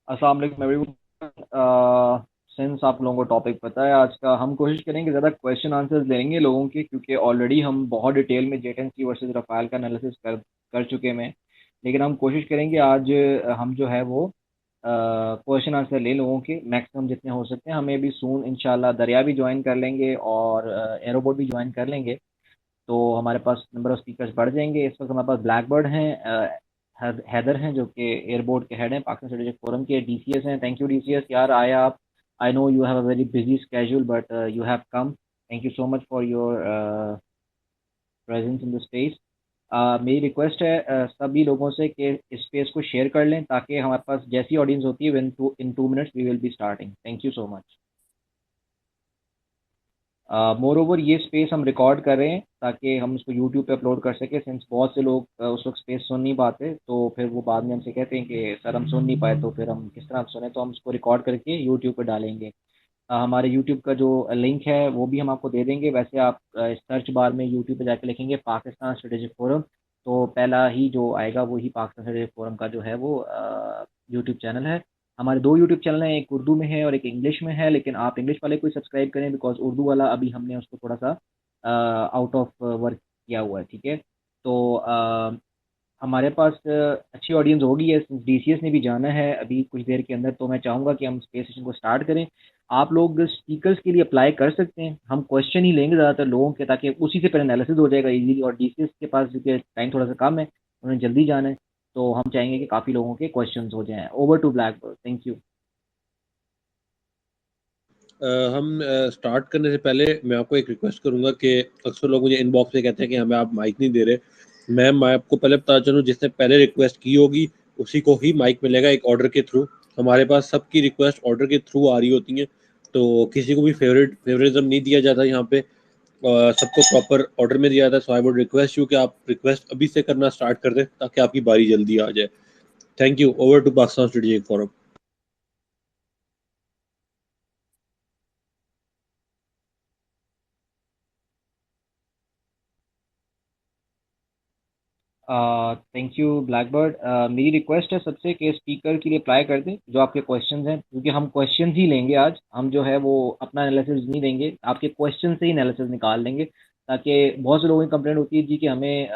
अस्सलाम वालेकुम everyone. Since आप लोगों को टॉपिक पता है आज का, हम कोशिश करेंगे ज़्यादा क्वेश्चन आंसर्स लेंगे लोगों के, क्योंकि ऑलरेडी हम बहुत डिटेल में jet and C versus Rafale का एनालिसिस कर चुके हैं। लेकिन हम कोशिश करेंगे आज हम जो है वो क्वेश्चन आंसर ले लोगों के मैक्सिमम जितने हो सकते हैं। हमें भी सून इंशाल्लाह दरिया भी ज्वाइन कर लेंगे और एरोबोट भी ज्वाइन कर लेंगे, तो हमारे पास नंबर ऑफ स्पीकर्स बढ़ जाएंगे। इस वक्त हमारे पास ब्लैक बर्ड हैं, हैदर हैं जो कि एयरबोर्ड के हेड हैं, पाकिस्तान स्ट्रेटेजिक फोरम के। डीसीएस हैं, थैंक यू डीसीएस यार, आए आप। I know you have a very busy schedule but you have come. Thank you so much for your presence in the space. मेरी रिक्वेस्ट है सभी लोगों से कि इस स्पेस को शेयर कर लें, ताकि हमारे पास जैसी ऑडियंस होती है in 2 minutes we will be starting. Thank you so much. Moreover ये स्पेस हम रिकॉर्ड कर रहे हैं ताकि हम उसको यूट्यूब पे अपलोड कर सकें, सिंस बहुत से लोग उस वक्त स्पेस सुन नहीं पाते, तो फिर वो बाद में हमसे कहते हैं कि सर हम सुन नहीं पाए, तो फिर हम किस तरह हम सुने, तो हम उसको रिकॉर्ड करके यूट्यूब पे डालेंगे। हमारे यूट्यूब का जो लिंक है वो भी हम आपको दे देंगे। वैसे आप सर्च बार में यूट्यूब पे जाके लिखेंगे पाकिस्तान स्ट्रेटेजिक फोरम, तो पहला ही जो आएगा वही पाकिस्तान स्ट्रेटेजिक फोरम का जो है वो यूट्यूब चैनल है। हमारे दो यूट्यूब चैनल हैं, एक उर्दू में है और एक इंग्लिश में है, लेकिन आप इंग्लिश वाले को सब्सक्राइब करें बिकॉज उर्दू वाला अभी हमने उसको थोड़ा सा आउट ऑफ वर्क किया हुआ है, ठीक है। तो हमारे पास अच्छी ऑडियंस होगी है, डीसीएस ने भी जाना है अभी कुछ देर के अंदर, तो मैं चाहूँगा कि हम स्पेस स्टेशन को स्टार्ट करें। आप लोग स्पीकर्स के लिए अप्लाई कर सकते हैं, हम क्वेश्चन ही लेंगे ज़्यादातर लोगों के, ताकि उसी से पहले एनालिसिस हो जाएगा इजीली। और डीसीएस के पास क्योंकि टाइम थोड़ा सा कम है, उन्हें जल्दी जाना है, तो हम चाहेंगे कि काफ़ी लोगों के क्वेश्चंस हो जाएं। Over to Blackbird, thank you. हम स्टार्ट करने से पहले मैं आपको एक रिक्वेस्ट करूंगा कि अक्सर लोग मुझे इनबॉक्स में कहते हैं कि हमें आप माइक नहीं दे रहे। मैं आपको पहले बता चलूं, जिसने पहले रिक्वेस्ट की होगी उसी को ही माइक मिलेगा एक ऑर्डर के थ्रू। हमारे पास सबकी रिक्वेस्ट ऑर्डर के थ्रू आ रही होती है, तो किसी को भी फेवरेटिज्म नहीं दिया जाता यहाँ पे। सबको प्रॉपर ऑर्डर में दिया जाता है। सो आई वुड रिक्वेस्ट यू कि आप रिक्वेस्ट अभी से करना स्टार्ट कर दें ताकि आपकी बारी जल्दी आ जाए। Thank you. Over to Pakistan strategic forum. Thank you Blackbird. मेरी रिक्वेस्ट है सबसे कि स्पीकर के लिए अप्लाई कर दें जो आपके क्वेश्चंस हैं, क्योंकि हम क्वेश्चंस ही लेंगे आज। हम जो है वो अपना एनालिसिस नहीं देंगे, आपके क्वेश्चन से ही एनालिसिस निकाल लेंगे। ताकि बहुत से लोगों की कंप्लेंट होती है जी कि हमें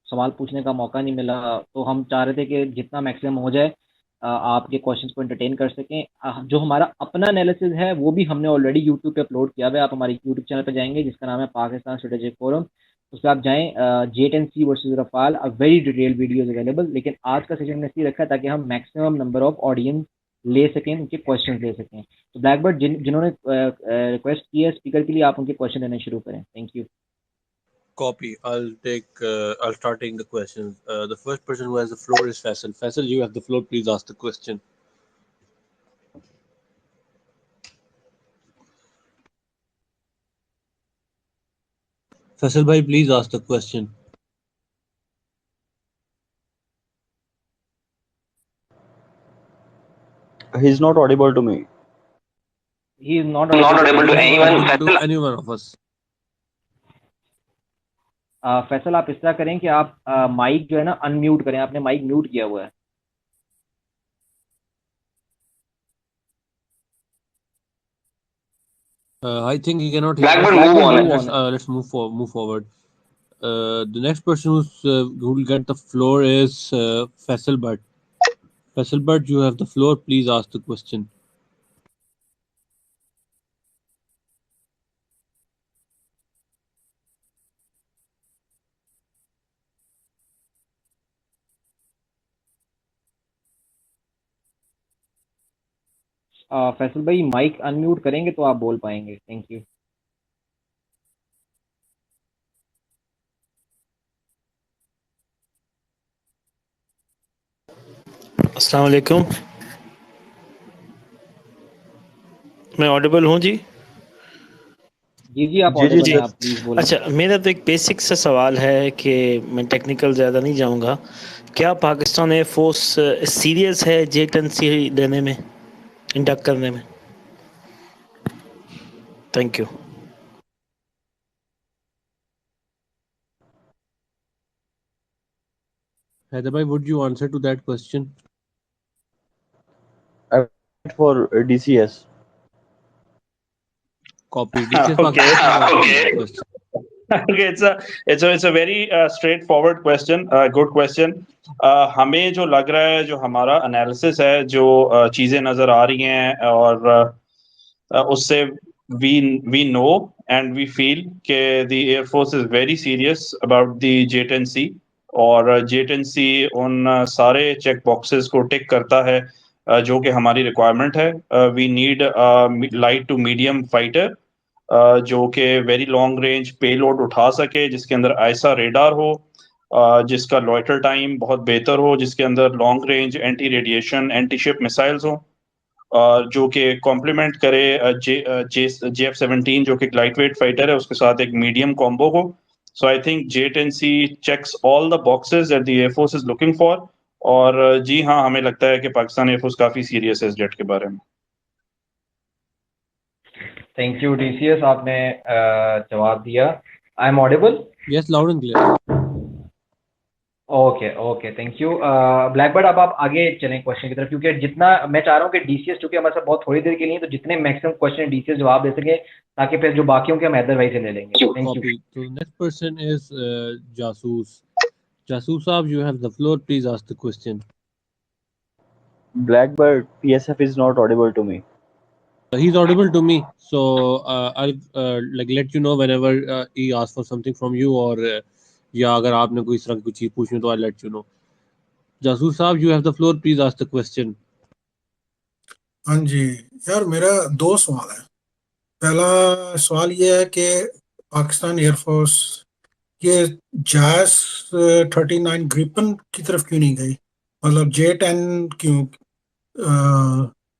सवाल पूछने का मौका नहीं मिला, तो हम चाह रहे थे कि जितना मैक्सिमम हो जाए आपके क्वेश्चंस को एंटरटेन कर सकें। जो हमारा अपना एनालिसिस है वो भी हमने ऑलरेडी यूट्यूब पे अपलोड किया हुआ है। आप हमारे यूट्यूब चैनल पे जाएंगे जिसका नाम है पाकिस्तान स्ट्रेटेजिक फोरम, उस पर आप जाएं, jet and C versus Rafale, a very detail videos available. लेकिन आज का सेशन में इसलिए रखा है ताकि हम मैक्सिमम नंबर ऑफ ऑडियंस ले सकें, उनके क्वेश्चन ले सकें। तो ब्लैकबर्ड जिन्होंने रिक्वेस्ट की है स्पीकर के लिए, आप उनके क्वेश्चन देने शुरू करें। Thank you. Copy. I'll start taking the questions. The first person who has the floor is Faisal. Faisal, you have the floor. Please ask the question. Faisal bhai, please ask the question. He's not audible to me. He is not Not audible to audible any to one. Not Faisal, anyone. Audible to any one of us. Faisal आप इस तरह करें कि आप mic जो है ना unmute करें, आपने माइक म्यूट किया हुआ है। I think he cannot hear us. Blackbird, Blackbird, move move on. on. Let's move forward. The next person who will get the floor is Faisal Bhatt. Faisal Bhatt, you have the floor. Please ask the question. Faisal भाई mic unmute करेंगे तो आप बोल पाएंगे। Thank you. अस्सलाम वालेकुम। मैं Audible हूँ जी? जी जी, आप जी जी ऑडिबल जी। हैं, सर। आप प्लीज़ बोलें। अच्छा, मेरा तो एक बेसिक सा सवाल है कि मैं टेक्निकल ज़्यादा नहीं जाऊँगा। क्या पाकिस्तान एयर फोर्स सीरियस है J-10C देने में, इंडक्ट करने में? Thank you. Hyder bhai, would you answer to that question? for DCS. Copy. DCS Okay. Pakistan. Question. Okay, it's a very straightforward question, good question. हमें जो लग रहा है, जो हमारा एनालिसिस है, जो चीजें नजर आ रही हैं, और उससे we know and we feel कि the Air Force is very serious about the J-10C, और J-10C उन सारे चेक बॉक्सेस को टिक करता है जो कि हमारी रिक्वायरमेंट है. We need light to medium fighter जो कि वेरी लॉन्ग रेंज पेलोड उठा सके, जिसके अंदर ऐसा रेडार हो, जिसका लॉइटर टाइम बहुत बेहतर हो, जिसके अंदर long range anti radiation anti ship missiles हो, जो कि कॉम्प्लीमेंट करे JF-17 जो कि लाइट वेट फाइटर है, उसके साथ एक मीडियम कॉम्बो हो. So I think J-10C checks all the boxes that the air force is looking for. और जी हाँ, हमें लगता है कि पाकिस्तान एयरफोर्स काफी सीरियस है इस जेट के बारे में. थैंक यू DCS, आपने जवाब दिया. I am audible? Yes, loud and clear. Okay, thank you. Blackbird, अब आप आगे चलें क्वेश्चन की तरफ, क्योंकि जितना मैं चाह रहा हूँ कि DCS चूंकि हमारे साथ बहुत थोड़ी देर के लिए, तो जितने मैक्सिमम क्वेश्चन DCS जवाब दे सके, ताकि फिर जो बाकियों के हम हैदर भाई से ले लेंगे. Thank you. Copy. So next person is Jasoos. Jasoos साहब, you have the floor. Please ask the question. Blackbird, PSF is not audible to me. He's audible to me, so I'll like let you know whenever he asks for something from you, or या अगर आपने कोई इस तरह की कुछ चीज पूछनी हो तो I'll let you know. जासूस साहब, you have the floor. Please ask the question. हाँ जी यार, मेरा 2 सवाल है. पहला सवाल ये है कि पाकिस्तान एयरफोर्स ये जैस 39 ग्रिपन की तरफ क्यों नहीं गई, मतलब J-10 क्यों?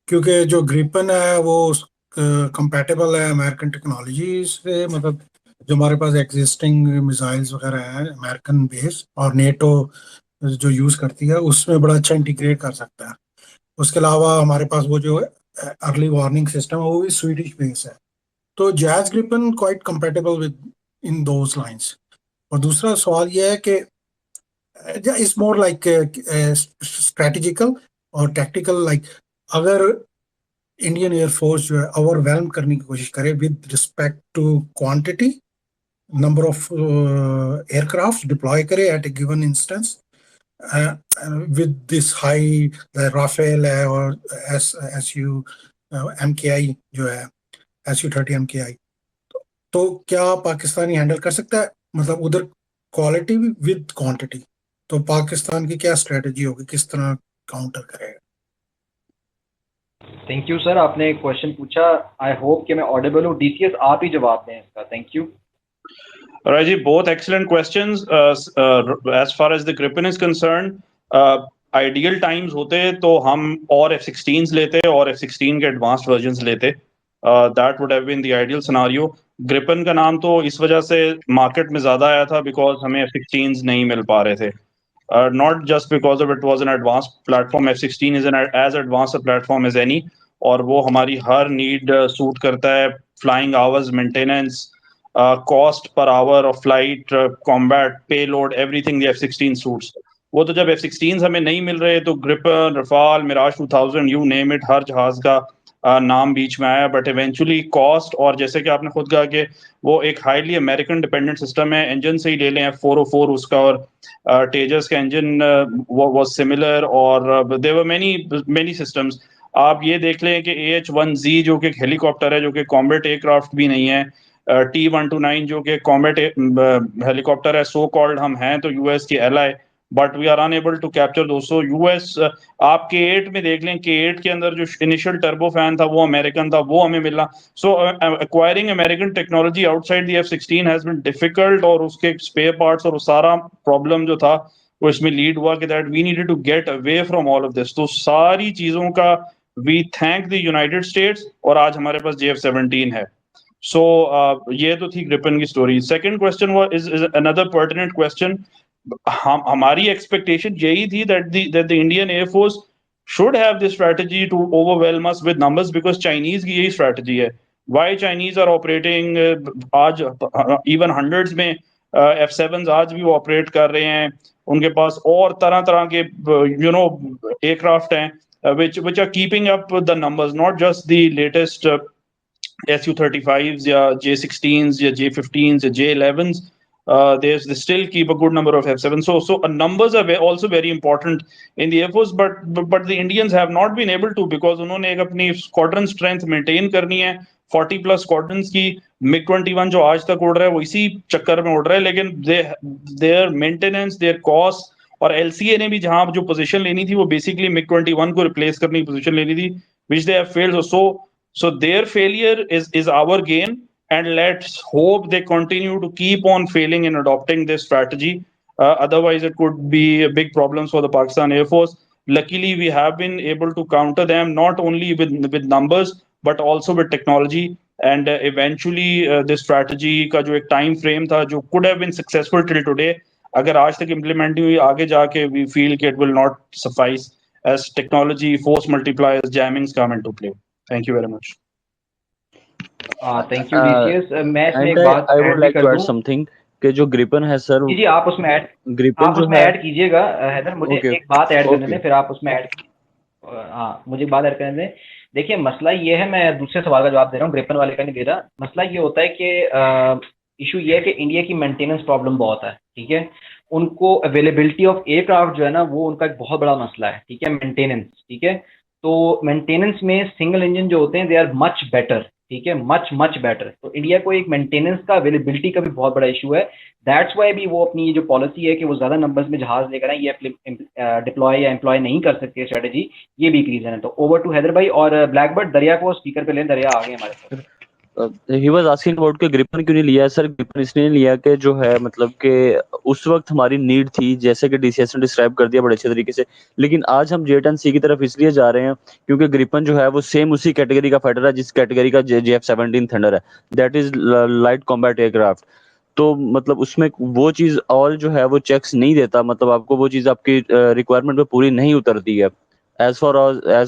क्योंकि जो ग्रिपन है वो कंपैटिबल है अमेरिकन टेक्नोलॉजी से, मतलब जो हमारे पास एग्जिस्टिंग मिसाइल्स वगैरह हैं अमेरिकन बेस और नेटो जो यूज़ करती है उसमें बड़ा अच्छा इंटीग्रेट कर सकता है. उसके अलावा हमारे पास वो जो अर्ली वार्निंग सिस्टम है वो भी स्वीडिश बेस है. तो JAS Gripen quite compatible with in those lines. और दूसरा सवाल ये है कि इट्स मोर लाइक स्ट्रेटेजिकल और टैक्टिकल, लाइक अगर इंडियन एयरफोर्स जो है ओवरवेलम करने की कोशिश करे with respect to quantity, number of aircraft deploy करे at a given instance with this high Rafale है और SU MKI जो है SU-30 MKI, तो क्या पाकिस्तानी हैंडल कर सकता है, मतलब उधर क्वालिटी विद क्वांटिटी? तो पाकिस्तान की क्या स्ट्रेटजी होगी, किस तरह काउंटर करेगा? थैंक यू सर, आपने एक क्वेश्चन पूछा. आई होप कि मैं ऑडिबल हूँ. DCS, आप ही जवाब दें इसका. Thank you. Raji, both excellent questions. As far as the Gripen is concerned, ideal times होते तो हम और F-16s लेते और F-16 के advanced versions लेते. That would have been the ideal scenario. Gripen का नाम तो इस वजह से market में ज़्यादा आया था because हमें F-16s नहीं मिल पा रहे थे. Not just because of it was an advanced platform. F-16 is as advanced a platform as any, और वो हमारी हर need suit करता है. Flying hours, maintenance, cost per hour of flight, combat, payload, everything the F-16 suits. वो तो जब F-16s हमें नहीं मिल रहे तो Gripen, Rafale, Mirage 2000, you name it, हर जहाज का नाम बीच में आया. बट इवेंचुअली कॉस्ट, और जैसे कि आपने खुद कहा कि वो एक हाईली अमेरिकन डिपेंडेंट सिस्टम है. इंजन से ही ले लें F-404 उसका, और तेजस का इंजन वाज सिमिलर, और देयर वर मेनी सिस्टम्स. आप ये देख लें कि AH-1Z जो कि एक हेलीकॉप्टर है, जो कि कॉम्बैट एयरक्राफ्ट भी नहीं है, T-129 जो कि कॉम्बैट हेलीकॉप्टर है, सो कॉल्ड हम हैं तो यूएस की ally, but we are unable to capture दोस्तों यूएस. आप K-8 में देख लें, K-8 के अंदर जो इनिशियल टर्बो फैन था वो अमेरिकन था, वो हमें मिला. So acquiring American technology outside the F-16 has been difficult, और उसके स्पेयर पार्ट्स और वो सारा प्रॉब्लम जो था वो इसमें लीड हुआ कि that we needed to get away from all of this. तो सारी चीजों का we thank the United States, और आज हमारे पास JF-17 है. So ये तो थी ग्रिपन की story. Second question is another pertinent question. हमारी एक्सपेक्टेशन यही थी that the Indian Air Force should have this strategy to overwhelm us with numbers, because Chinese की यही strategy है. Why Chinese are operating आज even hundreds में F-7s आज भी ऑपरेट कर रहे हैं. उनके पास और तरह तरह के एयरक्राफ्ट हैं. which are keeping up with the numbers, not just the latest Su-35s, yeah, J-16s, yeah, J-15s, yeah, J-11s. They still keep a good number of F-7. So numbers are also very important in the Air Force, but the Indians have not been able to, because उन्होंने एक अपनी squadron strength maintain करनी है 40 plus squadrons की. MiG-21 जो आज तक उड़ रहा है वो इसी चक्कर में उड़ रहा है, लेकिन their maintenance, their cost, और LCA ने भी जहां जो पोजीशन लेनी थी वो बेसिकली MiG-21 को रिप्लेस करने की पोजीशन लेनी थी, which they have failed. So their failure is our gain, and let's hope they continue to keep on failing in adopting this strategy. Otherwise, it could be a big problems for the Pakistan Air Force. Luckily, we have been able to counter them not only with numbers but also with technology. And eventually, this strategy का जो एक time frame था जो could have been successful till today, अगर आज तक implement नहीं हुई, आगे जाके we feel that it will not suffice as technology, force multipliers, jammings come into play. Thank you very much. Thank you DCS. मैं इसमें एंड एक बात आई वुड ऐड भी लाइक कर टू ऐड दूं. समथिंग कि जो ग्रिपन है सर, जी जी, आप उसमें ग्रिपन जो है, ऐड कीजिएगा. हैदर, मुझे ओके एक बात ऐड करने ओके दें, फिर आप उसमें ऐड. हाँ, मुझे एक बात ऐड करने दें. देखिए, मसला ये है, मैं दूसरे सवाल का जवाब दे रहा हूँ, ग्रिपन वाले का नहीं दे रहा. मसला ये होता है कि इशू ये है कि इंडिया की मेंटेनेंस प्रॉब्लम बहुत है. ठीक है, उनको अवेलेबिलिटी ऑफ एयरक्राफ्ट जो है ना, वो उनका एक बहुत बड़ा मसला है. ठीक है, मेंटेनेंस. ठीक है, तो मेंटेनेंस में सिंगल इंजन जो होते हैं दे आर मच बेटर. ठीक है, मच बेटर. तो इंडिया को एक मेंटेनेंस का, अवेलेबिलिटी का भी बहुत बड़ा इशू है. दैट्स वाई भी वो अपनी ये जो पॉलिसी है कि वो ज़्यादा नंबर्स में जहाज लेकर आए, ये डिप्लॉय या एम्प्लॉय नहीं कर सकते स्ट्रेटेजी, ये भी एक रीज़न है. तो ओवर टू हैदर भाई, और ब्लैकबर्ड दरिया को स्पीकर पे लें. दरिया आ गए हमारे पास. ही वाज आस्किंग अबाउट के ग्रिपन क्यों नहीं लिया सर. ग्रिपन इसलिए नहीं लिया कि जो है मतलब कि उस वक्त हमारी नीड थी, जैसे कि डीसीएस ने डिस्क्राइब कर दिया बड़े अच्छे तरीके से. लेकिन आज हम J-10C की तरफ इसलिए जा रहे हैं क्योंकि ग्रिपन जो है वो सेम उसी कैटेगरी का फाइटर है जिस कैटेगरी का JF-17 थंडर है. That is light combat aircraft. तो मतलब उसमें वो चीज और जो है वो चेक्स नहीं देता, मतलब आपको वो चीज आपकी रिक्वायरमेंट पे पूरी नहीं उतरती है. एज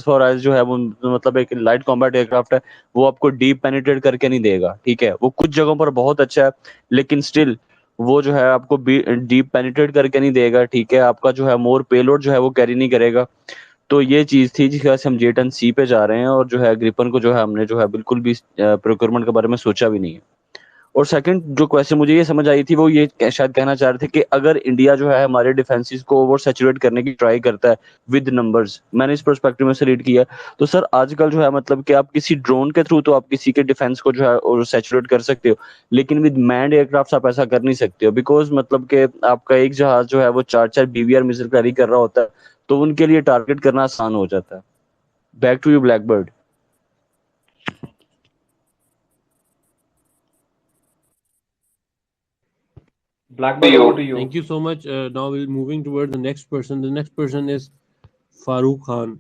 फॉर एज जो है वो मतलब एक लाइट कॉम्बैट एयरक्राफ्ट है, वो आपको डीप पेनिट्रेट करके नहीं देगा. ठीक है, वो कुछ जगहों पर बहुत अच्छा है, लेकिन स्टिल वो जो है आपको डीप पेनिट्रेट करके नहीं देगा. ठीक है, आपका जो है मोर पेलोड जो है वो कैरी नहीं करेगा. तो ये चीज थी जिसकी वजह से हम J-10C पे जा रहे हैं, और जो है ग्रिपन को जो है हमने जो है बिल्कुल भी प्रोक्योरमेंट के बारे में सोचा भी नहीं है. और सेकंड जो क्वेश्चन मुझे ये समझ आई थी वो ये शायद कहना चाह रहे थे कि अगर इंडिया जो है हमारे डिफेंसेस को ओवर सैचुरेट करने की ट्राई करता है विद नंबर्स, मैंने इस पर्सपेक्टिव में से रीड किया, तो सर आजकल जो है मतलब कि आप किसी ड्रोन के थ्रू तो आप किसी के डिफेंस को जो है और सैचुरेट कर सकते हो, लेकिन विद मैन्ड एयरक्राफ्ट आप ऐसा कर नहीं सकते हो, बिकॉज मतलब कि आपका एक जहाज जो है वो 4 BVR मिसाइल कैरी कर रहा होता है, तो उनके लिए टारगेट करना आसान हो जाता है. Back to you Blackbird. Blackbird, over to you. Thank you so much. Now we're moving towards the next person. The next person is Farooq Khan.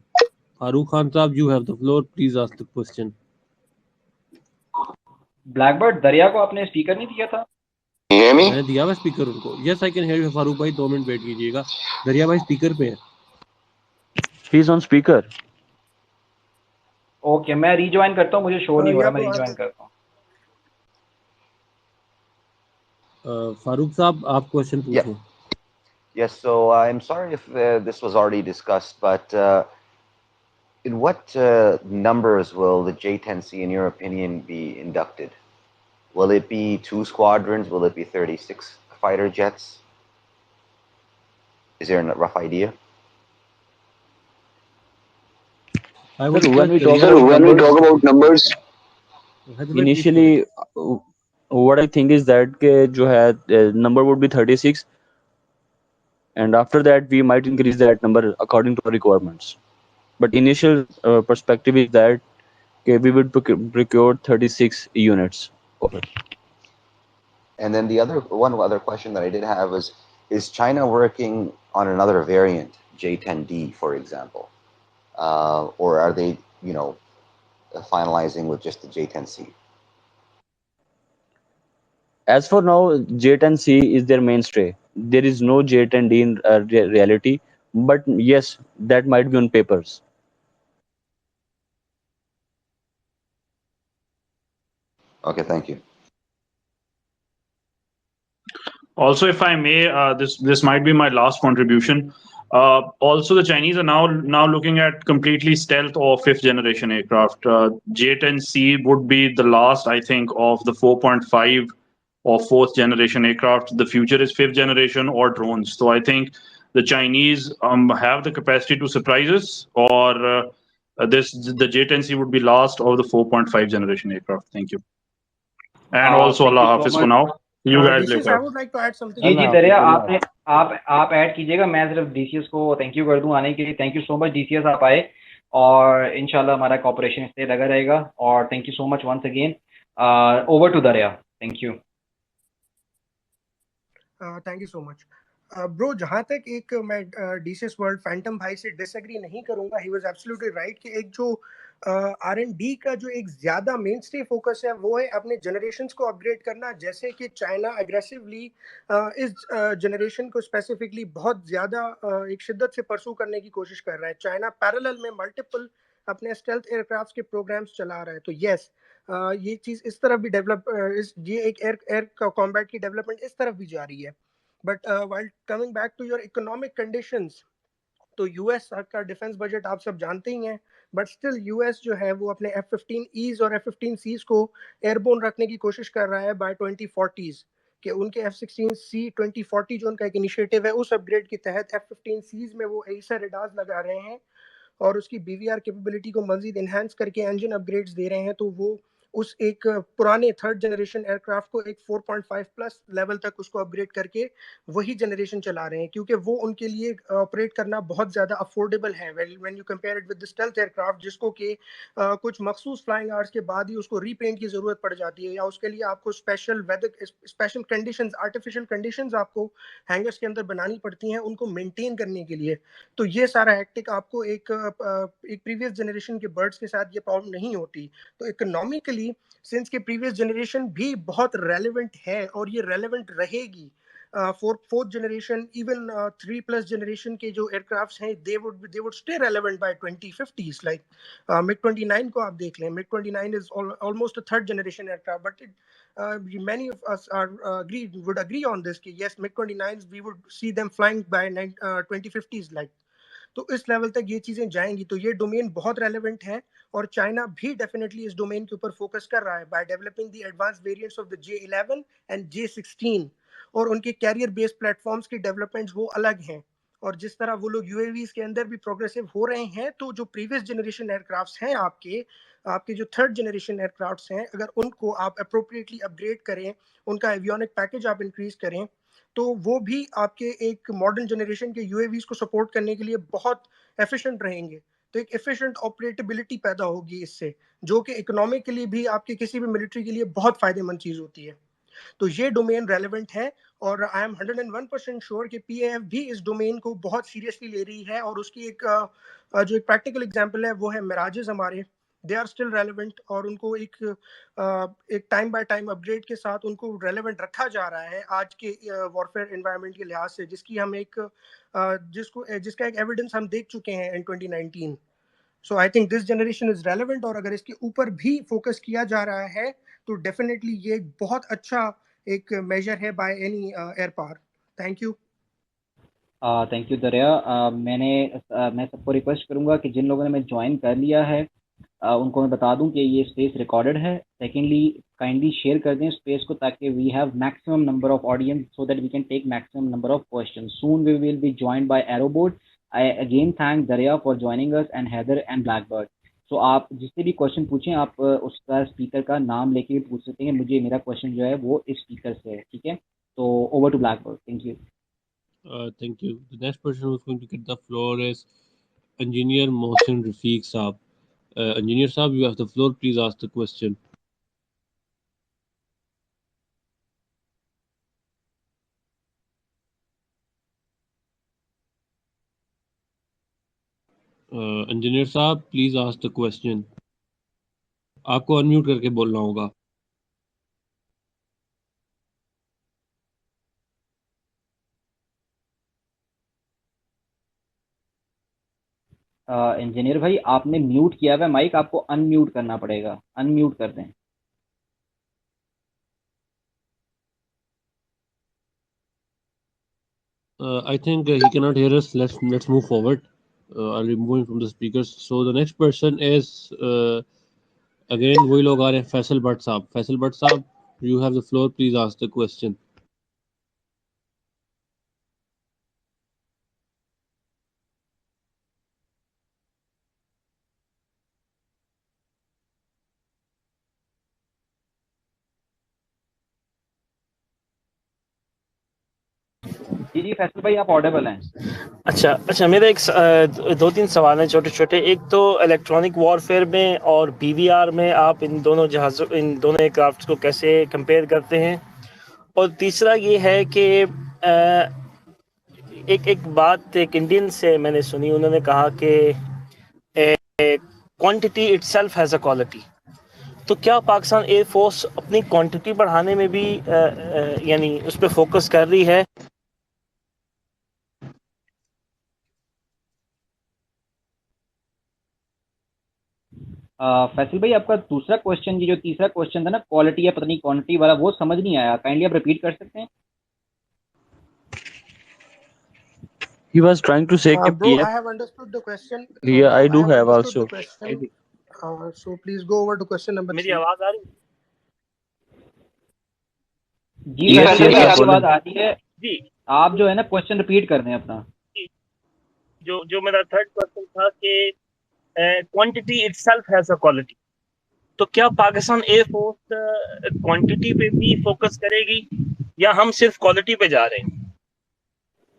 Farooq Khan साहब, you have the floor. Please ask the question. Blackbird, दरिया को आपने speaker नहीं दिया था? मैंने दिया हुआ स्पीकर उनको. Yes, I can hear you. Farooq भाई 2 मिनट वेट कीजिएगा. दरिया भाई स्पीकर पे है. He is on speaker. Okay, मैं रीज्वाइन करता हूँ, मुझे शो नहीं हो रहा, मैं रीज्वाइन करता हूँ. फारूक साहब, आप क्वेश्चन पूछें. Yes, so I'm sorry if this was already discussed, but in what numbers will the J-10C, in your opinion, be inducted? Will it be 2 squadrons? Will it be 36 fighter jets? Is there a rough idea? When we talk about numbers, initially what I think is that जो है number would be 36, and after that we might increase that number according to our requirements. But initial perspective is that we would procure 36 units. And then one other question that I did have was, is China working on another variant, J-10D, for example? Or are they, finalizing with just the J-10C? As for now, J-10C is their mainstay. There is no J-10D in reality, but yes, that might be on papers. Okay, thank you. Also, if I may, this might be my last contribution. Also, the Chinese are now looking at completely stealth or fifth generation aircraft. J-10C would be the last, I think, of the 4.5 or fourth generation aircraft. The future is fifth generation or drones. So I think the Chinese have the capacity to surprise us, or the J-10C would be last of the 4.5 generation aircraft. Thank you. And also Thank you Allah so Hafiz for much. now. You guys DCS, I later. would like to add something. जी जी अल्लाह दरिया, हाफिज, अल्लाह आपने आप add कीजिएगा, मैं सिर्फ DCS को thank you कर दूं आने के लिए। Thank you so much DCS, आप आए और इंशाल्लाह हमारा कॉपरेशन इससे लगा रहेगा। और thank you so much once again. Over to Dariya, thank you. Thank you so much bro. जहाँ तक एक मैं डीसीएस वर्ल्ड फैंटम भाई से डिसएग्री नहीं करूंगा, ही वाज एब्सोल्युटली राइट कि एक जो R&D का जो एक ज़्यादा मेन स्टे फोकस है वो है अपने जनरेशन्स को अपग्रेड करना। जैसे कि चाइना एग्रेसिवली इस जनरेशन को स्पेसिफिकली बहुत ज़्यादा एक शिद्दत से परसू करने की कोशिश कर रहा है। चाइना पैरेलल में मल्टीपल अपने स्टेल्थ एयरक्राफ्ट के प्रोग्राम्स चला रहा है। तो यस, ये चीज़ इस तरफ भी डेवलप ये एक एयर कॉम्बैट की डेवलपमेंट इस तरफ भी जा रही है। But while coming back to your economic conditions, तो यूएस का डिफेंस बजट आप सब जानते ही हैं, बट स्टिल यूएस जो है वो अपने F-15Es और F-15Cs को एयरबोर्न रखने की कोशिश कर रहा है बाय 2040s कि उनके F-16C 2040 जो उनका एक इनिशिएटिव है, उस अपग्रेड के तहत F-15Cs में वो ऐसा रेडार्स लगा रहे हैं और उसकी बीवीआर कैपेबिलिटी को मजीद इन्हांस करके इंजन अपग्रेड्स दे रहे हैं। तो वो उस एक पुराने थर्ड जनरेशन एयरक्राफ्ट को एक 4.5 प्लस लेवल तक उसको अपग्रेड करके वही जनरेशन चला रहे हैं, क्योंकि वो उनके लिए ऑपरेट करना बहुत ज़्यादा अफोर्डेबल है when you compare it with the stealth aircraft, जिसको कि कुछ मखसूस फ्लाइंग आवर्स के बाद ही उसको रीपेंट की ज़रूरत पड़ जाती है, या उसके लिए आपको special weather special conditions artificial conditions आपको हैंगर्स के अंदर बनानी पड़ती हैं उनको मेंटेन करने के लिए। तो ये सारा हैक्टिक आपको एक प्रीवियस जनरेशन के बर्ड्स के साथ ये प्रॉब्लम नहीं होती। तो इकोनॉमिकली सिंस के प्रीवियस जनरेशन भी बहुत रेलेवेंट है और ये रेलेवेंट रहेगी। फोर्थ जनरेशन इवन 3+ जनरेशन के जो एयरक्राफ्ट्स हैं they would stay relevant by 2050s। Like MiG-29 को आप देख लें, MiG-29 is almost a third generation aircraft, but many of us would agree on this कि yes, MiG-29s we would see them flying by 2050s like। तो इस level तक ये चीज़ें जाएंगी। तो ये डोमेन बहुत रेलेवेंट है और चाइना भी डेफिनेटली इस डोमेन के ऊपर फोकस कर रहा है by developing the advance variants of the J-11 and J-16। और उनके कैरियर बेस्ड प्लेटफॉर्म्स की डेवलपमेंट्स वो अलग हैं। और जिस तरह वो लोग यूएवीज के अंदर भी प्रोग्रेसिव हो रहे हैं, तो जो प्रीवियस जनरेशन एयरक्राफ्ट्स हैं आपके आपके जो थर्ड जनरेशन एयरक्राफ्ट्स हैं, अगर उनको आप अप्रोप्रिएटली अपग्रेड करें, उनका एवियोनिक पैकेज आप इंक्रीज करें, तो वो भी आपके एक मॉडर्न जनरेशन के यूएवीज को सपोर्ट करने के लिए बहुत एफिशिएंट रहेंगे। तो एक एफिशिएंट ऑपरेटेबिलिटी पैदा होगी इससे, जो कि इकोनॉमिकली भी आपके किसी भी मिलिट्री के लिए बहुत फायदेमंद चीज होती है। तो ये डोमेन रेलेवेंट है और आई एम 101% श्योर कि पीएएफ भी इस डोमेन को बहुत सीरियसली ले रही है। और उसकी एक जो एक प्रैक्टिकल एग्जांपल है वो है मिराजेस हमारे, दे आर स्टिल रेलेवेंट और उनको एक टाइम बाय टाइम अपग्रेड के साथ उनको रेलेवेंट रखा जा रहा है आज के वॉरफेयर एनवायरनमेंट के लिहाज से, जिसकी हम एक जिसका एक एविडेंस हम देख चुके हैं in 2019। So I think this generation is relevant और अगर इसके ऊपर भी फोकस किया जा रहा है तो डेफिनेटली ये एक बहुत अच्छा एक मेजर है by any air power. Thank you. Thank you दरिया। मैं सबको रिक्वेस्ट करूंगा कि जिन लोगों ने मैं ज्वाइन कर लिया है उनको मैं बता दूं कि ये स्पेस रिकॉर्डेड है। सेकेंडली, काइंडली शेयर कर दें स्पेस को ताकि we have maximum number of audience so that we can take maximum number of question. Soon we will be joined by Aerobot. I again thank Dariya for joining us and Haider and Blackbird. So आप जिससे भी question पूछें आप उसका speaker का नाम लेके भी पूछ सकते हैं। मुझे मेरा क्वेश्चन जो है वो इस स्पीकर से है, ठीक है? तो over to Blackbird. Thank you. Thank you. The next person who's going to get the floor is Engineer Mohsin Rafiq Saab. Engineer Saab, you have the floor. Please ask the question. Engineer Saab, please ask the question. आपको unmute करके बोलना होगा। Engineer भाई, आपने mute किया हुआ है mic, आपको अनम्यूट करना पड़ेगा। अनम्यूट कर दें। I think he cannot hear us. Let's move forward. I'll remove him from the speakers. So the next person is again वही लोग आ रहे हैं, फैसल भट्ट साहब. फैसल भट्ट साहब, you have the floor. Please ask the question. जी जी फैसल भाई आप ऑडिबल हैं. अच्छा अच्छा, मेरे दो तीन सवाल हैं छोटे छोटे. एक तो इलेक्ट्रॉनिक वॉरफेयर में और बीवीआर में आप इन दोनों जहाज़ों, इन दोनों एयरक्राफ्ट को कैसे कंपेयर करते हैं? और तीसरा ये है कि एक एक बात एक इंडियन से मैंने सुनी, उन्होंने कहा कि quantity itself has a quality. तो क्या पाकिस्तान एयरफोर्स अपनी क्वांटिटी बढ़ाने में भी यानी उस पर फोकस कर रही है? फैसल भाई आपका दूसरा क्वेश्चन, ये जो तीसरा क्वेश्चन था ना, क्वालिटी या पता नहीं क्वांटिटी वाला, वो समझ नहीं आया. काइंडली आप रिपीट कर सकते हैं? He was trying to say कि Bro, I PF. have understood the question. Yeah, I I do have have understood the also. question. So please go over to question number मेरी 3. आवाज आ रही है? जी Yes, Faisal yes, भाई आप आपकी बोलें. आवाज आ रही है. जी आप जो है ना क्वेश्चन रिपीट कर रहे हैं अपना. जो जो मेरा थर्ड क्वेश्चन था कि quantity itself has a quality. तो क्या पाकिस्तान एयरफोर्स क्वांटिटी पे भी फोकस करेगी या हम सिर्फ क्वालिटी पे जा रहे हैं?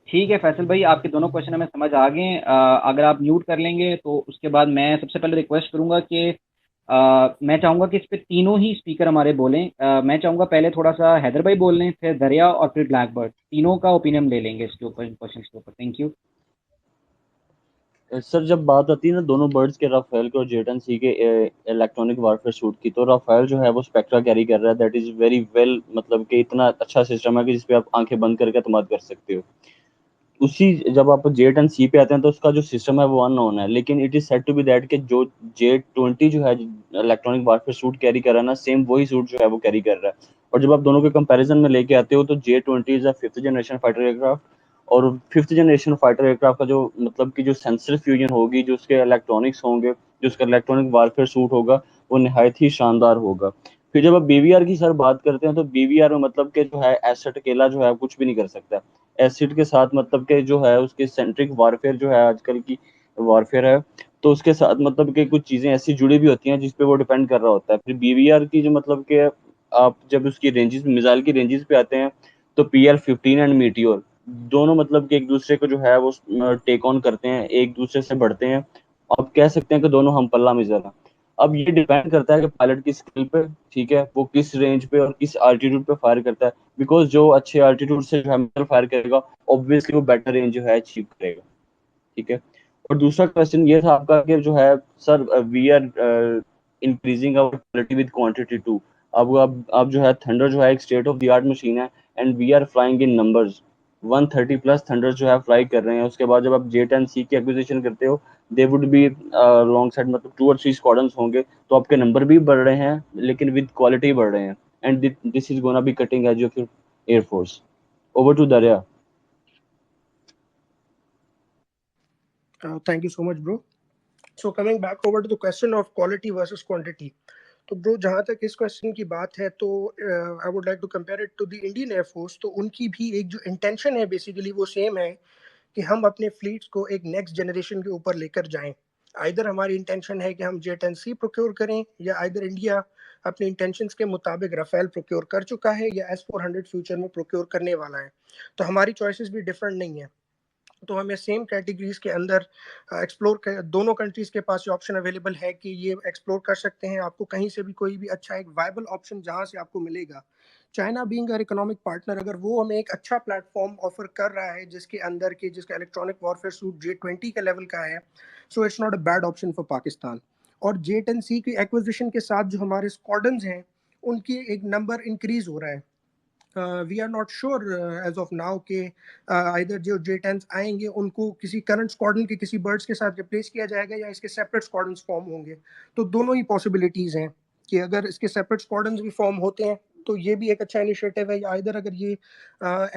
ठीक है फैसल भाई, आपके दोनों क्वेश्चन हमें समझ आ गए हैं. अगर आप म्यूट कर लेंगे तो उसके बाद मैं सबसे पहले रिक्वेस्ट करूंगा कि मैं चाहूंगा कि इस पे तीनों ही स्पीकर हमारे बोलें. मैं चाहूंगा पहले थोड़ा सा हैदर भाई बोल लें, फिर दरिया और फिर ब्लैकबर्ड. तीनों का ओपिनियन ले लेंगे इसके ऊपर, इन क्वेश्चन के ऊपर. Thank you. सर जब बात आती है ना दोनों बर्ड्स के, राफेल के और जेट-एंड-सी के इलेक्ट्रॉनिक वारफेयर सूट की, तो राफेल जो है वो स्पेक्ट्रा कैरी कर रहा है. दैट इज वेरी वेल, मतलब कि इतना अच्छा सिस्टम है कि जिसपे आप आंखें बंद करके एतमाद कर सकते हो. उसी जब आप जेट एंड सी पे आते हैं तो उसका जो सिस्टम है वो अननोन है, लेकिन it is said to be that कि जो J-20 जो है इलेक्ट्रॉनिक वारफेयर सूट कैरी कर रहा है ना, सेम वही सूट जो है वो कैरी कर रहा है. और जब आप दोनों के कंपैरिजन में लेके आते हो तो J-20 is a fifth generation fighter aircraft, और फिफ्थ जनरेशन फाइटर एयरक्राफ्ट का जो मतलब कि जो सेंसर फ्यूजन होगी, जो उसके इलेक्ट्रॉनिक्स होंगे, जो उसका इलेक्ट्रॉनिक वारफेयर सूट होगा, वो निहायत ही शानदार होगा. फिर जब आप बीवीआर की सर बात करते हैं तो बीवीआर में मतलब कि जो है एसेट अकेला जो है कुछ भी नहीं कर सकता. एसिड के साथ मतलब कि जो है उसके सेंट्रिक वारफेयर जो है आजकल की वारफेयर है, तो उसके साथ मतलब कि कुछ चीजें ऐसी जुड़ी भी होती हैं जिस पे वो डिपेंड कर रहा होता है. फिर बीवीआर की जो मतलब कि आप जब उसकी रेंजेस, मिसाइल की रेंजेस पे आते हैं, तो PL-15 एंड मीटियोर दोनों मतलब कि एक दूसरे को जो है वो टेक ऑन करते हैं, एक दूसरे से बढ़ते हैं. आप कह सकते हैं कि दोनों हम पल्ला मिसल हैं. अब ये डिपेंड करता है कि पायलट की स्किल पे, ठीक है, वो किस रेंज पे और किस आल्टीट्यूड पे फायर करता है. बिकॉज जो अच्छे आल्टीट्यूड से जो है मिसाइल फायर करेगा, ऑब्वियसली वो बेटर रेंज जो है अचीव करेगा. ठीक है. और दूसरा क्वेश्चन ये था आपका कि जो है sir we are increasing our quality with quantity too. अब जो है थंडर जो है एक state of the art machine है, and we are flying in numbers. 130 plus Thunder जो है फ्लाई कर रहे हैं. उसके बाद जब आप J-10C की एक्विजिशन करते हो, they would be long side, मतलब 2 और 3 स्क्वाड्रंस होंगे, तो आपके नंबर भी बढ़ रहे हैं लेकिन विद क्वालिटी बढ़ रहे हैं. And this is gonna be cutting edge of your air force. Over to Dariya. Thank you so much, bro. So coming back over to the question of quality versus quantity. तो bro जहाँ तक इस question की बात है तो I would like to compare it to the Indian air force. तो उनकी भी एक जो इंटेंशन है बेसिकली वो सेम है कि हम अपने फ्लीट्स को एक नेक्स्ट जनरेशन के ऊपर लेकर जाएं. आइदर हमारी इंटेंशन है कि हम J-10C प्रोक्योर करें, या आइदर इंडिया अपने इंटेंशंस के मुताबिक राफेल प्रोक्योर कर चुका है या S-400 फ्यूचर में प्रोक्योर करने वाला है. तो हमारी चॉइसेस भी डिफरेंट नहीं है. तो हमें सेम कैटेगरीज के अंदर एक्सप्लोर कर, दोनों कंट्रीज के पास ये ऑप्शन अवेलेबल है कि ये एक्सप्लोर कर सकते हैं. आपको कहीं से भी कोई भी अच्छा एक वायबल ऑप्शन जहां से आपको मिलेगा. China being a economic partner, अगर वो हमें एक अच्छा प्लेटफॉर्म ऑफर कर रहा है जिसके अंदर के जिसका इलेक्ट्रॉनिक वॉरफेयर सूट J-20 के लेवल का है, so it's not a bad option for Pakistan. और J-10C की एक्विजिशन के साथ जो हमारे स्क्वाड्रंस हैं उनकी एक नंबर इंक्रीज हो रहा है. We are not sure as of now के आइदर जो J-10s आएंगे उनको किसी करंट स्क्वाड्रन के किसी बर्ड्स के साथ रिप्लेस किया जाएगा या इसके सेपरेट स्क्वाड्रंस फॉर्म होंगे. तो दोनों ही पॉसिबिलिटीज़ हैं कि अगर इसके सेपरेट स्क्वाड्रंस भी फॉर्म होते हैं तो ये भी एक अच्छा इनिशिएटिव है। या इधर अगर ये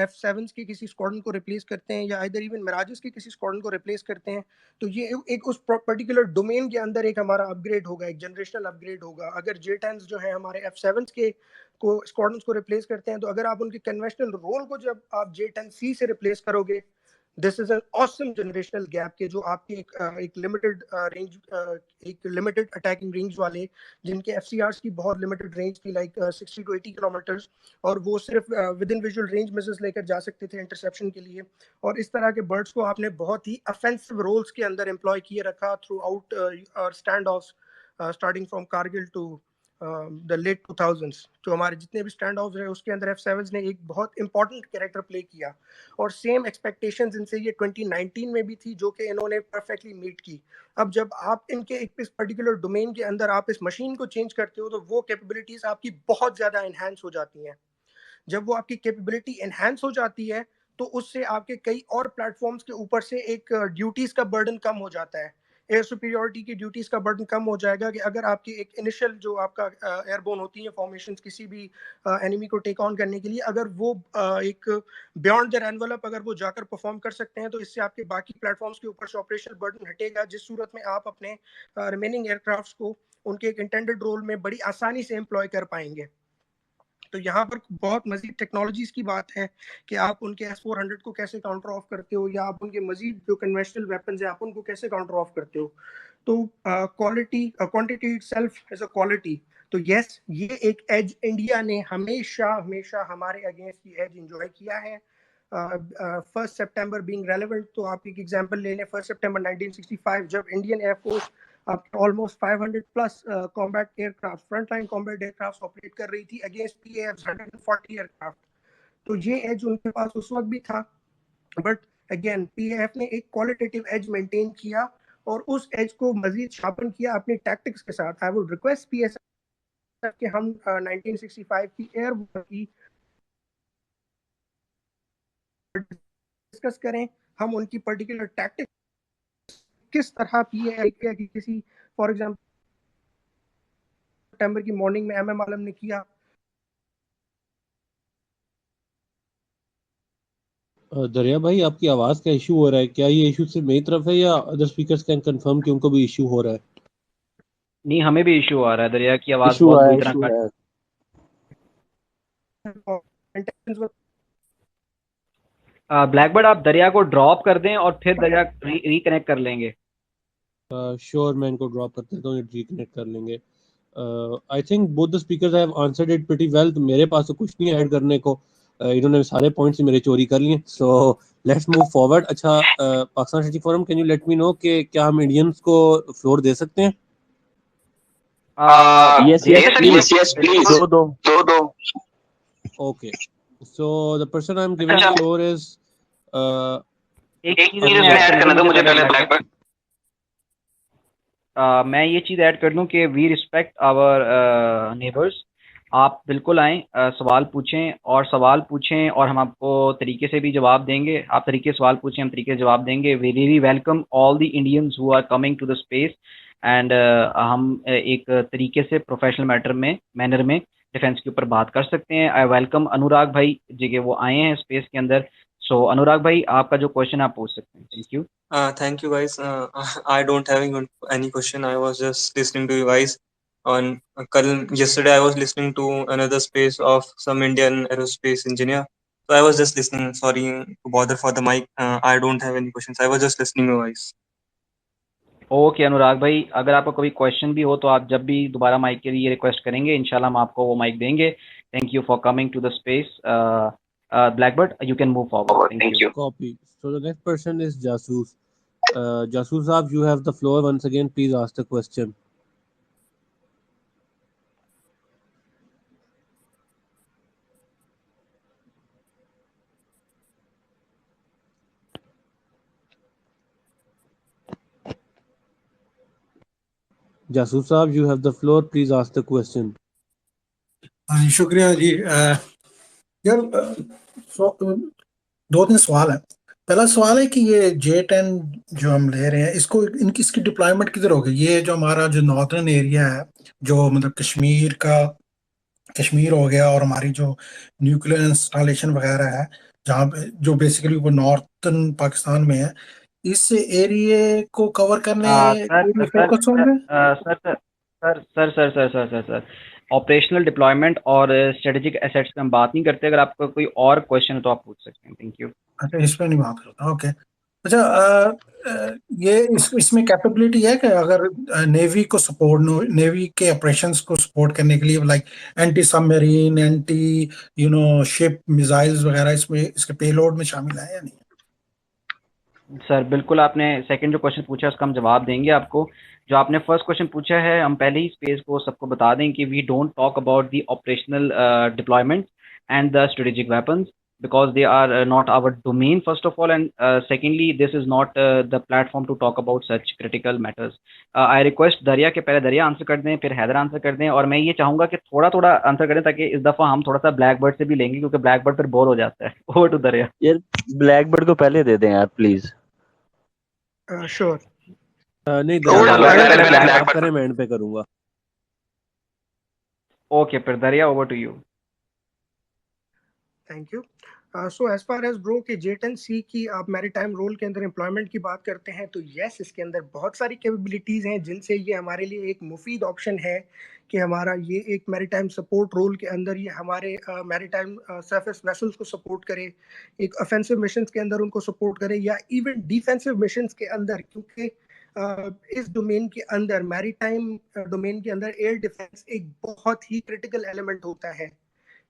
F7s के किसी स्क्वाड्रन को रिप्लेस करते हैं या इधर इवन मिराजेस के किसी स्क्वाड्रन को रिप्लेस करते हैं, तो ये एक उस पर्टिकुलर डोमेन के अंदर एक हमारा अपग्रेड होगा, एक जनरेशनल अपग्रेड होगा। अगर J10s जो है हमारे F7s के को स्क्वाड्रन्स को रिप्लेस करते हैं, तो अगर आप उनके कन्वेंशनल रोल को जब आप J10C से रिप्लेस करोगे, this is an awesome generational gap के जो आपके एक लिमिटेड रेंज, एक लिमिटेड अटैकिंग रेंज वाले, जिनके FCRs की बहुत लिमिटेड रेंज थी, लाइक 60 to 80 किलोमीटर्स, और वो सिर्फ with in visual range missiles लेकर जा सकते थे इंटरसेप्शन के लिए। और इस तरह के बर्ड्स को आपने बहुत ही ऑफेंसिव रोल्स के अंदर एम्प्लॉय किए रखा थ्रू आउट और stand off, starting from Kargil to the late 2000s। तो हमारे जितने भी स्टैंड ऑफ रहे उसके अंदर F7s ने एक बहुत इंपॉर्टेंट कैरेक्टर प्ले किया। और सेम एक्सपेक्टेशंस इनसे ये 2019 में भी थी, जो कि इन्होंने परफेक्टली मीट की। अब जब आप इनके इस पर्टिकुलर डोमेन के अंदर आप इस मशीन को चेंज करते हो, तो वो कैपेबिलिटीज आपकी बहुत ज़्यादा इन्हांस हो जाती हैं। जब वो आपकी कैपेबिलिटी एनहांस हो जाती है, तो उससे आपके कई और प्लेटफॉर्म्स के ऊपर से एक ड्यूटीज का बर्डन कम हो जाता है। एयर सुपीरियोरिटी की ड्यूटीज का बर्डन कम हो जाएगा कि अगर आपकी एक इनिशियल जो आपका एयरबोर्न होती है फॉर्मेशंस किसी भी एनिमी को टेक ऑन करने के लिए, अगर वो एक बियॉन्ड देयर एनवेलप अगर वो जाकर परफॉर्म कर सकते हैं, तो इससे आपके बाकी प्लेटफॉर्म्स के ऊपर से ऑपरेशनल बर्डन हटेगा, जिस सूरत में आप अपने रिमेनिंग एयरक्राफ्ट्स को उनके एक इंटेंडेड रोल में बड़ी आसानी से एम्प्लॉय कर पाएंगे। तो यहाँ पर बहुत मजीद टेक्नोलॉजीज की बात है कि आप उनके S-400 को कैसे काउंटर ऑफ करते हो, या आप उनके मजीद जो कन्वेंशनल वेपन्स है आप उनको कैसे काउंटर ऑफ करते हो। तो quality quantity itself is a quality. तो यस, ये एक एज इंडिया ने हमेशा हमेशा हमारे अगेंस्ट की एज इंजॉय किया है। 1 सितंबर बीइंग रेलेवेंट, तो आप एक एग्जांपल ले लें, 1 सितंबर 1965 जब Indian air force almost 500 plus combat aircraft, frontline combat aircraft operate कर रही थी अगेंस्ट PAF's 140 एयरक्राफ्ट। तो ये एज उनके पास उस वक्त भी था, बट अगेन PAF ने एक क्वालिटेटिव एज मेंटेन किया और उस एज को मजीद शार्पन किया अपने टैक्टिक्स के साथ। आई वुड रिक्वेस्ट PSF कि हम 1965 की एयर वॉर की डिस्कस करें, हम उनकी पर्टिकुलर टैक्टिक्स किस तरह PAF की किसी, फॉर एग्जांपल सितंबर की मॉर्निंग में MM आलम ने किया। दरिया भाई, आपकी आवाज का इशू हो रहा है, क्या ये इशू सिर्फ मेरी तरफ है या अदर स्पीकर्स कैन कंफर्म कि उनको भी इशू हो रहा है? नहीं, हमें भी इशू आ रहा है, दरिया की आवाज इशू बहुत है, बुरी तरह इशू कट। है। ब्लैकबर्ड, आप दरिया को ड्रॉप कर दें और फिर दरिया रिकनेक्ट कर लेंगे। श्योर, मैं इनको ड्रॉप कर देता हूँ, ये रिकनेक्ट कर लेंगे। I think both the speakers have answered it pretty well. तो मेरे पास तो कुछ नहीं ऐड करने को, इन्होंने सारे पॉइंट्स मेरे चोरी कर लिए। So let's move forward. अच्छा, Pakistan study forum, can you let me know कि क्या हम इंडियंस को फ्लोर दे सकते हैं? Yes, yes, please. दो। Okay, so the person I'm giving the floor is एक चीज इसमें ऐड करना था मुझे पहले ब्लैकबर्ड। मैं ये चीज़ ऐड कर लूँ कि वी रिस्पेक्ट आवर नेबर्स। आप बिल्कुल आएँ, सवाल पूछें और हम आपको तरीके से भी जवाब देंगे। आप तरीके सवाल पूछें, हम तरीके से जवाब देंगे। We really welcome all the Indians who are coming to the space and हम एक तरीके से प्रोफेशनल मैनर में डिफेंस के ऊपर बात कर सकते हैं। आई वेलकम अनुराग भाई जी के वो आए हैं स्पेस के अंदर। सो अनुराग भाई, आपका जो क्वेश्चन आप पूछ सकते हैं। Thank you. Thank you, guys. I don't having any question. I was just listening to you guys. Yesterday, I was listening to another space of some Indian aerospace engineer. So I was just listening. Sorry to bother for the mic. I don't have any questions. I was just listening to you guys. Okay Anurag भाई, अगर आपका कोई question भी हो तो आप जब भी दोबारा माइक के लिए रिक्वेस्ट करेंगे, इंशाल्लाह हम आपको वो माइक देंगे। Thank you for coming to the space. Blackbird, you can move forward. Thank you. copy. So the next person is Jasoos. Jasoos साहब, you have the floor once again. Please ask the question. जासूस साहब, you have the floor. Please ask the question. हाँ जी, शुक्रिया जी। यार, दो तीन सवाल है। पहला सवाल है कि ये J10 जो हम ले रहे हैं, इसकी डिप्लॉयमेंट किधर होगी? ये जो हमारा जो नॉर्दर्न एरिया है, जो मतलब कश्मीर का कश्मीर हो गया और हमारी जो न्यूक्लियर इंस्टॉलेशन वगैरह है, जहाँ पे जो बेसिकली वो नॉर्थन पाकिस्तान में है, इस एरिया को कवर करने सर के लिए सर फोकस होंगे। सर सर ऑपरेशनल डिप्लॉयमेंट और स्ट्रेटेजिक एसेट्स पे हम बात नहीं करते। अगर आपका कोई और क्वेश्चन है तो आप पूछ सकते हैं। Thank you. अच्छा, इस पे नहीं बात करता, ओके। अच्छा, ये इसमें कैपेबिलिटी है कि अगर नेवी को सपोर्ट, नेवी के ऑपरेशंस को सपोर्ट करने के लिए, like anti submarine, anti ship missiles वगैरह, इसमें इसके पेलोड में शामिल है या नहीं? सर बिल्कुल, आपने सेकंड जो क्वेश्चन पूछा है उसका हम जवाब देंगे आपको। जो आपने फर्स्ट क्वेश्चन पूछा है, हम पहले ही स्पेस को सबको बता दें कि we don't talk about the operational deployment and the strategic weapons because they are not our domain first of all, and secondly this is not the platform to talk about such critical matters. I request दरिया के पहले दरिया answer कर दें, फिर Haider answer कर दें, और मैं ये चाहूंगा कि थोड़ा थोड़ा आंसर करें ताकि इस दफ़ा हम थोड़ा सा ब्लैक बर्ड से भी लेंगे, क्योंकि ब्लैक बर्ड फिर बोर हो जाता है। ओवर टू दरिया। यार ब्लैक बर्ड को पहले दे दें यार प्लीज। श्योर। नहीं दरिया दरिया आप करें, मैं एंड पे करूंगा। ओके, फिर Dariya, over to you. Thank you. So as far as bro के J10C की आप मैरीटाइम रोल के अंदर एम्प्लॉयमेंट की बात करते हैं, तो यस, इसके अंदर बहुत सारी कैपेबिलिटीज़ हैं जिनसे ये हमारे लिए एक मुफीद ऑप्शन है कि हमारा ये एक मैरीटाइम सपोर्ट रोल के अंदर ये हमारे मैरीटाइम सरफेस वेसल्स को सपोर्ट करे, एक ऑफेंसिव मिशंस के अंदर उनको सपोर्ट करे, या इवन डिफेंसिव मिशंस के अंदर, क्योंकि इस डोमेन के अंदर, मैरीटाइम डोमेन के अंदर एयर डिफेंस एक बहुत ही क्रिटिकल एलिमेंट होता है।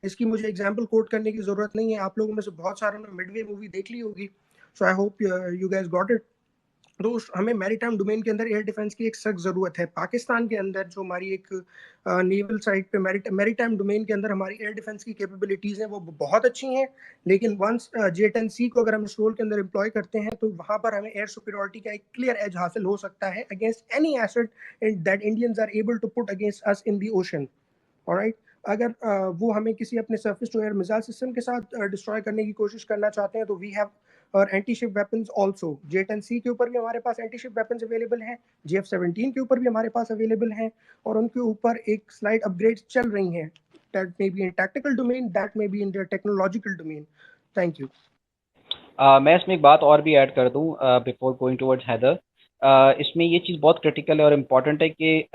इसकी मुझे एग्जांपल कोट करने की जरूरत नहीं है, आप लोगों में से बहुत सारों ने मिडवे मूवी देख ली होगी, so I hope you guys got it. तो हमें मैरीटाइम डोमेन के अंदर एयर डिफेंस की एक सख्त ज़रूरत है। पाकिस्तान के अंदर जो हमारी एक नेवल साइड पे मैरीटाइम डोमेन के अंदर हमारी एयर डिफेंस की कैपेबिलिटीज़ हैं वो बहुत अच्छी हैं, लेकिन वंस J10C को अगर हम इस रोल के अंदर एम्प्लॉय करते हैं तो वहाँ पर हमें एयर सुपीरियरिटी का एक क्लियर एज हासिल हो सकता है against any asset that Indians are able to put against us in the ocean. Alright, अगर वो हमें किसी अपने surface to air missile system के साथ डिस्ट्रॉय करने की कोशिश करना चाहते हैं तो वी हैव और anti ship weapons also. J10C के ऊपर भी हमारे पास एंटी शिप वेपन्स अवेलेबल हैं, JF-17 के ऊपर भी हमारे पास अवेलेबल हैं, और उनके ऊपर एक स्लाइड अपग्रेड चल रही हैं, that may be in tactical domain, that may be in the technological domain. Thank you. मैं इसमें एक बात और भी ऐड कर दूं बिफोर गोइंग टुवर्ड्स हैदर। इसमें ये चीज़ बहुत क्रिटिकल है और इम्पॉर्टेंट है कि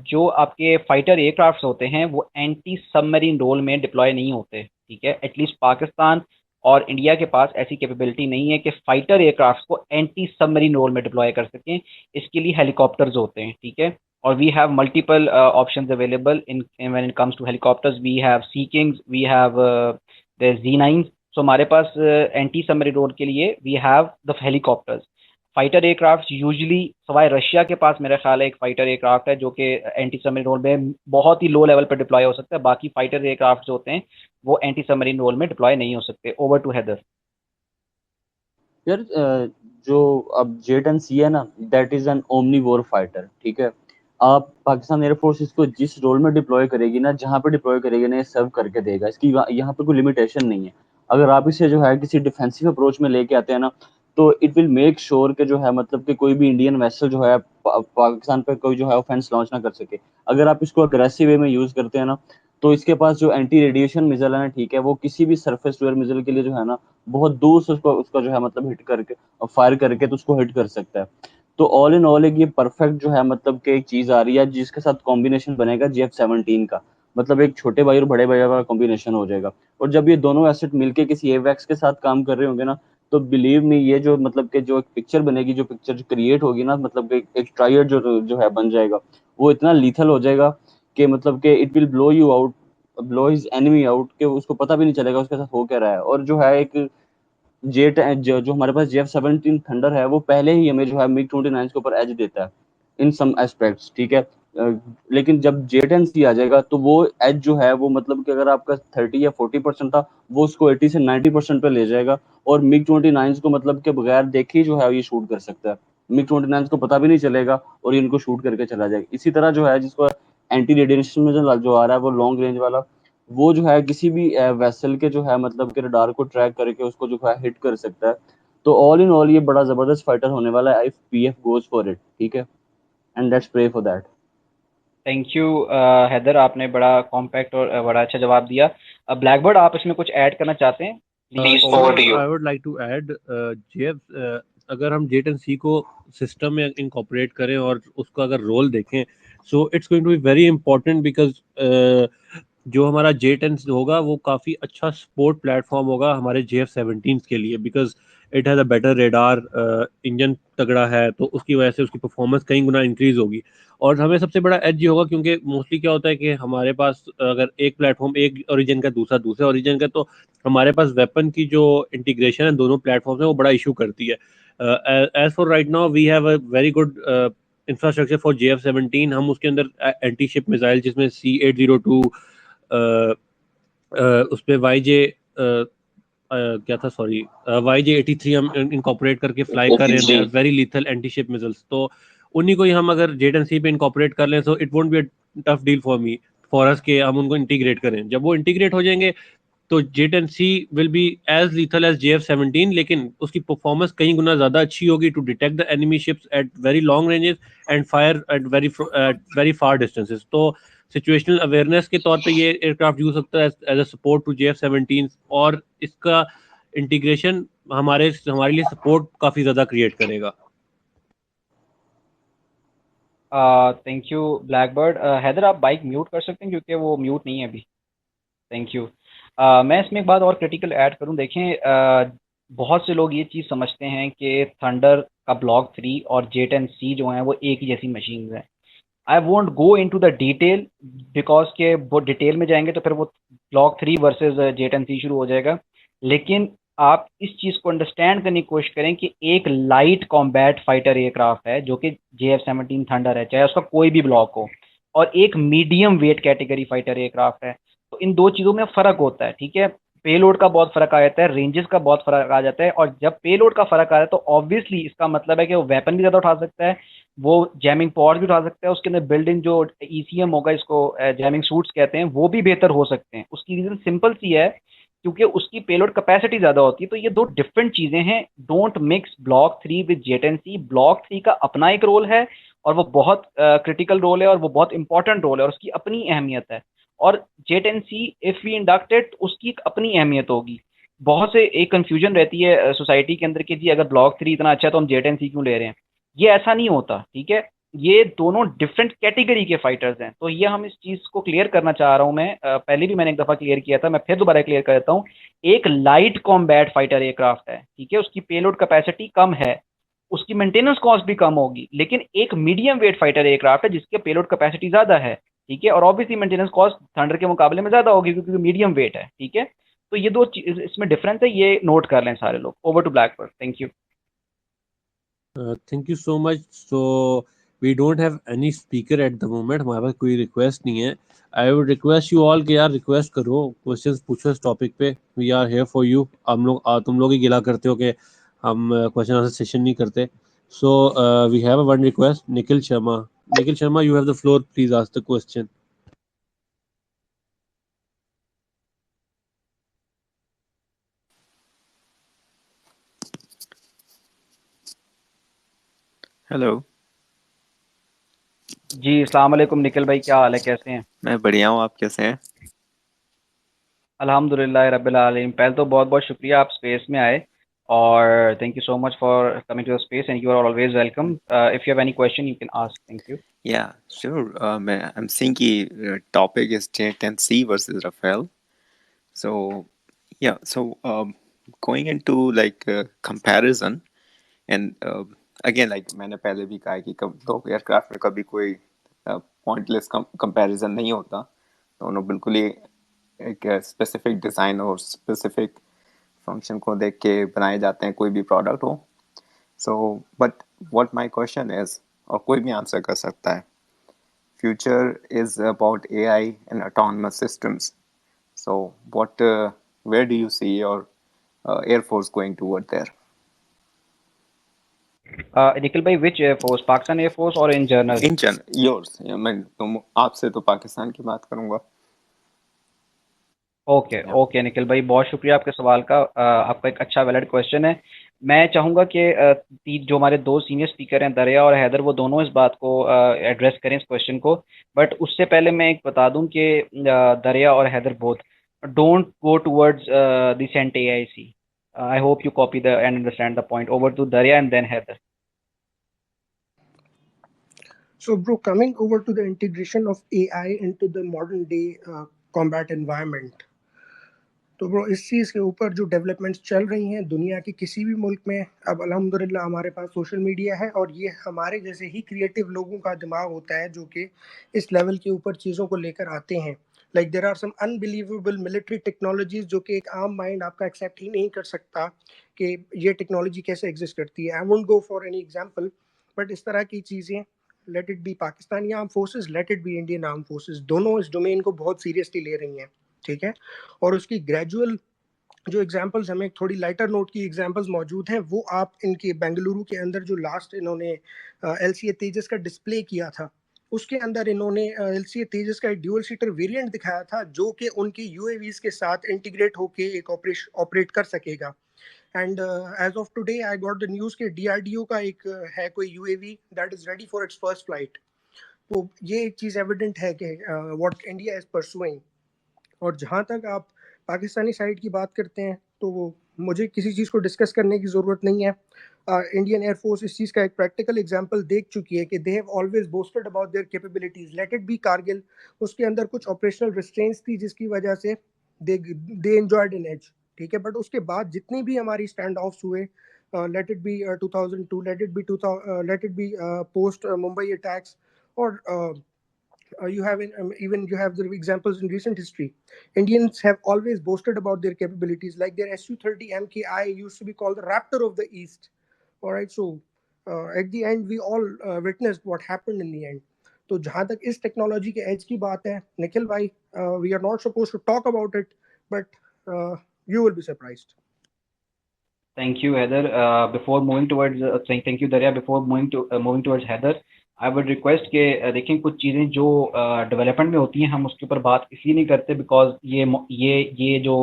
जो आपके फाइटर एयरक्राफ्ट्स होते हैं वो एंटी सबमरीन रोल में डिप्लॉय नहीं होते, ठीक है। एटलीस्ट पाकिस्तान और इंडिया के पास ऐसी कैपेबिलिटी नहीं है कि फाइटर एयरक्राफ्ट्स को एंटी सबमरीन रोल में डिप्लॉय कर सकें। इसके लिए हेलीकॉप्टर्स होते हैं, ठीक है, और we have multiple options available in when it comes to helicopters. We have Sea Kings, we have the Z9। So हमारे पास एंटी सबमरीन रोल के लिए we have the helicopters. Fighter aircraft usually, सवाए रशिया के पास मेरा ख्याल है एक फाइटर एयरक्राफ्ट है जो कि एंटी सबमरीन रोल में बहुत ही लो लेवल पर डिप्लॉय हो सकता है। बाकी फाइटर एयरक्राफ्ट जो होते हैं वो एंटी सबमरीन रोल में डिप्लॉय नहीं हो सकते। Over to Haider. यार जो अब J10C है ना, that is an omnivore fighter, ठीक है। आप पाकिस्तान एयरफोर्स इसको जिस रोल में डिप्लॉय करेगी ना, जहाँ पे डिप्लॉय करेगी ना, ये सर्व करके देगा। इसकी यहाँ पे कोई लिमिटेशन नहीं है। अगर आप इसे जो है किसी डिफेंसिव अप्रोच में लेके आते हैं ना, तो इट विल मेक श्योर कि जो है मतलब कि कोई भी इंडियन वेसल जो है पाकिस्तान पे कोई जो है ऑफेंस लॉन्च ना कर सके। अगर आप इसको अग्रेसिव वे में यूज करते हैं ना, तो इसके पास जो एंटी रेडिएशन मिसाइल है ना, ठीक है, वो किसी भी सरफेस टू एयर मिसाइल के लिए जो है ना बहुत दूर से उसको उसका जो है मतलब हिट करके और फायर करके तो उसको हिट कर सकता है। तो ऑल इन ऑल एक ये परफेक्ट जो है मतलब कि एक चीज आ रही है जिसके साथ कॉम्बिनेशन बनेगा JF-17 का। मतलब एक छोटे भाई और बड़े भाई का कॉम्बिनेशन हो जाएगा। और जब ये दोनों एसेट मिलके किसी एवैक्स के साथ काम कर रहे होंगे ना, तो बिलीव मी, ये जो मतलब कि जो एक पिक्चर बनेगी, जो पिक्चर क्रिएट होगी ना, मतलब कि एक ट्रायड जो है बन जाएगा, वो इतना लीथल हो जाएगा कि मतलब कि it will blow you out, blow his enemy out, कि उसको पता भी नहीं चलेगा उसके साथ हो क्या रहा है। और जो है एक जो हमारे पास JF-17 थंडर है, वो पहले ही हमें जो है MiG-29 के ऊपर एज देता है इन सम एस्पेक्ट्स, ठीक है। लेकिन जब J10C आ जाएगा तो वो एज जो है वो मतलब कि अगर आपका 30 या 40% था, वो उसको 80 से 90% पे ले जाएगा। और MiG-29 को मतलब के बगैर देखे ही जो है ये शूट कर सकता है। MiG-29 को पता भी नहीं चलेगा और ये इनको शूट करके चला जाएगा। इसी तरह जो है जिसको एंटी रेडिएशन में जो आ रहा है वो लॉन्ग रेंज वाला, वो जो है किसी भी वेसल के जो है मतलब के रडार को ट्रैक करके उसको जो है हिट कर सकता है। तो ऑल इन ऑल ये बड़ा जबरदस्त फाइटर होने वाला है if PF goes for it, ठीक है। And let's pray for that. Thank you Haider, आपने बड़ा कॉम्पैक्ट और बड़ा अच्छा जवाब दिया। ब्लैकबर्ड, आप इसमें कुछ ऐड करना चाहते हैं? Please, over to you. I would like to add JF, अगर हम जेट एंड सी को सिस्टम में इनकॉर्पोरेट करें और उसका अगर रोल देखें, so it's going to be very important because जो हमारा जे टेन होगा वो काफ़ी अच्छा स्पोर्ट प्लेटफॉर्म होगा हमारे JF-17 के लिए, because it has a better radar, engine तगड़ा है, तो उसकी वजह से उसकी परफॉर्मेंस कई गुना इंक्रीज होगी। और हमें सबसे बड़ा एज ये होगा क्योंकि मोस्टली क्या होता है कि हमारे पास अगर एक प्लेटफॉर्म एक ओरिजिन का दूसरा दूसरे ओरिजिन का, तो हमारे पास वेपन की जो इंटीग्रेशन है दोनों प्लेटफॉर्म में वो बड़ा इशू करती है। As for right now we have a very good infrastructure for JF-17। हम उसके अंदर एंटी शिप मिसाइल जिसमें C802 उस पर क्या था, सॉरी, YJ-83 हम इनकॉर्पोरेट करके फ्लाई कर रहे हैं, very lethal anti ship missiles. तो उन्हीं को ही हम अगर जेट एंड सी पे इनकॉर्पोरेट कर लें, so it won't be a tough deal for us के हम उनको इंटीग्रेट करें। जब वो इंटीग्रेट हो जाएंगे तो jet and C will be as lethal as JF-17, लेकिन उसकी परफॉर्मेंस कई गुना ज्यादा अच्छी होगी to detect the enemy ships at very long ranges and fire at very far distances. तो सिचुएशनल अवेयरनेस के तौर पे ये एयरक्राफ्ट यूज सकता है as a support to JF-17, और इसका इंटीग्रेशन हमारे लिए सपोर्ट काफी ज्यादा क्रिएट करेगा। Thank you Blackbird. हैदर, आप बाइक म्यूट कर सकते हैं क्योंकि वो म्यूट नहीं है अभी। Thank you. मैं इसमें एक बात और क्रिटिकल ऐड करूं। देखें, बहुत से लोग ये चीज़ समझते हैं कि थंडर का ब्लॉक 3 और जेट एंड सी जो हैं वो एक ही जैसी मशीन हैं। I won't go into the detail, because के वो डिटेल में जाएंगे तो फिर वो ब्लॉक 3 वर्सेस जेट एंड सी शुरू हो जाएगा। लेकिन आप इस चीज़ को अंडरस्टैंड करने की कोशिश करें कि एक लाइट कॉम्बैट फाइटर एयरक्राफ्ट है जो कि JF-17 थंडर है, चाहे उसका कोई भी ब्लॉक हो, और एक medium weight category fighter aircraft है। तो इन दो चीज़ों में फ़र्क होता है, ठीक है। पेलोड का बहुत फ़र्क आ जाता है, रेंजेस का बहुत फ़र्क आ जाता है, और जब पेलोड का फ़र्क आ जाए तो ऑब्वियसली इसका मतलब है कि वो वेपन भी ज़्यादा उठा सकता है, वो जैमिंग पॉड भी उठा सकता है, उसके अंदर बिल्ड इन जो ECM होगा, इसको जैमिंग सूट्स कहते हैं, वो भी बेहतर हो सकते हैं। उसकी रीज़न सिंपल सी है, क्योंकि उसकी पेलोड कैपेसिटी ज़्यादा होती है। तो ये दो डिफरेंट चीज़ें हैं। Don't mix block 3 with jet and C. Block 3 का अपना एक रोल है, और वो बहुत क्रिटिकल रोल है, और वो बहुत इंपॉर्टेंट रोल है, और उसकी अपनी अहमियत है। और jet and C if we inducted, उसकी एक अपनी अहमियत होगी। बहुत से एक कन्फ्यूजन रहती है सोसाइटी के अंदर कि जी अगर ब्लॉक 3 इतना अच्छा है तो हम जेट एंड सी क्यों ले रहे हैं। ये ऐसा नहीं होता, ठीक है। ये दोनों डिफरेंट कैटेगरी के फाइटर्स हैं। तो ये हम इस चीज़ को क्लियर करना चाह रहा हूँ मैं। पहले भी मैंने एक दफ़ा क्लियर किया था, मैं फिर दोबारा क्लियर कर देता हूँ। एक लाइट कॉम्बैट फाइटर एयरक्राफ्ट है, ठीक है, उसकी पेलोड कैपेसिटी कम है, उसकी मेंटेनेंस कॉस्ट भी कम होगी। लेकिन एक मीडियम वेट फाइटर एयरक्राफ्ट है जिसके पेलोड कैपेसिटी ज़्यादा है, ठीक है, और ऑब्वियसली मेंटेनेंस कॉस्ट थंडर के मुकाबले में ज़्यादा होगी क्योंकि मीडियम वेट है, ठीक है। तो ये दो चीज़ इसमें डिफरेंस है, ये नोट कर लें सारे लोग। Over to Blackbird, thank you. Thank you so much. So we don't have any speaker at the moment, हमारे पास कोई रिक्वेस्ट नहीं है। I would request you all कि यार रिक्वेस्ट करो, क्वेश्चंस पूछो इस टॉपिक पे, we are here for you. हम लोग तुम लोग ही गिला करते हो कि हम क्वेश्चन आंसर सेशन नहीं करते। So we have one request, Nikhil Sharma. Nikhil Sharma, you have the floor, please ask the question. Hello. जी अस्सलाम वालेकुम निखिल भाई, क्या हाल है, कैसे हैं? मैं बढ़िया हूँ, आप कैसे हैं? अल्हम्दुलिल्लाह रब्बिल आलमीन। पहले तो बहुत बहुत शुक्रिया आप स्पेस में आए, और thank you so much for coming to the space, and you are always welcome. If you have any question you can ask. Thank you. Yeah, sure. I'm seeing the topic is J10C versus Rafael. So, yeah, so going into like comparison and again like मैंने पहले भी कहा है कि दो aircraft में कभी कोई पॉइंटलेस कंपैरिजन नहीं होता। दोनों बिल्कुल ही एक स्पेसिफिक डिज़ाइन और स्पेसिफिक फंक्शन को देख के बनाए जाते हैं, कोई भी प्रोडक्ट हो। So but what my question is, और कोई भी आंसर कर सकता है, future is about AI and autonomous systems. So what where do you see your Air Force going toward there? Nikhil भाई, विच एयरफोर्स, पाकिस्तान एयरफोर्स और in general? In general, yours. मैं तुम आपसे तो पाकिस्तान की बात करूंगा। ओके ओके निखिल भाई, बहुत शुक्रिया आपके सवाल का। आपका एक अच्छा वैलिड क्वेश्चन है। मैं चाहूंगा कि जो हमारे दो सीनियर स्पीकर हैं दरिया और हैदर, वो दोनों इस बात को एड्रेस करें, इस क्वेश्चन को। बट उससे पहले मैं एक बता दूं कि दरिया और Haider both don't go towards the saint AIC. I hope you copy and understand the point. Over to Darya and then Heather. So, bro, coming over to the integration of AI into the modern day combat environment. तो bro इस चीज़ के ऊपर जो developments चल रही हैं दुनिया के किसी भी मुल्क में, अब अल्हम्दुलिल्लाह हमारे पास सोशल मीडिया है और ये हमारे जैसे ही क्रिएटिव लोगों का दिमाग होता है जो कि इस लेवल के ऊपर चीज़ों को लेकर आते हैं। Like there are some unbelievable military technologies जो कि एक आम माइंड आपका एक्सेप्ट ही नहीं कर सकता कि ये टेक्नोलॉजी कैसे एग्जिस्ट करती है। I won't go for any example, but इस तरह की चीज़ें, let it be Pakistani arm forces, let it be Indian arm forces, दोनों इस डोमेन को बहुत सीरियसली ले रही हैं, ठीक है। और उसकी ग्रेजुअल जो एग्जांपल्स हमें थोड़ी लाइटर नोट की एग्जांपल्स मौजूद हैं, वो आप इनके बेंगलुरु के अंदर जो लास्ट इन्होंने LCA तेजस का डिस्प्ले किया था, उसके अंदर इन्होंने LCA तेजस का एक ड्यूअल सीटर वेरिएंट दिखाया था जो कि उनके UAVs के साथ इंटीग्रेट होके एक ऑपरेट कर सकेगा। And as of today I got the news कि DRDO का एक है कोई UAV that is ready for its first flight. तो ये एक चीज़ एविडेंट है कि व्हाट इंडिया इज परसुइंग। और जहाँ तक आप पाकिस्तानी साइड की बात करते हैं तो मुझे किसी चीज़ को डिस्कस करने की ज़रूरत नहीं है। इंडियन एयरफोर्स इस चीज़ का एक प्रैक्टिकल एग्जांपल देख चुकी है कि they have always boasted about their capabilities, let it be Kargil. उसके अंदर कुछ ऑपरेशनल रिस्ट्रेंट्स थी जिसकी वजह से दे एंजॉयड एन एज, ठीक है। बट उसके बाद जितनी भी हमारी स्टैंड ऑफ्स हुए, let it be 2002, let it be post Mumbai attacks, और you have even you have the examples in recent history. Indians have always boasted about their capabilities, like their Su-30 MKI used to be called the Raptor of the East. All right, so at the end we all witnessed what happened in the end. तो जहाँ तक इस technology के as की बात है निखिल भाई, we are not supposed to talk about it, but you will be surprised. Thank you, Heather. Before moving towards thank you, Darya. Before moving towards Heather, I would request कि देखें कुछ चीज़ें जो डेवलपमेंट में होती हैं हम उसके ऊपर बात इसलिए नहीं करते बिकॉज ये जो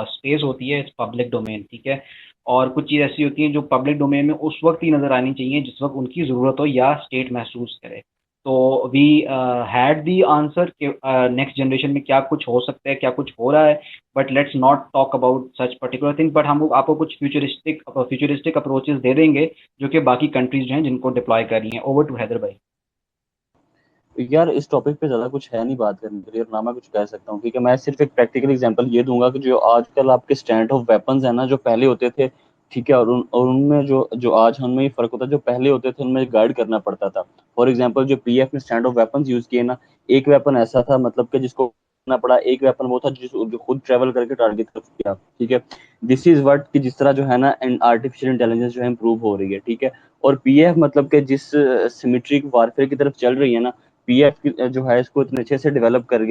स्पेस होती है इट्स पब्लिक डोमेन, ठीक है। और कुछ चीज़ ऐसी होती हैं जो पब्लिक डोमेन में उस वक्त ही नज़र आनी चाहिए जिस वक्त उनकी ज़रूरत हो या स्टेट महसूस करे। तो वी हैड दी आंसर कि नेक्स्ट जनरेशन में क्या कुछ हो सकता है, क्या कुछ हो रहा है, but let's not talk about such particular thing. But हम आपको कुछ फ्यूचरिस्टिक अप्रोचेस दे देंगे जो कि बाकी कंट्रीज जो हैं जिनको डिप्लॉय कर रही हैं। ओवर टू हैदर भाई। यार इस टॉपिक पे ज़्यादा कुछ है नहीं बात करने के लिए, और ना मैं कुछ कह सकता हूँ, ठीक है। मैं सिर्फ एक प्रैक्टिकल एग्जांपल ये दूंगा कि जो आजकल आपके स्टैंड ऑफ वेपन्स है ना, जो पहले होते थे, ठीक है, और उनमें जो आज उनमें फर्क होता है, जो पहले होते थे उनमें गाइड करना पड़ता था। फॉर एग्जांपल जो PF ने स्टैंड ऑफ वेपन्स यूज किए ना, एक वेपन ऐसा था मतलब कि जिसको करना पड़ा, एक वेपन वो था जो खुद ट्रेवल करके टारगेट कर किया, ठीक है। दिस इज व्हाट कि जिस तरह जो है ना आर्टिफिशियल इंटेलिजेंस जो है इम्प्रूव हो रही है, ठीक है। और PF मतलब कि जिस सिमेट्रिक वारफेयर की तरफ चल रही है ना, PF जो है इसको इतने अच्छे से डेवलप कर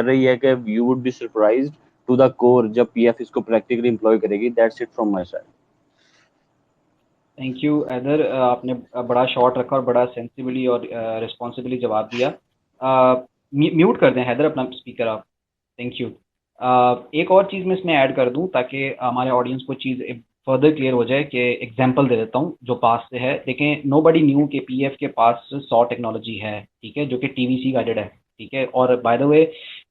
रही है कि you would be surprised to the core जब PF इसको प्रैक्टिकली एम्प्लॉय करेगी। That's it from my side. Thank you Haider, आपने बड़ा शॉर्ट रखा और बड़ा सेंसिबली और रिस्पॉन्सिबली जवाब दिया। म्यूट कर दें हैदर अपना स्पीकर आप। Thank you. एक और चीज़ मैं इसमें ऐड कर दूं ताकि हमारे ऑडियंस को चीज़ फर्दर क्लियर हो जाए कि एग्जांपल दे देता हूँ जो पास से है। देखें, नोबडी न्यू के PF के पास 100 टेक्नोलॉजी है, ठीक है, जो कि TVC गाइडेड है, ठीक है। और बाय द वे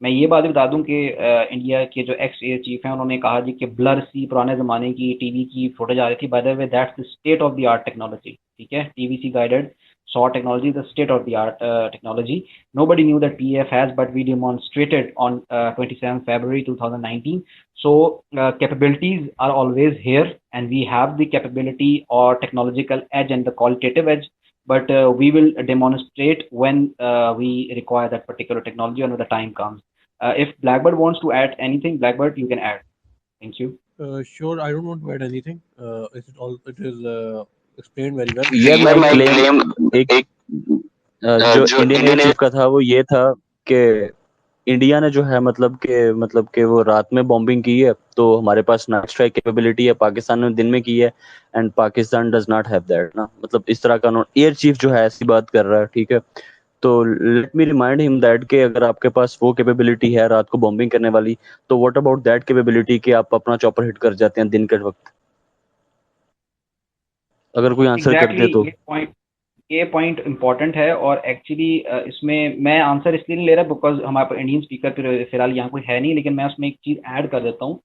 मैं ये बात भी बता दूं कि इंडिया के जो एक्स एयर चीफ हैं उन्होंने कहा जी कि ब्लर सी पुराने ज़माने की टीवी की फुटेज आ रही थी। By the way that's the state of the art technology, ठीक है। TVC guided SAW technology, the state of the art technology. Nobody knew that PF has, but we demonstrated on 27 February 2019. So capabilities are always here, and we have the capability or technological edge and the qualitative edge, but we will demonstrate when we require that particular technology and when the time comes. If Blackbird wants to add anything, Blackbird, you can add. Thank you. Sure, I don't want to add anything. It is explained very well. यार मैं claim एक जो Indian air chief का था वो ये था कि इंडिया ने जो है मतलब के वो रात में बॉम्बिंग की है, तो हमारे पास नाइट स्ट्राइक कैपेबिलिटी है, पाकिस्तान ने दिन में की है, and Pakistan does not have that ना। मतलब इस तरह का एयर चीफ जो है ऐसी बात कर रहा है, ठीक है। तो let me remind him that कि अगर आपके पास वो कैपेबिलिटी है रात को बॉम्बिंग करने वाली, तो व्हाट अबाउट दैट कैपेबिलिटी कि आप अपना चॉपर हिट कर जाते हैं दिन के वक्त। अगर कोई आंसर कर दे तो। ये पॉइंट इम्पोर्टेंट है, और एक्चुअली इसमें मैं आंसर इसलिए नहीं ले रहा बिकॉज हमारे पास इंडियन स्पीकर फिलहाल यहाँ कोई है नहीं, लेकिन मैं उसमें एक चीज़ ऐड कर देता हूँ।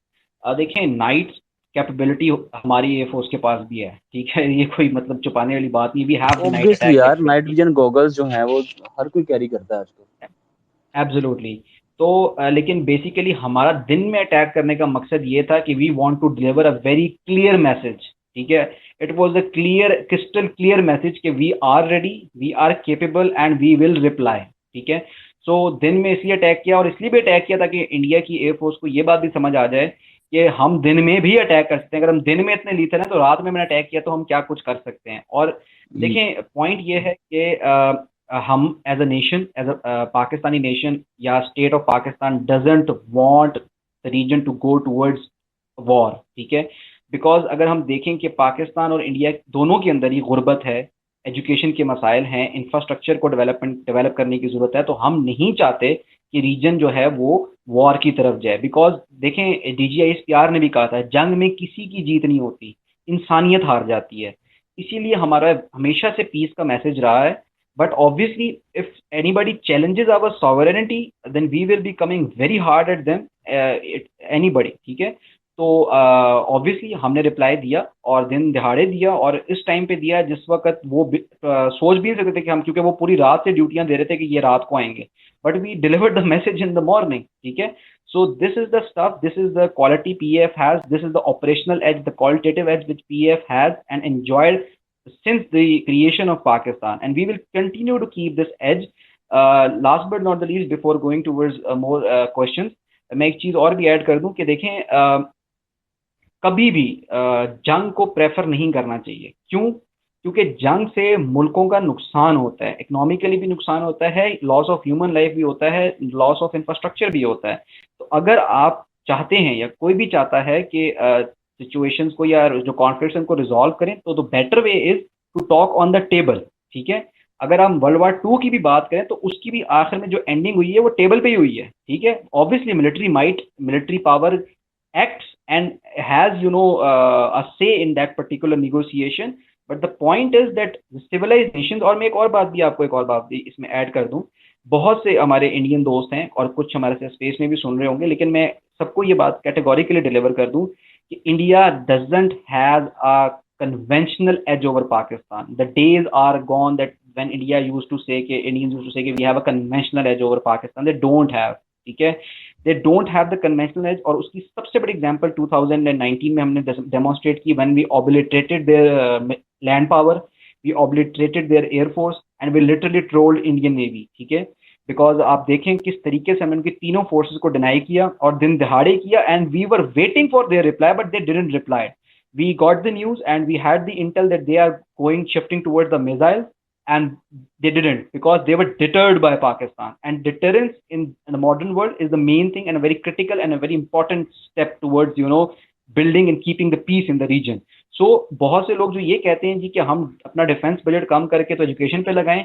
देखें, नाइट कैपेबिलिटी हमारी एयरफोर्स के पास भी है, ठीक है। ये कोई मतलब छुपाने वाली बात नहीं, we have the night obviously attack यार, नाइट कैपेबिलिटी। विजन गॉगल्स जो हैं वो हर कोई कैरी करता है आजकल। एब्सोल्युटली। तो लेकिन बेसिकली हमारा दिन में अटैक करने का मकसद ये था कि we want to deliver a very clear message, ठीक है। It was a clear, crystal clear message कि we are ready, we are capable and we will reply, ठीक है। सो दिन में इसलिए अटैक किया, और इसलिए भी अटैक किया ताकि इंडिया की एयरफोर्स को ये बात भी समझ आ जाए कि हम दिन में भी अटैक कर सकते हैं। अगर हम दिन में इतने लीथल हैं तो रात में मैंने अटैक किया तो हम क्या कुछ कर सकते हैं। और देखें, पॉइंट ये है कि हम as a nation, as a Pakistani nation या state of Pakistan doesn't want the region to go towards war, ठीक है। बिकॉज अगर हम देखें कि पाकिस्तान और इंडिया दोनों के अंदर ही गुर्बत है, एजुकेशन के मसाइल हैं, इंफ्रास्ट्रक्चर को डेवलप करने की ज़रूरत है, तो हम नहीं चाहते कि रीजन जो है वो वॉर की तरफ जाए। बिकॉज देखें, DGISPR ने भी कहा था जंग में किसी की जीत नहीं होती, इंसानियत हार जाती है। इसीलिए हमारा हमेशा से पीस का मैसेज रहा है। But obviously, if anybody challenges our sovereignty, then we will be coming very hard at them. Anybody, ठीक है। तो ऑब्वियसली हमने रिप्लाई दिया, और दिन दिहाड़े दिया, और इस टाइम पे दिया जिस वक्त वो सोच भी नहीं सकते थे कि हम, क्योंकि वो पूरी रात से ड्यूटियां दे रहे थे कि ये रात को आएंगे, but we delivered the message in the morning, ठीक है। So this is the stuff, this is the quality PAF has, this is the operational edge, the qualitative edge which PAF has and enjoyed since the creation of Pakistan, and we will continue to keep this edge. Last but not the least, before going towards more questions, मैं एक चीज़ और भी add कर दूं कि देखें, कभी भी जंग को प्रेफर नहीं करना चाहिए। क्यों? क्योंकि जंग से मुल्कों का नुकसान होता है, इकोनॉमिकली भी नुकसान होता है, लॉस ऑफ ह्यूमन लाइफ भी होता है, लॉस ऑफ इंफ्रास्ट्रक्चर भी होता है। तो अगर आप चाहते हैं, या कोई भी चाहता है कि सिचुएशंस को या जो कॉन्फ्लिक्ट्स को रिजॉल्व करें, तो the better way is to talk on the table, ठीक है। अगर हम वर्ल्ड वॉर 2 की भी बात करें तो उसकी भी आखिर में जो एंडिंग हुई है वो टेबल पे ही हुई है, ठीक है। Obviously military might, military power acts and has, you know, a say in that particular negotiation, but the point is that the civilized nations, और मैं एक और बात भी आपको, एक और बात भी इसमें ऐड कर दूं, बहुत से हमारे इंडियन दोस्त हैं और कुछ हमारे से स्पेस में भी सुन रहे होंगे, लेकिन मैं सबको ये बात कैटेगोरिकली डिलीवर कर दूं कि India doesn't has a conventional edge over Pakistan. The days are gone that when India used to say, Indians used to say, we have a conventional edge over Pakistan. They don't have, ठीक है। They don't have the conventional edge, और उसकी सबसे बड़ी example 2019 में हमने demonstrate की, when we obliterated their land power, we obliterated their air force, and we literally trolled Indian navy, ठीक है। बिकॉज आप देखें किस तरीके से हमने उनकी तीनों फोर्सेस को डिनाई किया और दिन दिहाड़े किया, and we were waiting for their reply, but they didn't reply. We got the news and we had the intel that they are shifting towards the missiles, and they didn't, because they were deterred by Pakistan. And deterrence in the modern world is the main thing, and a very critical and a very important step towards, you know, building and keeping the peace in the region. So बहुत से लोग जो ये कहते हैं जी कि हम अपना डिफेंस बजट कम करके तो एजुकेशन पे लगाएं,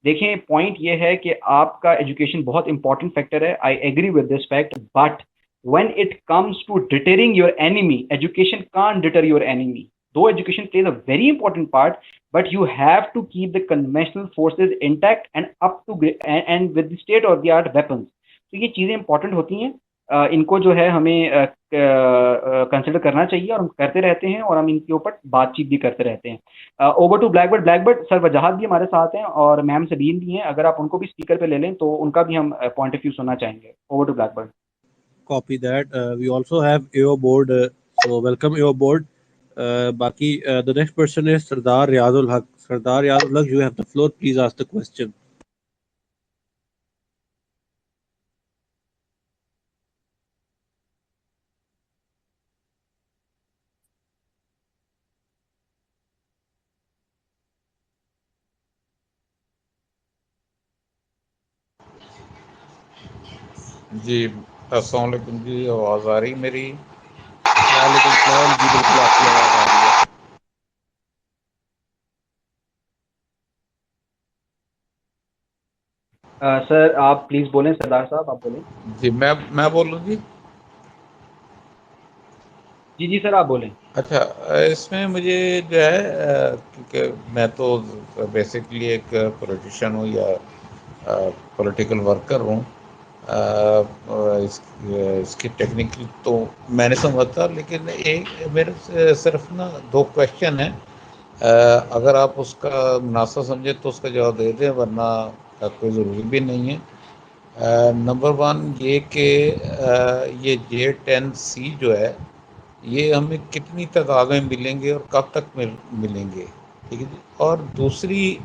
देखें पॉइंट ये है कि आपका एजुकेशन बहुत इंपॉर्टेंट फैक्टर है, I agree with this fact, but when it comes to deterring your enemy, education can't deter your enemy. Though education plays a very important part, but you have to keep the conventional forces intact and up to and with the state of the art weapons. तो ये चीजें important होती हैं, इनको जो है हमें consider करना चाहिए, और हम करते रहते हैं, और हम इनके ऊपर बातचीत भी करते रहते हैं. Over to Blackbird. Blackbird sir Wajahat भी हमारे साथ हैं, और मैम सबीन भी हैं, अगर आप उनको भी स्पीकर पे ले लें तो उनका भी हम पॉइंट ऑफ व्यू सुनना चाहेंगे. Over to Blackbird. Copy that. We also have AO board, so welcome AO board. Baki, the next person is Sardar Riyadul Haq. Sardar Riyadul Haq, you have the floor. Please ask the question. जी अस्सलाम वालेकुम जी, आवाज़ आ रही मेरी? वालेकुम सलाम जी, बिल्कुल आपकी आवाज़ आ रही है. सर आप प्लीज बोलें, सरदार साहब आप बोलें. जी मैं बोलूँ जी. जी जी सर आप बोलें. अच्छा, इसमें मुझे जो है क्योंकि मैं तो बेसिकली एक पॉलिटिशियन हूँ या पॉलिटिकल वर्कर हूँ, इसकी टेक्निकल तो मैं नहीं समझता, लेकिन एक मेरे से सिर्फ ना दो क्वेश्चन है। अगर आप उसका मुनासिब समझे तो उसका जवाब दे दें, वरना कोई ज़रूरी भी नहीं है। नंबर वन ये कि ये J10C जो है, ये हमें कितनी तादाद में मिलेंगे और कब तक मिलेंगे, ठीक है जी। और दूसरी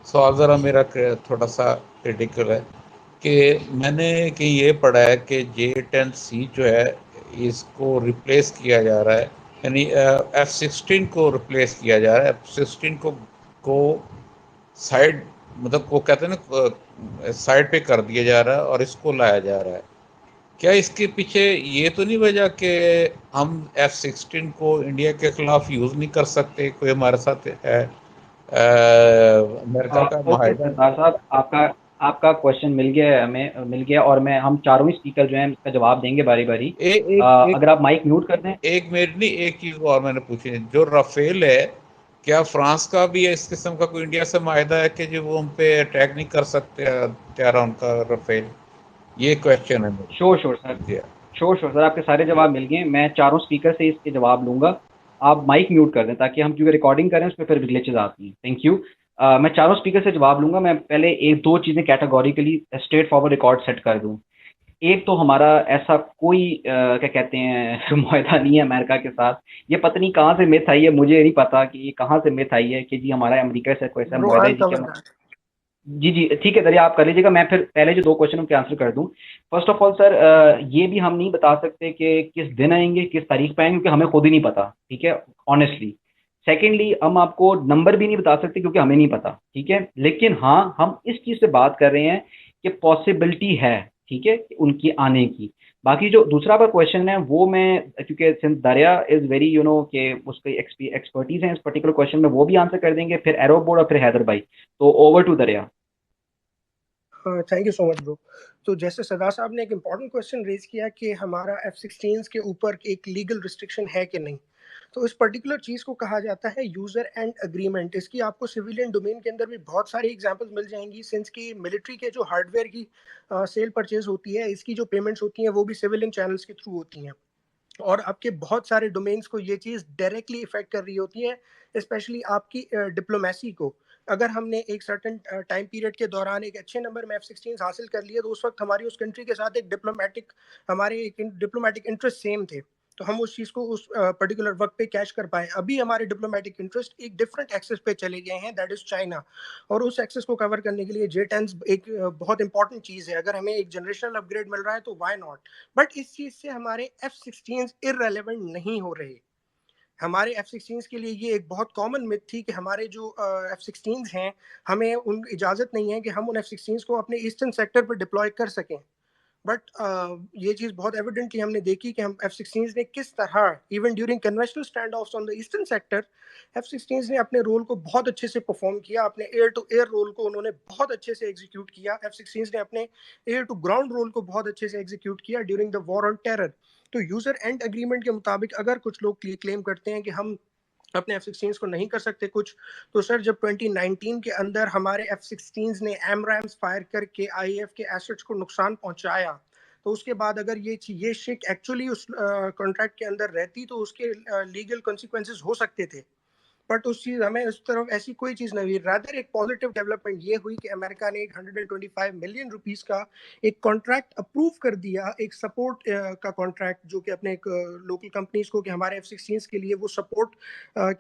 सवाल ज़रा मेरा थोड़ा सा क्रिटिकल है कि मैंने कहीं ये पढ़ा है कि J10C जो है इसको रिप्लेस किया जा रहा है, यानी F-16 को रिप्लेस किया जा रहा है। F-16 को साइड, मतलब वो कहते हैं ना साइड पे कर दिया जा रहा है और इसको लाया जा रहा है। क्या इसके पीछे ये तो नहीं वजह कि हम F-16 को इंडिया के खिलाफ यूज़ नहीं कर सकते, कोई हमारे साथ है अमेरिका का ओके माहिदा? सरदार साहब, आपका आपका क्वेश्चन मिल गया है, हमें मिल गया, और मैं हम चारों ही स्पीकर जो हैं इसका जवाब देंगे बारी बारी। एक एक एक अगर आप माइक म्यूट कर दें। एक मिनट नहीं, एक चीज और मैंने पूछी है, जो राफेल है, क्या फ्रांस का भी इस किस्म का कोई इंडिया से माहिदा है कि जो वो हम पे अटैक नहीं कर सकते हथियार उनका राफेल? ये क्वेश्चन है श्योर श्योर सर, मेरा जी। श्योर सर, आपके सारे जवाब मिल गए। मैं चारों स्पीकर से इसके जवाब लूंगा। आप माइक म्यूट कर दें ताकि हम क्योंकि रिकॉर्डिंग करें उस पर फिर ग्लिचेज आती हैं। Thank you. मैं चारों स्पीकर से जवाब लूंगा। मैं पहले एक दो चीज़ें categorically straight forward record set कर दूं। एक तो हमारा ऐसा कोई क्या कहते हैं मुआहदा नहीं है अमेरिका के साथ। ये पता नहीं कहाँ से मिथ आई है, मुझे नहीं पता कि ये कहाँ से मिथ आई है कि जी हमारा अमेरिका से कोई ऐसा ब्रो मुआहदा आई है जी कवर क्या। दैट। जी जी ठीक है दरिया, आप कर लीजिएगा। मैं फिर पहले जो दो क्वेश्चनों के आंसर कर दूं। फर्स्ट ऑफ ऑल सर, ये भी हम नहीं बता सकते कि किस दिन आएंगे, किस तारीख पे आएंगे, क्योंकि हमें खुद ही नहीं पता, ठीक है, ऑनेस्टली। सेकेंडली, हम आपको नंबर भी नहीं बता सकते क्योंकि हमें नहीं पता, ठीक है। लेकिन हाँ, हम इस चीज़ से बात कर रहे हैं कि पॉसिबिलिटी है, ठीक है, उनकी आने की। बाकी जो दूसरा आपका क्वेश्चन है वो मैं, क्योंकि सिंस दरिया इज़ वेरी कि उसकी एक्सपर्टीज है इस पर्टिकुलर क्वेश्चन में, वो भी आंसर कर देंगे, फिर एरो बोर्ड और फिर हैदर भाई। तो over to Dariya. Thank you so much bro. तो जैसे सरदार साहब ने एक इम्पॉर्टेंट क्वेश्चन रेज किया कि हमारा F-16 के ऊपर एक लीगल रिस्ट्रिक्शन है कि नहीं। तो इस पर्टिकुलर चीज़ को कहा जाता है यूज़र एंड एग्रीमेंट। इसकी आपको सिविलियन डोमेन के अंदर भी बहुत सारी एग्जांपल्स मिल जाएंगी, सिंस कि मिलिट्री के जो हार्डवेयर की सेल परचेज होती है, इसकी जो पेमेंट्स होती हैं वो भी सिविलियन चैनल्स के थ्रू होती हैं। और आपके बहुत सारे डोमेन्स को ये चीज़ डायरेक्टली इफ़ेक्ट कर रही होती है, स्पेशली आपकी डिप्लोमेसी को। अगर हमने एक सर्टेन टाइम पीरियड के दौरान एक अच्छे नंबर में F-16 हासिल कर लिए, तो उस वक़्त हमारी उस कंट्री के साथ एक डिप्लोमैटिक इंटरेस्ट सेम थे। तो हम उस चीज़ को उस पर्टिकुलर वक़्त पे कैच कर पाए। अभी हमारे डिप्लोमैटिक इंटरेस्ट एक डिफरेंट एक्सेस पे चले गए हैं, दैट इज़ चाइना। और उस एक्सेस को कवर करने के लिए J-10s एक बहुत इंपॉर्टेंट चीज़ है। अगर हमें एक जनरेशनल अपग्रेड मिल रहा है तो व्हाई नॉट? बट इस चीज़ से हमारे F-16 इररेलेवेंट नहीं हो रहे। हमारे F-16 के लिए ये एक बहुत कॉमन मिथ थी कि हमारे जो F-16 हैं, हमें उन इजाज़त नहीं है कि हम उन F-16 को अपने ईस्टर्न सेक्टर पर डिप्लॉय कर सकें। बट ये चीज़ बहुत एविडेंटली हमने देखी कि हम F-16 ने किस तरह even during conventional stand offs on the eastern sector, F-16 ने अपने रोल को बहुत अच्छे से परफॉर्म किया। अपने एयर टू एयर रोल को उन्होंने बहुत अच्छे से एग्जीक्यूट किया। F-16 ने अपने एयर टू ग्राउंड रोल को बहुत अच्छे से एग्जीक्यूट किया during the war on terror. तो यूजर एंड एग्रीमेंट के मुताबिक अगर कुछ लोग क्लेम करते हैं कि हम अपने F-16 को नहीं कर सकते कुछ, तो सर जब 2019 के अंदर हमारे F-16 ने एमरैम्स फायर करके आईएएफ के एसेट्स को नुकसान पहुंचाया, तो उसके बाद अगर ये शिक एक्चुअली उस कॉन्ट्रैक्ट के अंदर रहती तो उसके लीगल कॉन्सिक्वेंसेस हो सकते थे। बट उस चीज़ हमें उस तरफ ऐसी कोई चीज़ नहीं हुई। रादर एक पॉजिटिव डेवलपमेंट ये हुई कि अमेरिका ने 125 मिलियन रुपीस का एक कॉन्ट्रैक्ट अप्रूव कर दिया, एक सपोर्ट का कॉन्ट्रैक्ट, जो कि अपने एक लोकल कंपनीज को कि हमारे F-16 के लिए वो सपोर्ट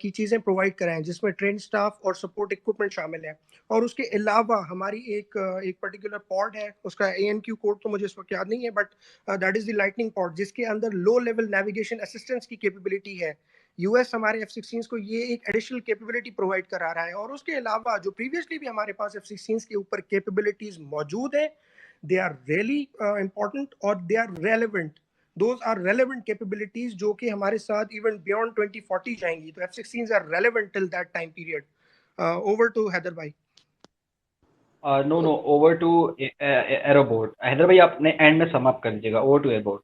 की चीज़ें प्रोवाइड कराएं, जिसमें ट्रेन स्टाफ और सपोर्ट इक्विपमेंट शामिल है। और उसके अलावा हमारी एक पर्टिकुलर पॉड है, उसका ANQ कोड तो मुझे इस वक्त याद नहीं है, but that is the lightning pod, जिसके अंदर लो लेवल नेविगेशन असिस्टेंस की कैपेबिलिटी है। यूएस हमारे F-16 को ये एक एडिशनल कैपेबिलिटी प्रोवाइड करा रहा है। और उसके अलावा जो प्रीवियसली भी हमारे पास F-16 के ऊपर कैपेबिलिटीज मौजूद है, दे आर रियली इंपॉर्टेंट और they are relevant. Those are relevant capabilities जो कि हमारे साथ इवन बियॉन्ड 2040 जाएंगी। तो F-16 are relevant till that time period. Over to Haider भाई। No no, over to aero board. Haider भाई अपने एंड में समाप्त कर लीजिएगा। Over to air board.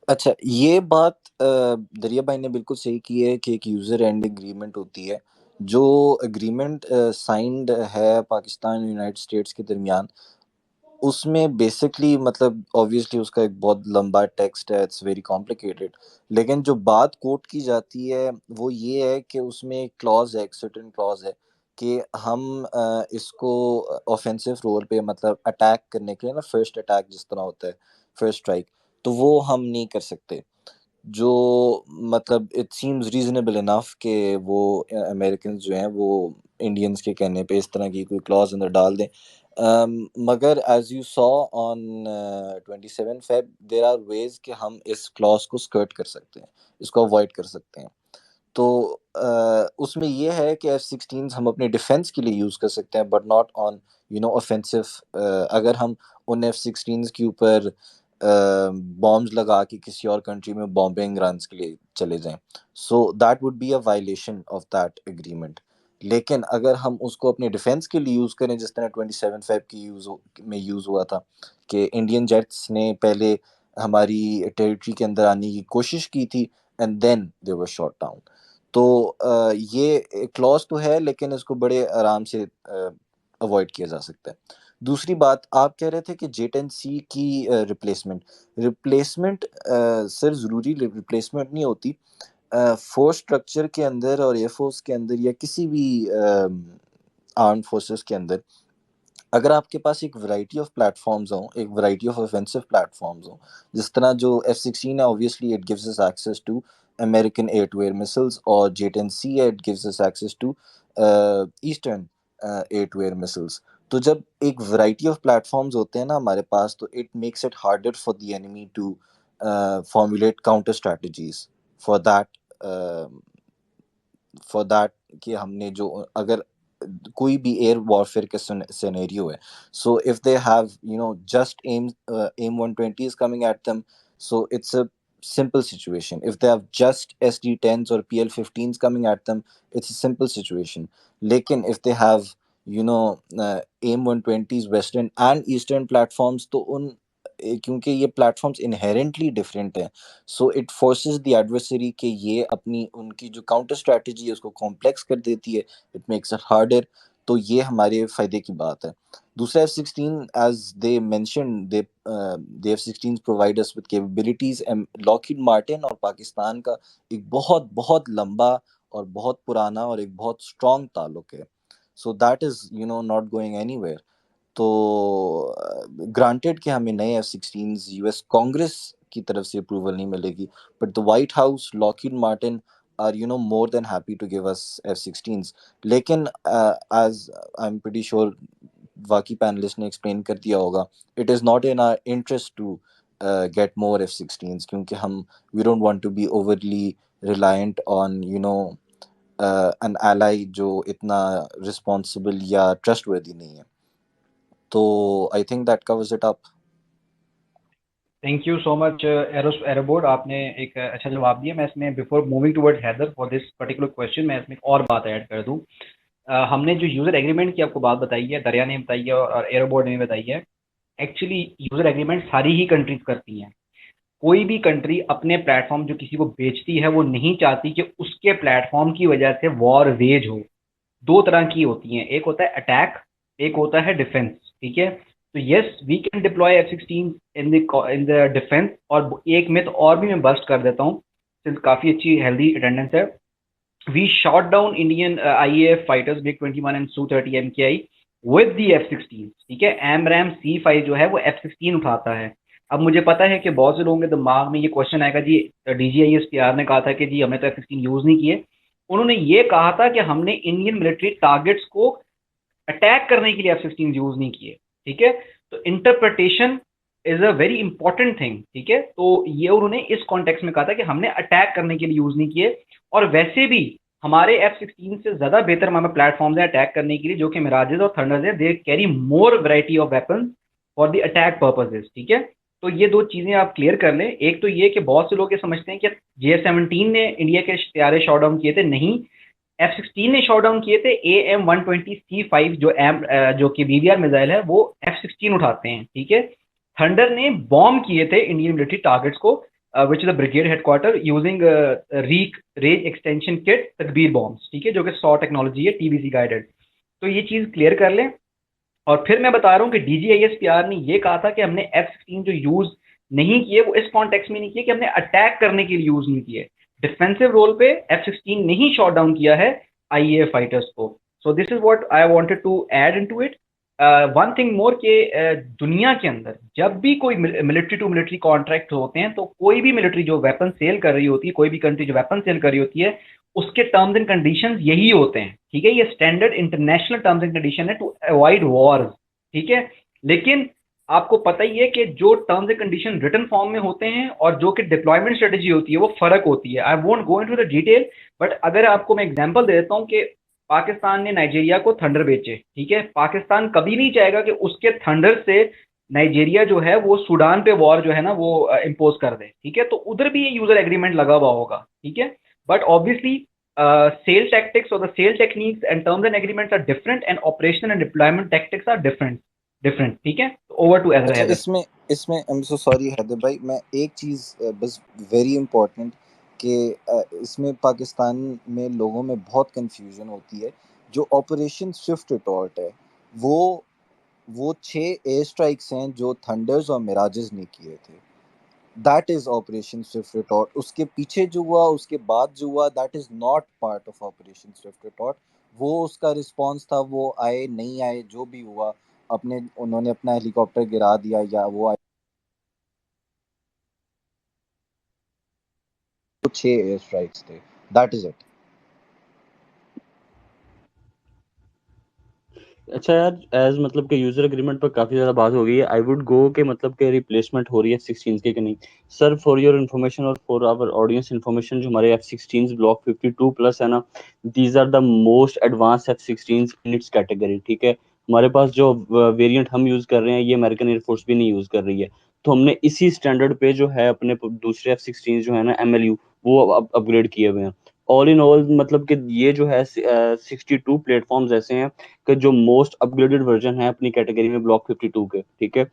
अच्छा, ये बात दरिया भाई ने बिल्कुल सही की है कि एक यूज़र एंड एग्रीमेंट होती है। जो एग्रीमेंट साइंड है पाकिस्तान और यूनाइटेड स्टेट्स के दरमियान, उसमें बेसिकली मतलब ऑब्वियसली उसका एक बहुत लंबा टेक्स्ट है, इट्स वेरी कॉम्प्लिकेटेड। लेकिन जो बात कोट की जाती है वो ये है कि उसमें एक क्लॉज़ है, एक सर्टेन क्लॉज़ है कि हम इसको ऑफेंसिव रोल पे मतलब अटैक करने के लिए ना, फर्स्ट अटैक जिस तरह होता है, फर्स्ट स्ट्राइक, तो वो हम नहीं कर सकते। जो मतलब इट सीम्स रीज़नेबल इनफ कि वो अमेरिकन्स जो हैं वो इंडियंस के कहने पे इस तरह की कोई क्लॉज़ अंदर डाल दें। मगर as you saw on 27 Feb there are ways कि हम इस क्लॉज़ को स्कर्ट कर सकते हैं, इसको अवॉइड कर सकते हैं। तो उसमें ये है कि F-16s हम अपने डिफेंस के लिए यूज़ कर सकते हैं, बट नॉट ऑन ऑफेंसिव। अगर हम उन F-16s के ऊपर बॉम्ब्स लगा के किसी और कंट्री में बॉम्बिंग रन्स के लिए चले जाएं, so that would be a violation of that agreement. लेकिन अगर हम उसको अपने डिफेंस के लिए यूज़ करें, जिस तरह 27 फेब की यूज़ हुआ था कि इंडियन जेट्स ने पहले हमारी टेरिटरी के अंदर आने की कोशिश की थी and then they were shot down. तो ये क्लॉज़ तो है, लेकिन इसको बड़े आराम से अवॉइड किया जा सकता है। दूसरी बात, आप कह रहे थे कि J-10C की रिप्लेसमेंट सर ज़रूरी रिप्लेसमेंट नहीं होती। फोर्स स्ट्रक्चर के अंदर और एयरफोर्स के अंदर या किसी भी आर्म्ड फोर्सेस के अंदर, अगर आपके पास एक वैरायटी ऑफ प्लेटफॉर्म्स हों, एक वैरायटी ऑफ ऑफेंसिव प्लेटफॉर्म्स हों, जिस तरह जो F-16 है, obviously it gives us access to American air to air missiles, और J-10C है, it gives us access to eastern air to air missiles. तो जब एक वैरायटी ऑफ प्लेटफॉर्म्स होते हैं ना हमारे पास, तो it makes it harder for the enemy to formulate counter strategies for that कि हमने जो अगर कोई भी एयर वॉरफेयर का सिनेरियो है, so if they have just aim 120 is coming at them, so it's a simple situation. If they have just SD-10s or PL-15s coming at them, it's a simple situation. लेकिन if they have aim 120s western and eastern platforms, तो उन क्योंकि ये platforms inherently different हैं, so it forces the adversary कि ये अपनी उनकी जो काउंटर स्ट्रेटजी है उसको कॉम्प्लेक्स कर देती है, इट मेक्स इट हार्डर। तो ये हमारे फ़ायदे की बात है। दूसरा F-16, as they mention, they F-16 provide us with capabilities. Lockheed Martin और पाकिस्तान का एक बहुत बहुत लंबा और बहुत पुराना और एक बहुत स्ट्रॉन्ग ताल्लुक है, so that is not going anywhere. तो ग्रांटेड कि हमें नए F-16s यूएस कांग्रेस की तरफ से अप्रूवल नहीं मिलेगी, but the White House, Lockheed Martin are more than happy to give us F-16s। लेकिन as I am pretty sure बाकी पैनलिस्ट ने एक्सप्लेन कर दिया होगा, it is not in our interest to get more F-16s, क्योंकि हम we don't want to be overly reliant on an ally जो इतना रिस्पॉन्सिबल या ट्रस्टवर्दी नहीं है। तो I think that covers it up. Thank you so much एरोबोर्ड, आपने एक अच्छा जवाब दिया। मैं इसमें before moving towards Haider for this particular question, मैं इसमें एक और बात ऐड कर दूं। हमने जो यूज़र एग्रीमेंट की आपको बात बताई है, दरिया ने बताई है और एरोबोर्ड ने भी बताई है, एक्चुअली यूज़र एग्रीमेंट सारी ही कंट्रीज करती हैं। कोई भी कंट्री अपने प्लेटफॉर्म जो किसी को बेचती है वो नहीं चाहती कि उसके प्लेटफॉर्म की वजह से वॉर वेज हो। दो तरह की होती हैं, एक होता है अटैक, एक होता है डिफेंस। ठीक है, तो yes we can deploy F-16 in the defence. और एक मिथ और भी मैं बस्ट कर देता हूँ, सिंस काफ़ी अच्छी हेल्दी अटेंडेंस है। We shot down Indian IAF fighters MiG-21 and Su-30 MKI with the F-16। ठीक है, AMRAAM C5 जो है वो F-16 उठाता है। अब मुझे पता है कि बहुत से लोगों के दिमाग में ये क्वेश्चन आएगा, जी DGISPR ने कहा था कि जी हमने तो F-16 यूज़ नहीं किए। उन्होंने ये कहा था कि हमने इंडियन मिलिट्री टारगेट्स को अटैक करने के लिए F-16 यूज नहीं किए। ठीक है, तो interpretation is a very important thing. ठीक है, तो ये उन्होंने इस कॉन्टेक्स्ट में कहा था कि हमने अटैक करने के लिए यूज नहीं किए। और वैसे भी हमारे F-16 से ज्यादा बेहतर हमारे प्लेटफॉर्म है अटैक करने के लिए, जो कि मिराजेस और थंडर्स है। They carry more variety of weapon for the attack purposes. ठीक है, तो ये दो चीजें आप क्लियर कर लें। एक तो ये कि बहुत से लोग ये समझते हैं कि J-17 ने इंडिया के तैयारे शॉट डाउन किए थे, नहीं, F-16 ने शॉट डाउन किए थे। AM-120 C5 जो कि BBR मिसाइल है वो F-16 उठाते हैं। ठीक है, थंडर ने बॉम्ब किए थे इंडियन मिलिट्री टारगेट्स को, which is a brigade headquarter using range extension kit तकबीर bombs, ठीक है, जो कि 100 टेक्नोलॉजी है, TBC गाइडेड। तो ये चीज़ क्लियर कर लें। और फिर मैं बता रहा हूँ कि DGISPR ने ये कहा था कि हमने F-16 जो यूज़ नहीं किए वो इस कॉन्टेक्स्ट में नहीं किए कि हमने अटैक करने के लिए यूज़ नहीं किए, डिफेंसिव रोल पे F-16 ने ही शॉट डाउन किया है IAF फाइटर्स को। So this is what I wanted to add into it. One thing more के दुनिया के अंदर जब भी कोई मिलिट्री टू मिलिट्री कॉन्ट्रैक्ट होते हैं तो कोई भी मिलिट्री जो वेपन सेल कर रही होती है, कोई भी कंट्री जो वेपन सेल कर रही होती है, उसके टर्म्स एंड कंडीशंस यही होते हैं, ठीक है। ये standard international terms and condition है टू अवॉइड वॉर्स, ठीक है। लेकिन आपको पता ही है कि जो terms and condition written form में होते हैं और जो कि डिप्लॉयमेंट स्ट्रेटेजी होती है वो फर्क होती है। I won't go into the detail, but अगर आपको मैं एग्जांपल दे देता हूं कि पाकिस्तान ने नाइजीरिया को थंडर बेचे, ठीक है। पाकिस्तान कभी नहीं चाहेगा कि उसके थंडर से नाइजीरिया जो है वो सूडान पे वॉर जो है ना वो इम्पोज कर दे, ठीक है। तो उधर भी ये यूजर एग्रीमेंट लगा हुआ होगा, ठीक है। बट ऑब्वियसली सेल टैक्टिक्स और the sale techniques and terms and agreements are different and operational and deployment tactics are different, ठीक है। ओवर टू अच्छा, हैदर। इसमें इसमें I am so sorry Haider भाई, मैं एक चीज़ बस वेरी इंपॉर्टेंट कि इसमें पाकिस्तान में लोगों में बहुत कंफ्यूजन होती है। जो ऑपरेशन स्विफ्ट रिटॉर्ट है वो 6 एयर स्ट्राइक्स हैं जो थंडर्स और मिराजेस ने किए थे, that is operation Swift retort. उसके पीछे जो हुआ, उसके बाद जो हुआ, that is not part of operation Swift retort. वो उसका रिस्पांस था, वो आए नहीं आए जो भी हुआ, उन्होंने अपना हेलीकॉप्टर गिरा दिया या वो 6 एयर स्ट्राइक्स थे, दैट इज इट। अच्छा यार, एज मतलब कि यूजर एग्रीमेंट पर काफी ज्यादा बात हो गई है। आई वुड गो के मतलब कि रिप्लेसमेंट हो रही है F-16 की कि नहीं। सर फॉर योर इन्फॉर्मेशन और फॉर आवर ऑडियंस इन्फॉर्मेशन, जो हमारे F-16 ब्लॉक 52 प्लस है ना, these are the most advance F-16 in its category, ठीक है। हमारे पास जो वेरिएंट हम यूज कर रहे हैं ये अमेरिकन एयरफोर्स भी नहीं यूज कर रही है। तो हमने इसी स्टैंडर्ड पे जो है अपने दूसरे F-16 जो है ना MLU वो अपग्रेड किए हुए हैं। ऑल इन ऑल मतलब कि ये जो है 62 प्लेटफॉर्म्स ऐसे हैं कि जो मोस्ट अपग्रेडेड वर्जन है अपनी कैटेगरी में ब्लॉक 52 के, ठीक है।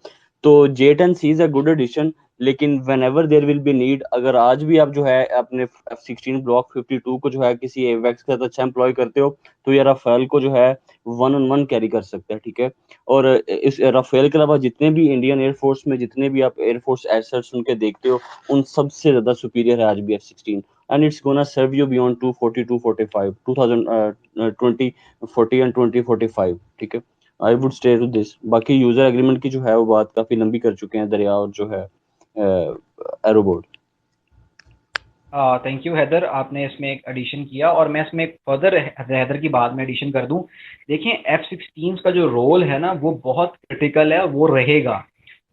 तो J10C is a good addition, लेकिन whenever there will be need, अगर आज भी आप जो है अपने F-16 ब्लॉक 52 को जो है किसी एवेक्स के साथ अच्छा एम्प्लॉय करते हो तो ये राफेल को जो है 1-on-1 कैरी कर सकता है, ठीक है। और इस राफेल के अलावा जितने भी इंडियन एयरफोर्स में जितने भी आप एयरफोर्स एसेट्स उनके देखते हो, उन सबसे ज्यादा सुपीरियर है आज भी F-16, and it's gonna serve you beyond 240 245 2020 40 and 2045, ठीक है। I would stay to this. बाकी यूजर एग्रीमेंट की जो है वो बात काफी लंबी कर चुके हैं दरिया और जो है एरोबोर्ड। थैंक यू हैदर, आपने इसमें एक एडिशन किया और मैं इसमें एक फर्दर हैदर की बात में एडिशन कर दूं। देखें F-16 का जो रोल है ना वो बहुत क्रिटिकल है, वो रहेगा।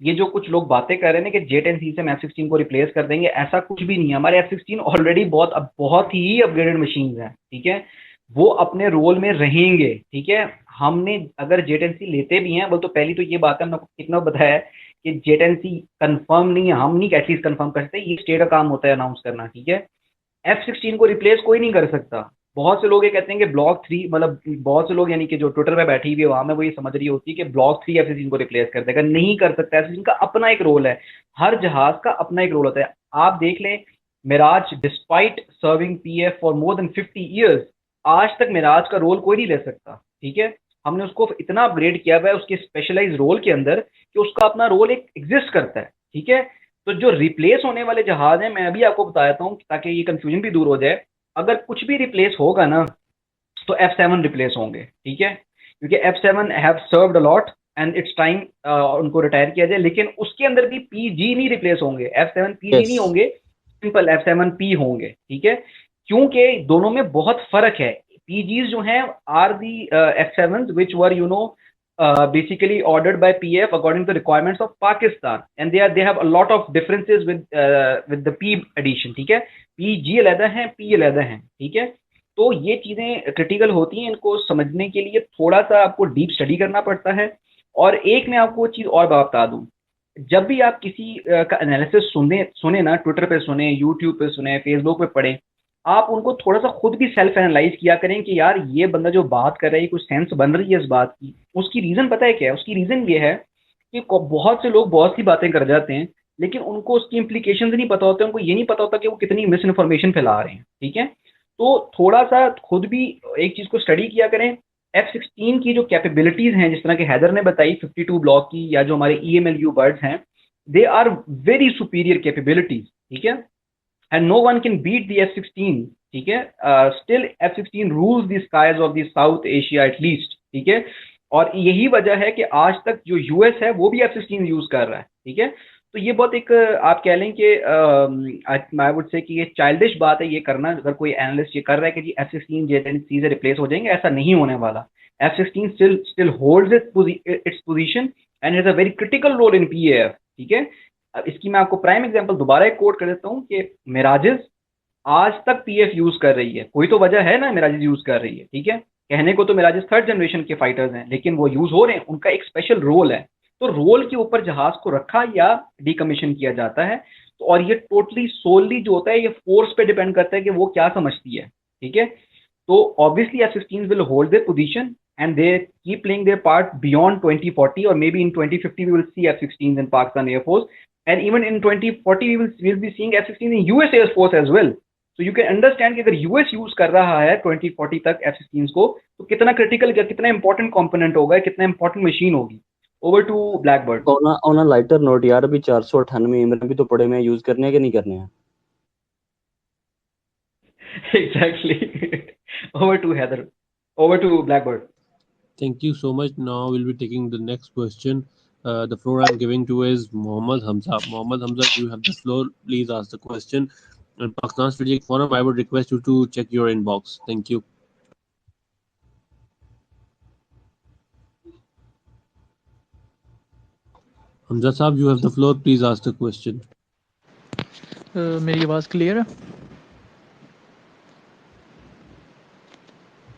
ये जो कुछ लोग बातें कर रहे हैं कि J10C से हम F-16 को रिप्लेस कर देंगे, ऐसा कुछ भी नहीं है। हमारे F-16 ऑलरेडी बहुत ही अपग्रेडेड मशीन हैं, ठीक है। वो अपने रोल में रहेंगे, ठीक है। हमने अगर J10C लेते भी हैं, बोल तो पहली तो ये बात है, हमने आपको कितना बताया है कि J10C कंफर्म नहीं है, हम नहीं कैसे कंफर्म कर सकते, ये स्टेट का काम होता है अनाउंस करना, ठीक है। F-16 को रिप्लेस कोई नहीं कर सकता। बहुत से लोग ये कहते हैं कि ब्लॉक 3, मतलब बहुत से लोग यानी कि जो ट्विटर पे बैठी हुई है वहां में वो ये समझ रही होती है कि ब्लॉक 3 F-16 को रिप्लेस कर देगा, नहीं कर सकता। F-16 का अपना एक रोल है, हर जहाज का अपना एक रोल होता है। आप देख लें Mirage, despite serving PF for more than 50 years, आज तक मिराज का रोल कोई नहीं ले सकता, ठीक है। हमने उसको इतना अपग्रेड किया हुआ है उसके स्पेशलाइज रोल के अंदर कि उसका अपना रोल एक एग्जिस्ट करता है, ठीक है। तो जो रिप्लेस होने वाले जहाज हैं, मैं अभी आपको बताता हूँ ताकि ये कंफ्यूजन भी दूर हो जाए। अगर कुछ भी रिप्लेस होगा ना तो F-7 रिप्लेस होंगे, ठीक है, क्योंकि F-7 have served a lot and it's time उनको रिटायर किया जाए। लेकिन उसके अंदर भी PG नहीं रिप्लेस होंगे, F-7 PG नहीं होंगे, सिंपल F-7P होंगे, ठीक है। क्योंकि दोनों में बहुत फर्क है। PGs जो हैं are the F-7s which were basically ordered by PF according to the requirements of Pakistan, and they have a lot of differences with the P edition, ठीक है। PG अलग है, P अलग है, ठीक है। तो ये चीजें क्रिटिकल होती हैं, इनको समझने के लिए थोड़ा सा आपको डीप स्टडी करना पड़ता है। और एक मैं आपको चीज और बता दूं, जब भी आप किसी का एनालिसिस सुने ना, ट्विटर पे सुने, यूट्यूब पे सुने, फेसबुक पे पढ़े, आप उनको थोड़ा सा खुद भी सेल्फ एनालाइज किया करें कि यार ये बंदा जो बात कर रहा है कुछ सेंस बन रही है इस बात की। उसकी रीजन पता है क्या है? उसकी रीजन ये है कि बहुत से लोग बहुत सी बातें कर जाते हैं, लेकिन उनको उसकी इम्प्लीकेशंस नहीं पता होते, उनको ये नहीं पता होता कि वो कितनी मिस इन्फॉर्मेशन फैला रहे हैं, ठीक है। तो थोड़ा सा खुद भी एक चीज़ को स्टडी किया करें। F-16 की जो कैपेबिलिटीज़ हैं, जिस तरह के हैदर ने बताई 52 ब्लॉक की, या जो हमारे EMLU बर्ड्स हैं, they are very superior capabilities, ठीक है, and no one can beat the F-16, ठीक है। Still F-16 rules the skies of the South Asia at least, ठीक है। और यही वजह है कि आज तक जो US है वो भी F-16 यूज कर रहा है, ठीक है। तो ये बहुत एक आप कह लें कि आई वुड से कि ये चाइल्डिश बात है ये करना, अगर कोई एनालिस्ट ये कर रहा है कि जी F-16 J-10C से रिप्लेस हो जाएंगे, ऐसा नहीं होने वाला। F-16 still holds its position and has a very critical role in PAF, ठीक है। अब इसकी मैं आपको प्राइम एग्जांपल दोबारा एक कोट कर देता हूँ कि मिराजेस आज तक PF यूज कर रही है, कोई तो वजह है ना मिराजेस यूज कर रही है, ठीक है। कहने को तो मिराजेस 3rd जनरेशन के फाइटर्स हैं, लेकिन वो यूज हो रहे हैं, उनका एक स्पेशल रोल है। तो रोल के ऊपर जहाज को रखा या डीकमीशन किया जाता है। तो और ये टोटली सोलली जो होता है ये फोर्स पे डिपेंड करता है कि वो क्या समझती है, ठीक है। तो obviously F-16 will hold their position and they keep playing their part beyond 2040, or maybe in 2050 we will see F-16s in Pakistan Air Force, and even in 2040 we'll be seeing F-16 in US Air Force as well. So you can understand कि अगर US use कर रहा है 2040 तक F-16s को, तो कितना critical, कितना इंपॉर्टेंट कंपोनेंट होगा, कितना इंपॉर्टेंट मशीन होगी। Over to Blackbird. On a lighter note यार, अभी 498 इमरान भी तो पड़े में यूज करने हैं कि नहीं करने हैं? Exactly. Over to Heather. Over to Blackbird. Thank you so much. Now we'll be taking the next question. The floor I'm giving to is Mohammad Hamza. Mohammad Hamza, you have the floor. Please ask the question. In Pakistan Strategic Forum, I would request you to check your inbox. Thank you. Hamza Saab, you have the floor. Please ask the question. मेरी आवाज़ clear है?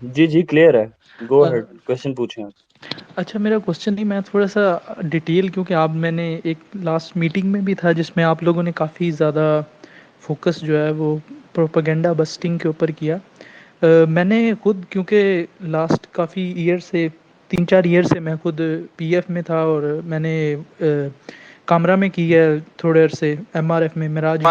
जी clear है, go ahead, question पूछें आप। अच्छा, मेरा question नहीं, मैं थोड़ा सा डिटेल, क्योंकि आप मैंने एक लास्ट मीटिंग में भी था जिसमें आप लोगों ने काफ़ी ज़्यादा फोकस जो है वो प्रोपेगेंडा बस्टिंग के ऊपर किया। मैंने खुद, क्योंकि लास्ट काफ़ी ईयर से 3-4 ईयर से मैं खुद PF में था, और मैंने कामरा में की है थोड़े अरसे, MRF में मिराज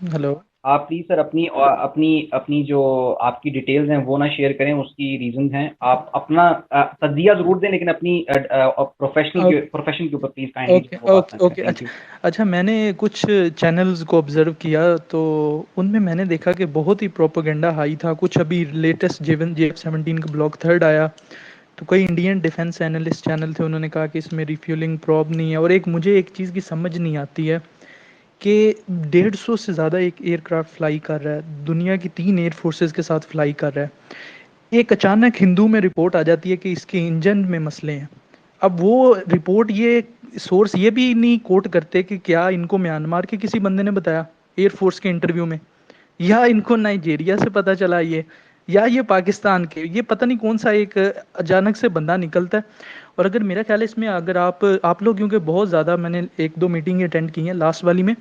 हेलो। आप प्लीज सर अपनी जो आपकी डिटेल्स हैं वो ना शेयर करें, उसकी रीजन हैं। आप अपना तज्जिया जरूर दें, लेकिन अपनी प्रोफेशन के ऊपर प्लीज काइंडली। ओके। अच्छा, मैंने कुछ चैनल्स को ऑब्जर्व किया तो उनमें मैंने देखा कि बहुत ही प्रोपेगेंडा हाई था। कुछ अभी लेटेस्ट JF-17 का ब्लॉक 3rd आया, तो कई इंडियन डिफेंस एनालिस्ट चैनल थे, उन्होंने कहा कि इसमें रिफ्यूलिंग प्रॉब नहीं है। और मुझे एक चीज़ की समझ नहीं आती है कि 150 से ज़्यादा एक एयरक्राफ्ट फ्लाई कर रहा है, दुनिया की 3 एयर फोर्सेस के साथ फ्लाई कर रहा है। एक अचानक हिंदू में रिपोर्ट आ जाती है कि इसके इंजन में मसले हैं। अब वो रिपोर्ट, ये सोर्स ये भी नहीं कोट करते कि क्या इनको म्यांमार के किसी बंदे ने बताया एयरफोर्स के इंटरव्यू में, या इनको नाइजीरिया से पता चला या ये पाकिस्तान के, ये पता नहीं कौन सा एक अचानक से बंदा निकलता है। और अगर मेरा ख्याल है इसमें, अगर आप लोग, क्योंकि बहुत ज़्यादा मैंने 1-2 मीटिंग अटेंड की हैं, लास्ट वाली में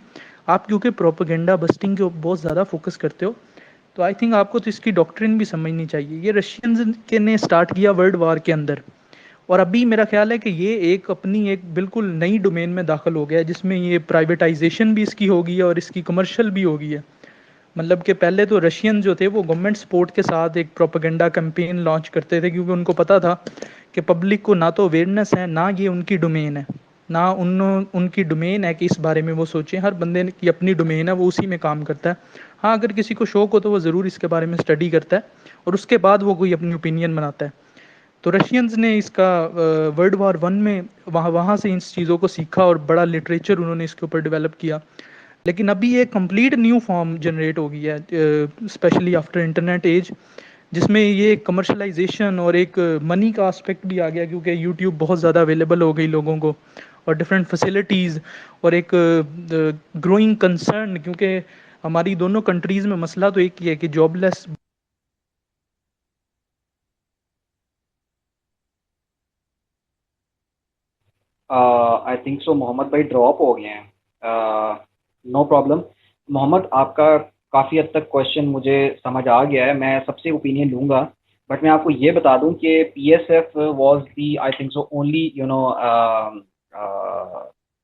आप क्योंकि प्रोपेगेंडा बस्टिंग के बहुत ज़्यादा फोकस करते हो, तो आई थिंक आपको तो इसकी डॉक्ट्रिन भी समझनी चाहिए। ये रशियंस के ने स्टार्ट किया वर्ल्ड वार के अंदर, और अभी मेरा ख्याल है कि ये एक बिल्कुल नई डोमेन में दाखिल हो गया है, जिसमें ये प्राइवेटाइजेशन भी इसकी होगी है और इसकी कमर्शियल भी होगी है। मतलब कि पहले तो रशियन जो थे वो गवर्नमेंट सपोर्ट के साथ एक प्रोपेगेंडा कैंपेन लॉन्च करते थे, क्योंकि उनको पता था कि पब्लिक को ना तो अवेयरनेस है, ना ये उनकी डोमेन है, ना उनकी डोमेन है कि इस बारे में वो सोचें। हर बंदे की अपनी डोमेन है, वो उसी में काम करता है। हाँ, अगर किसी को शौक हो तो वो ज़रूर इसके बारे में स्टडी करता है, और उसके बाद वो कोई अपनी ओपिनियन बनाता है। तो रशियंस ने इसका वर्ल्ड वार 1 में वहाँ से इन चीज़ों को सीखा, और बड़ा लिटरेचर उन्होंने इसके ऊपर डेवलप किया। लेकिन अभी एक कंप्लीट न्यू फॉर्म जनरेट हो गई है, स्पेशली आफ्टर इंटरनेट एज, जिसमें ये कमर्शलाइजेशन और एक मनी का एस्पेक्ट भी आ गया, क्योंकि यूट्यूब बहुत ज़्यादा अवेलेबल हो गई लोगों को, और डिफरेंट फैसिलिटीज़, और एक ग्रोइंग कंसर्न, क्योंकि हमारी दोनों कंट्रीज़ में मसला तो एक ही है कि jobless I think so Mohammad भाई ड्रॉप हो गए हैं। नो प्रॉब्लम मोहम्मद, आपका काफ़ी हद तक क्वेश्चन मुझे समझ आ गया है, मैं सबसे ओपिनियन लूँगा। बट मैं आपको ये बता दूं कि PSF was the I think so only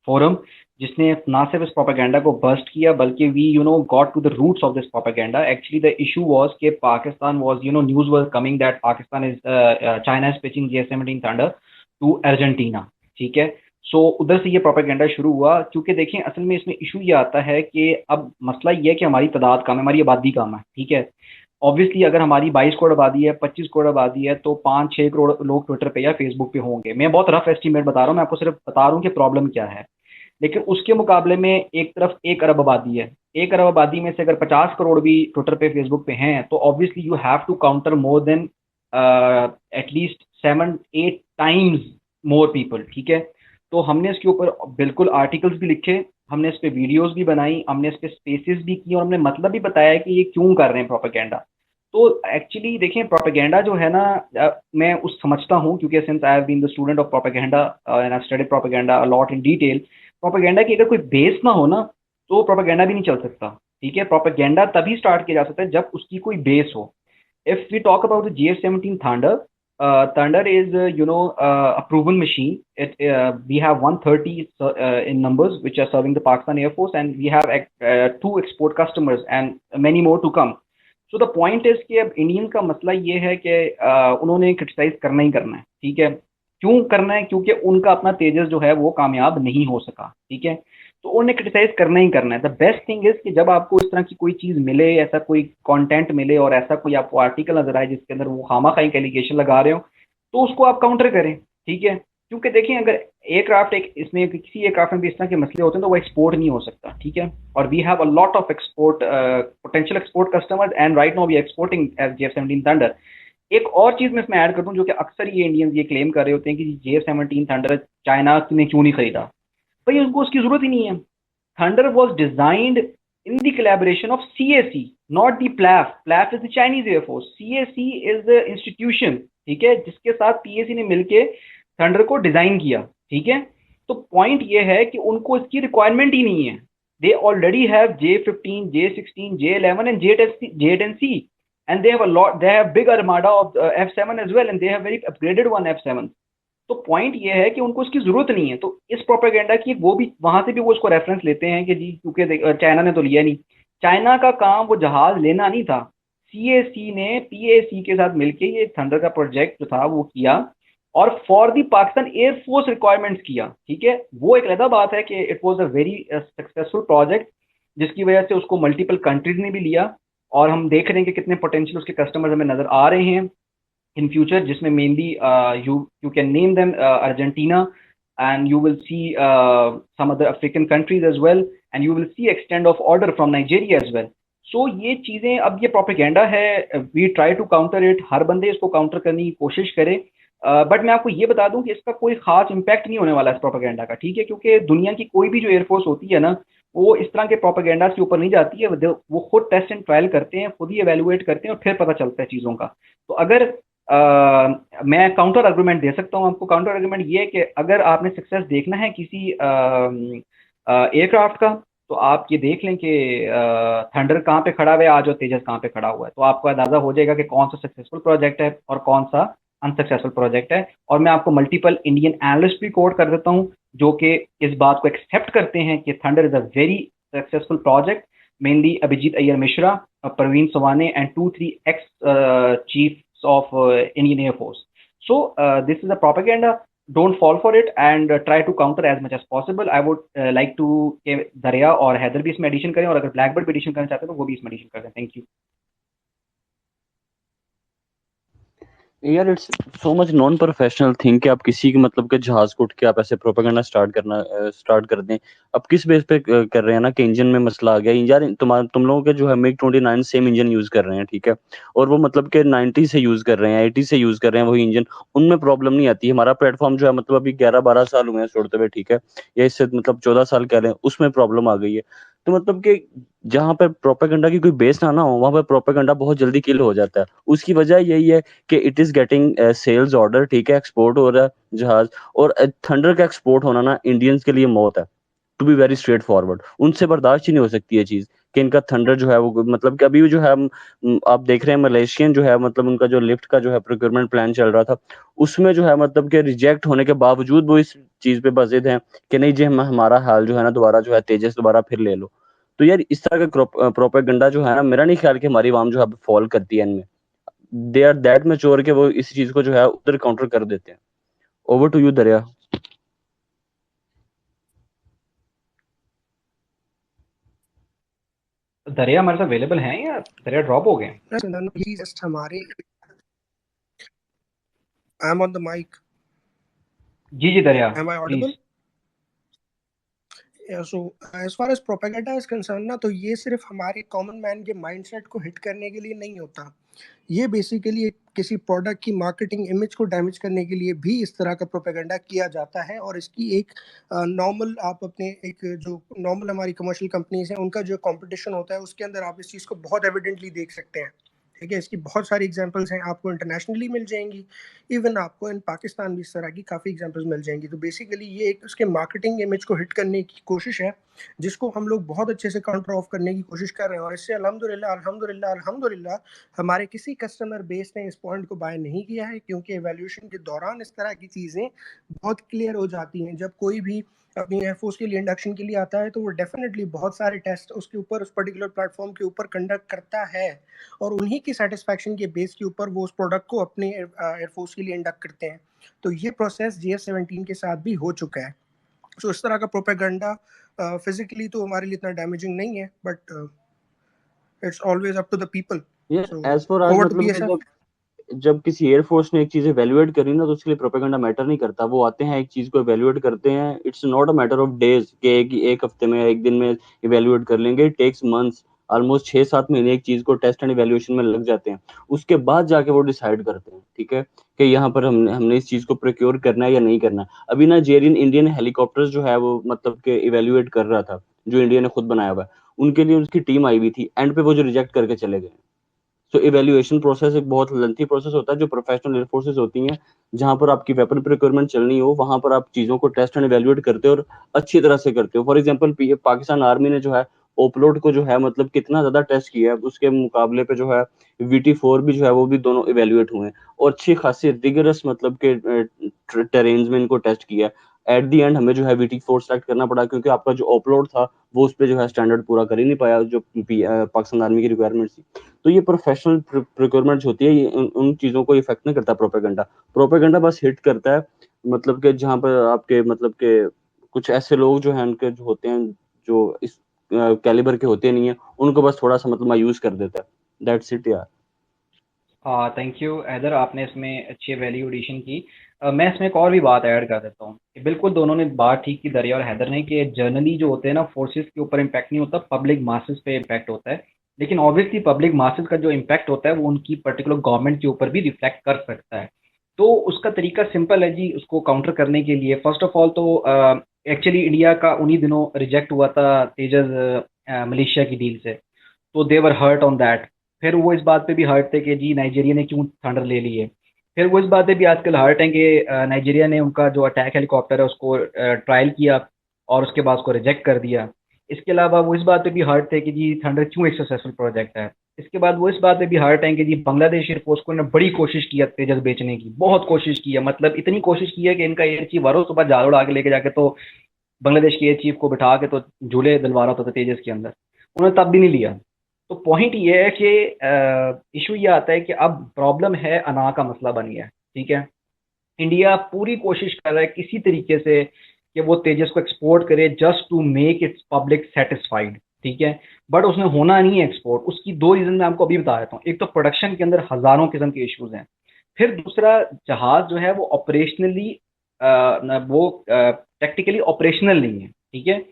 forum जिसने ना सिर्फ इस प्रोपेगेंडा को बस्ट किया बल्कि we got to the roots of this propaganda. Actually the issue was कि Pakistan was news was coming that Pakistan is China is pitching J-17 Thunder to Argentina. ठीक है, सो उधर से ये प्रोपेगेंडा शुरू हुआ. क्योंकि देखें असल में इसमें इशू ये आता है कि अब मसला ये है कि हमारी तादाद कम है, हमारी आबादी कम है. ठीक है, ऑब्वियसली अगर हमारी 22 करोड़ आबादी है, 25 करोड़ आबादी है, तो 5-6 करोड़ लोग ट्विटर पे या फेसबुक पे होंगे. मैं बहुत रफ एस्टीमेट बता रहा हूँ, मैं आपको सिर्फ बता रहा हूँ कि प्रॉब्लम क्या है. लेकिन उसके मुकाबले में एक तरफ 1 अरब आबादी है. 1 अरब आबादी में से अगर 50 करोड़ भी ट्विटर पे फेसबुक पे हैं तो obviously you have to counter more than at least 7-8 times more people. ठीक है, तो हमने इसके ऊपर बिल्कुल आर्टिकल्स भी लिखे, हमने इस पे वीडियोस भी बनाई, हमने इस पे स्पेसेस भी किए और हमने मतलब भी बताया कि ये क्यों कर रहे हैं प्रोपेगेंडा. तो एक्चुअली देखें प्रोपेगेंडा जो है ना, मैं उस समझता हूँ क्योंकि since I have been the student of propaganda and I studied propaganda a lot in detail. Propaganda की अगर कोई बेस ना हो ना तो प्रोपेगेंडा भी नहीं चल सकता. ठीक है, प्रोपेगेंडा तभी स्टार्ट किया जा सकता है जब उसकी कोई बेस हो. If we talk about the JF-17 Thunder, Thunder is a proven machine. We have 130 in numbers which are serving the Pakistan Air Force, and we have 2 export customers and many more to come. So the point is कि अब Indian का मसला ये है कि उन्होंने criticise करना ही करना है. ठीक है, क्यों करना है? क्योंकि उनका अपना तेजस जो है वो कामयाब नहीं हो सका. ठीक है, तो उन्हें क्रिटिसाइज करना ही करना है. द बेस्ट थिंग इज कि जब आपको इस तरह की कोई चीज़ मिले, ऐसा कोई कंटेंट मिले और ऐसा कोई आपको आर्टिकल नजर आए जिसके अंदर वो खामा-खाई का एलिगेशन लगा रहे हो, तो उसको आप काउंटर करें. ठीक है, क्योंकि देखें अगर एयरक्राफ्ट इसमें किसी एयरक्राफ्ट में भी इस तरह के मसले होते हैं तो वो एक्सपोर्ट नहीं हो सकता. ठीक है, और we have a lot of export potential export customers and right now we exporting as JF-17 Thunder. एक और चीज़ मैं इसमें ऐड कर दूं जो कि अक्सर ये इंडियंस ये क्लेम कर रहे होते हैं कि JF-17 थंडर चाइना ने क्यों नहीं खरीदा. भाई उनको उसकी जरूरत ही नहीं है. Thunder was designed in the collaboration of CAC, not the PLAF. PLAF is the Chinese Air Force. CAC is the institution, ठीक है, जिसके साथ PAC ने मिलके थंडर को डिजाइन किया. ठीक है, तो पॉइंट ये है कि उनको इसकी रिक्वायरमेंट ही नहीं है. They already have J-15, J-16, J-11 and J-10C, and they have a lot. They have big armada of F-7 as well, and they have very upgraded one F-7. तो पॉइंट ये है कि उनको इसकी जरूरत नहीं है. तो इस प्रोपेगेंडा की वो भी वहां से भी वो इसको रेफरेंस लेते हैं कि जी क्योंकि चाइना ने तो लिया नहीं. चाइना का काम वो जहाज लेना नहीं था. CAC ने PAC के साथ मिलके ये थंडर का प्रोजेक्ट जो था वो किया और for the Pakistan air force requirements किया. ठीक है, वो एक अलग बात है कि it was a very successful project जिसकी वजह से उसको मल्टीपल कंट्रीज ने भी लिया और हम देख रहे हैं कि कितने पोटेंशियल उसके कस्टमर्स हमें नजर आ रहे हैं in future, जिसमें mainly you can name them Argentina, and you will see some other African countries as well, and you will see extent of order from Nigeria as well. So ये चीज़ें अब ये propaganda है, we try to counter it. हर बंदे इसको counter करने की कोशिश करे. बट मैं आपको ये बता दूं कि इसका कोई खास इम्पैक्ट नहीं होने वाला इस प्रोपेगेंडा का. ठीक है, क्योंकि दुनिया की कोई भी जो एयरफोर्स होती है ना वो इस तरह के प्रोपेगेंडा के ऊपर नहीं जाती है. वो खुद टेस्ट एंड ट्रायल करते हैं, खुद ही एवेलुएट करते हैं और फिर पता चलता है चीज़ों का. तो अगर मैं काउंटर आर्गुमेंट दे सकता हूँ आपको. काउंटर आर्गुमेंट ये है कि अगर आपने सक्सेस देखना है किसी एयरक्राफ्ट का तो आप ये देख लें कि थंडर कहाँ पे खड़ा हुआ है आज और तेजस कहाँ पे खड़ा हुआ है. तो आपको अंदाजा हो जाएगा कि कौन सा सक्सेसफुल प्रोजेक्ट है और कौन सा अनसक्सेसफुल प्रोजेक्ट है. और मैं आपको मल्टीपल इंडियन एनालिस्ट भी कोट कर देता हूँ जो कि इस बात को एक्सेप्ट करते हैं कि Thunder is a very successful project. Mainly Abhijit Iyer Mishra, Praveen Sawant and 2-3 ex chief of Indian Air Force. So this is a propaganda. Don't fall for it and try to counter as much as possible. I would like to दरिया और हैदर भी इसमें addition करें और अगर Blackbird भी addition करना चाहते हैं तो वो भी इसमें एडिशन कर दें. Thank you. यार it's so much non professional thing कि आप किसी के मतलब के जहाज को उठ के आप ऐसे प्रोपेगेंडा स्टार्ट कर दें. अब किस बेस पे कर रहे हैं ना कि इंजन में मसला आ गया यार. तुम लोगों के जो है MiG-29 सेम इंजन यूज कर रहे हैं. ठीक है, और वो मतलब के 90 से यूज कर रहे हैं, 80 से यूज कर रहे हैं वही इंजन. उनमें प्रॉब्लम नहीं आती. हमारा प्लेटफॉर्म जो है मतलब अभी 11-12 साल हुए हैं छोड़ते हुए. ठीक है, या इससे मतलब 14 साल कह रहे हैं, उसमें प्रॉब्लम आ गई है. तो मतलब कि जहां पर प्रोपेगेंडा की कोई बेस ना हो वहां पर प्रोपेगेंडा बहुत जल्दी किल हो जाता है. उसकी वजह यही है कि it is getting sales order. ठीक है, एक्सपोर्ट हो रहा है जहाज, और थंडर का एक्सपोर्ट होना ना इंडियंस के लिए मौत है. To be very straight forward. उनसे बर्दाश्त ही नहीं हो सकती ये चीज़ कि इनका थंडर जो है वो मतलब कि अभी भी जो है आप देख रहे हैं मलेशियन जो है मतलब उनका जो लिफ्ट का जो है प्रोक्योरमेंट प्लान चल रहा था, उसमें जो है मतलब कि रिजेक्ट होने के बावजूद वो इस चीज़ पे बज़िद हैं कि नहीं जी हमारा हाल जो है ना दोबारा जो है तेजस दोबारा फिर ले लो। तो यार इस तरह का प्रोपेगेंडा जो है ना, मेरा नहीं ख्याल कि हमारी आवाम जो है फॉल करती है इनमें। दे आर दैट मैच्योर कि वो इस चीज़ को जो है उधर काउंटर कर देते हैं। ओवर टू यू दरिया। दरिया हमारे साथ अवेलेबल हैं या दरिया ड्रॉप हो गए? जस्ट हमारे I am on the mike. जी Dariya, Am I audible? So as far as propaganda is concern ना, तो ये सिर्फ हमारे कॉमन मैन के माइंडसेट को हिट करने के लिए नहीं होता। ये बेसिकली किसी प्रोडक्ट की मार्केटिंग इमेज को डैमेज करने के लिए भी इस तरह का प्रोपेगेंडा किया जाता है। और इसकी एक नॉर्मल आप अपने एक जो नॉर्मल हमारी कमर्शियल कंपनीज हैं उनका जो कंपटीशन होता है उसके अंदर आप इस चीज़ को बहुत एविडेंटली देख सकते हैं। ठीक है, इसकी बहुत सारी एग्जांपल्स हैं, आपको इंटरनेशनली मिल जाएंगी, इवन आपको इन पाकिस्तान भी इस तरह की काफ़ी एग्जांपल्स मिल जाएंगी। तो बेसिकली ये एक उसके मार्केटिंग इमेज को हिट करने की कोशिश है, जिसको हम लोग बहुत अच्छे से काउंटर ऑफ करने की कोशिश कर रहे हैं। और इससे अल्हम्दुलिल्लाह अल्हम्दुलिल्लाह अल्हम्दुलिल्लाह हमारे किसी कस्टमर बेस ने इस पॉइंट को बाय नहीं किया है, क्योंकि एवैल्यूएशन के दौरान इस तरह की चीज़ें बहुत क्लियर हो जाती हैं। जब कोई भी अपनी एयरफोर्स के लिए इंडक्शन के लिए आता है तो वो डेफिनेटली बहुत सारे टेस्ट उसके ऊपर उस पर्टिकुलर प्लेटफॉर्म के ऊपर कंडक्ट करता है, और उन्हीं की सेटिस्फैक्शन के बेस के ऊपर वो उस प्रोडक्ट को अपने एयरफोर्स के लिए इंडक्ट करते हैं। तो ये प्रोसेस JF-17 के साथ भी हो चुका है। सो इस तरह का प्रोपेगेंडा फिजिकली तो हमारे लिए इतना डैमेजिंग नहीं है, but it's always up to the people. So as for आज ओवर टू मतलब BSF। जब किसी एयरफोर्स ने एक चीज इवेल्युएट करी ना, तो उसके लिए प्रोपेगेंडा मैटर नहीं करता। वो आते हैं एक चीज को इवेल्युएट करते हैं। It's not a matter of days कि एक हफ्ते में एक दिन में इवेल्युएट कर लेंगे। इट टेक्स मंथ्स, ऑलमोस्ट 6-7 महीने एक चीज को टेस्ट एंड इवेल्युएशन में लग जाते हैं। उसके बाद जाके वो डिसाइड करते हैं, ठीक है, कि यहाँ पर हमने इस चीज को प्रोक्योर करना है या नहीं करना है। अभी ना इंडियन हेलीकॉप्टर्स जो है वो मतलब के इवेल्युएट कर रहा था, जो इंडिया ने खुद बनाया हुआ है, उनके लिए उसकी टीम आई हुई थी। एंड पे वो जो रिजेक्ट करके चले गए। सो इवैल्यूएशन प्रोसेस एक बहुत लेंथी प्रोसेस होता है। जो प्रोफेशनल एयर फोर्सेस होती हैं, जहाँ पर आपकी वेपन प्रोक्योरमेंट चलनी हो, वहां पर आप चीजों को टेस्ट एंड इवैल्यूएट करते हो और अच्छी तरह से करते हो। फॉर एग्जांपल पाकिस्तान आर्मी ने जो है ओपलोड को जो है मतलब कितना ज्यादा टेस्ट किया है, उसके मुकाबले पे जो है VT-4 भी जो है वो भी दोनों इवैल्यूएट हुए हैं और अच्छी खासी रिगरस मतलब के टेरेन्स में इनको टेस्ट किया। एट दी एंड हमें जो है VT-4 सेलेक्ट करना पड़ा, क्योंकि आपका जो अपलोड था वो उस पर जो है स्टैंडर्ड पूरा कर ही नहीं पाया जो पाकिस्तान आर्मी की रिक्वायरमेंट थी। तो ये प्रोफेशनल प्रोक्योरमेंट होती है, ये उन चीजों को इफेक्ट नहीं करता। प्रोपेगेंडा बस हिट करता है मतलब कि जहाँ पर आपके मतलब के कुछ ऐसे लोग जो हैं उनके जो होते हैं जो इस कैलिबर के होते नहीं है, उनको बस थोड़ा सा मतलब मायूस कर देता है। दैट्स इट यार। थैंक यू हैदर, आपने इसमें अच्छी वैल्यू एडिशन की। मैं इसमें एक और भी बात ऐड कर देता हूँ। बिल्कुल दोनों ने बात ठीक की, दरिया और हैदर ने, कि जर्नली जो होते हैं ना फोर्सेस के ऊपर इम्पैक्ट नहीं होता, पब्लिक मासेस पे इम्पैक्ट होता है। लेकिन ऑब्वियसली पब्लिक मासेस का जो इम्पैक्ट होता है वो उनकी पर्टिकुलर गवर्नमेंट के ऊपर भी रिफ्लेक्ट कर सकता है। तो उसका तरीका सिंपल है जी, उसको काउंटर करने के लिए फर्स्ट ऑफ ऑल तो एक्चुअली इंडिया का उन्हीं दिनों रिजेक्ट हुआ था तेजस मलेशिया की डील से, तो दे वर हर्ट ऑन दैट। फिर वो इस बात पे भी हर्ट थे कि जी नाइजीरिया ने क्यों थंडर ले ली है। फिर वो इस बात पे भी आजकल हर्ट हैं कि नाइजीरिया ने उनका जो अटैक हेलीकॉप्टर है उसको ट्रायल किया और उसके बाद उसको रिजेक्ट कर दिया। इसके अलावा वो इस बात पे भी हर्ट थे कि जी थंडर क्यों एक सक्सेसफुल प्रोजेक्ट है। इसके बाद वो इस बात पे भी हर्ट हैं कि जी बांग्लादेश एयरफोर्स को ने बड़ी कोशिश की है तेजस बेचने की, बहुत कोशिश की है, मतलब इतनी कोशिश की है कि इनका एयर चीफ हर सुबह जाल उड़ा के लेके जाके तो बांग्लादेश के एयर चीफ को बिठा के तो झूले दिलवा रहा था तेजस के अंदर, उन्होंने तब भी नहीं लिया। तो पॉइंट ये है कि इशू ये आता है कि अब प्रॉब्लम है अना का मसला बन गया है, ठीक है। इंडिया पूरी कोशिश कर रहा है किसी तरीके से कि वो तेजस को एक्सपोर्ट करे just to make its public satisfied, ठीक है, बट उसने होना नहीं है एक्सपोर्ट। उसकी दो रीज़न मैं आपको अभी बता देता हूँ। एक तो प्रोडक्शन के अंदर हज़ारों किस्म के इश्यूज हैं, फिर दूसरा जहाज़ जो है वो ऑपरेशनली वो टेक्निकली ऑपरेशनल नहीं है, ठीक है।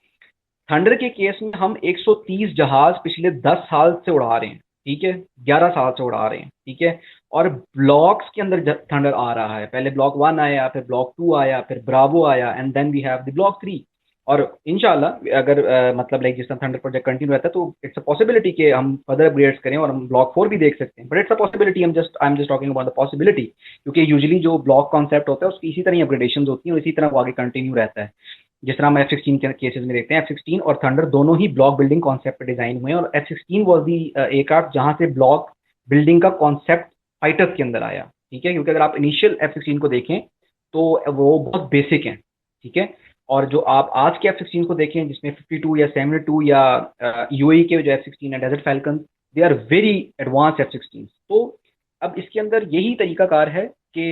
थंडर के केस में हम 130 जहाज पिछले 10 साल से उड़ा रहे हैं, ठीक है, 11 साल से उड़ा रहे हैं, ठीक है। और ब्लॉक्स के अंदर थंडर आ रहा है, पहले ब्लॉक 1 आया, फिर ब्लॉक 2 आया, फिर ब्रावो आया, and then we have the block 3। और इंशाल्लाह अगर मतलब लाइक जिस तरह थंडर प्रोजेक्ट कंटिन्यू रहता है तो इट्स अ पॉसिबिलिटी कि हम फर्दर अपग्रेड्स करें और हम ब्लॉक 4 भी देख सकते हैं, but it's a possibility. I am just talking about the possibility, क्योंकि यूजुअली जो ब्लॉक कॉन्सेप्ट होता है उसकी इसी तरह अपग्रेडेशन होती है और इसी तरह वो आगे कंटिन्यू रहता है। जिस तरह हम F-16 के केसेस में देखते हैं, F-16 और थंडर दोनों ही ब्लॉक बिल्डिंग कॉन्सेप्ट पे डिजाइन हुए हैं, और F-16 वाज दी एयरक्राफ्ट जहां से ब्लॉक बिल्डिंग का कॉन्सेप्ट फाइटर्स के अंदर आया, ठीक है, क्योंकि अगर आप इनिशियल F-16 को देखें तो वो बहुत बेसिक हैं, ठीक है, और जो आप आज के F-16 को देखें जिसमें 52 या 72 या यूएई के जो F-16 है, Desert Falcon, they are very advance F-16। तो अब इसके अंदर यही तरीकाकार है कि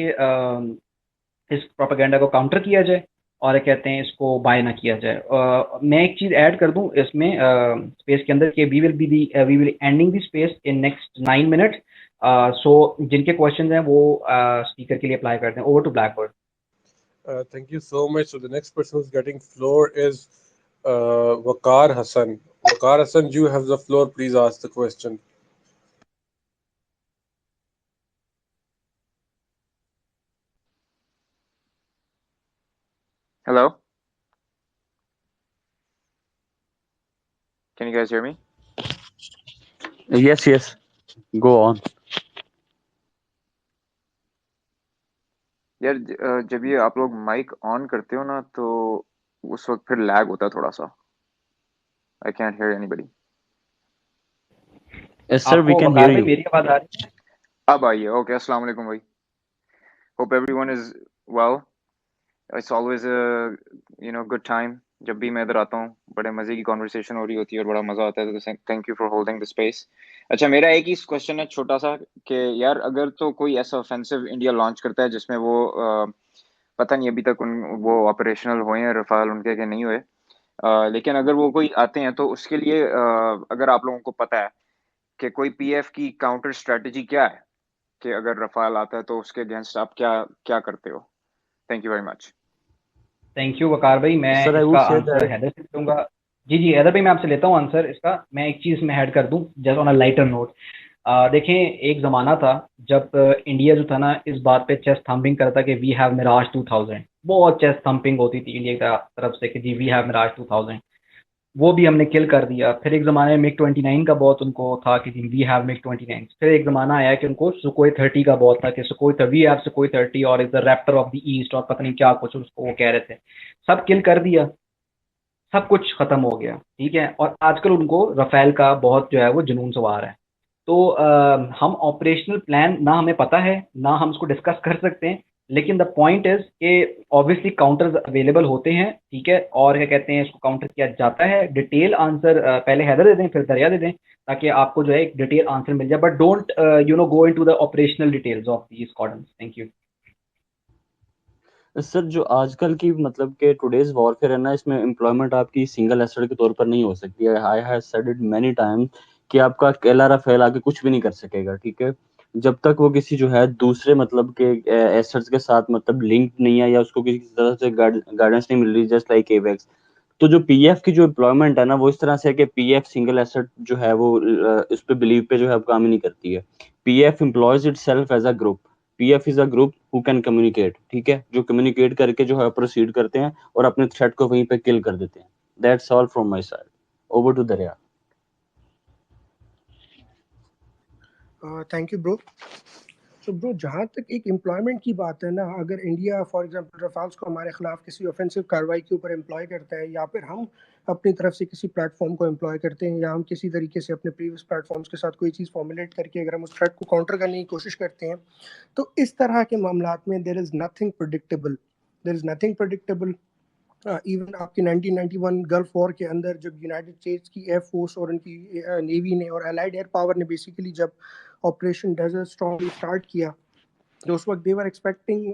इस प्रोपेगेंडा को काउंटर किया जाए और कहते हैं इसको बाय ना किया जाए। मैं एक चीज़ ऐड कर दूं इसमें स्पेस के अंदर कि we will ending the space in next 9 minute. So जिनके क्वेश्चंस हैं वो स्पीकर के लिए अप्लाई करते हैं। Over to Blackbird. Thank you so much. So the next person who's getting floor is Waqar Hassan. Waqar Hassan, you have the floor. Please ask the question. Hello? Can you guys hear me? Yes, yes. Go on. यार जब ये आप लोग mic on करते हो ना तो उस वक्त फिर लैग होता है थोड़ा सा। I can't here anybody. Yes, sir, we आपको can वकार hear भाई you. मेरी आवाज आ रही है? अब आइए। ओके, अस्सलाम वालेकुम भाई। Hope everyone is well. It's always good time जब भी मैं इधर आता हूँ। बड़े मजे की कॉन्वर्सेशन हो रही होती है और बड़ा मजा आता है, तो thank you for holding the space. अच्छा, मेरा एक ही क्वेश्चन है छोटा सा कि यार अगर तो कोई ऐसा ऑफेंसिव इंडिया लॉन्च करता है जिसमें वो पता नहीं अभी तक वो ऑपरेशनल हुए हैं रफाल उनके के नहीं हुए, लेकिन अगर वो कोई आते हैं तो उसके लिए अगर आप लोगों को पता है कि कोई पीएफ की काउंटर स्ट्रेटजी क्या है कि अगर रफाल आता है तो उसके अगेंस्ट आप क्या क्या करते हो? Thank you very much. Thank you Waqar भाई। मैं Sir, I इसका would say answer that. Haider से दूंगा। जी जी हैदर भाई, मैं आपसे लेता हूँ आंसर इसका। मैं एक चीज़ में ऐड कर दूं just on a lighter note. देखें, एक ज़माना था जब इंडिया जो था ना इस बात पे चेस्ट थम्पिंग करता कि वी हैव मिराज 2000। बहुत चेस्ट थम्पिंग होती थी इंडिया की तरफ से कि जी वी हैव मिराज 2000। वो भी हमने किल कर दिया। फिर एक ज़माने में मिग 29 का बहुत उनको था कि वी हैव मिग 29। फिर एक ज़माना आया कि उनको सुकोई 30 का बहुत था कि सुकोई वी हैव सुकोई 30 और is the raptor of the east और पता नहीं क्या कुछ उसको वो कह रहे थे। सब किल कर दिया, सब कुछ खत्म हो गया, ठीक है। और आजकल उनको रफेल का बहुत जो है वो जुनून सवार है। तो हम ऑपरेशनल प्लान ना हमें पता है ना हम उसको डिस्कस कर सकते हैं, लेकिन द पॉइंट इज कि ऑब्वियसली काउंटर्स अवेलेबल होते हैं, ठीक है। और क्या कहते हैं इसको काउंटर किया जाता है। डिटेल आंसर पहले हैदर दे दें फिर दरिया दे दें ताकि आपको जो है एक डिटेल आंसर मिल जाए, but don't go into the operational details of these squadrons. Thank you. Sir, जो आजकल की मतलब के टुडेज वॉरफेयर है ना, इसमें एम्प्लॉयमेंट आपकी सिंगल एसेट के तौर पर नहीं हो सकती है। I have said it many time कि आपका अकेला रफेल आके कुछ भी नहीं कर सकेगा, ठीक है। जब तक वो किसी जो है दूसरे मतलब के एसेट्स के साथ मतलब लिंक नहीं है या उसको किसी तरह से गाइडेंस नहीं मिल रही, जस्ट लाइक एवेक्स। तो जो पीएफ की जो एम्प्लॉयमेंट है ना वो इस तरह से है कि पीएफ सिंगल एसेट जो है वो इस पे बिलीव पे जो है काम ही नहीं करती है। PF employees itself as a group. PF is a group who can communicate, ठीक है, जो कम्युनिकेट करके जो है प्रोसीड करते हैं और अपने थ्रेट को वहीं पे किल कर देते हैं। That's all from my side. Over to Dariya. Thank you bro. तो ब्रो जहाँ तक एक एम्प्लॉयमेंट की बात है ना, अगर इंडिया फॉर एग्जांपल रफाल्स को हमारे खिलाफ किसी ऑफेंसिव कार्रवाई के ऊपर एम्प्लॉय करता है या फिर हम अपनी तरफ से किसी प्लेटफॉर्म को एम्प्लॉय करते हैं या हम किसी तरीके से अपने प्रीवियस प्लेटफॉर्म्स के साथ कोई चीज़ फॉर्मुलेट करके अगर हम उस थ्रेट को काउंटर करने की कोशिश करते हैं, तो इस तरह के मामलात में there is nothing predictable. There is nothing predictable. Even आपकी 1991 गल्फ वॉर के अंदर जब यूनाइटेड स्टेट्स की एयर फोर्स और उनकी नेवी ने और अलाइड एयर पावर ने बेसिकली जब ऑपरेशन डेजर्ट स्टॉर्म स्टार्ट किया, तो उस वक्त they were expecting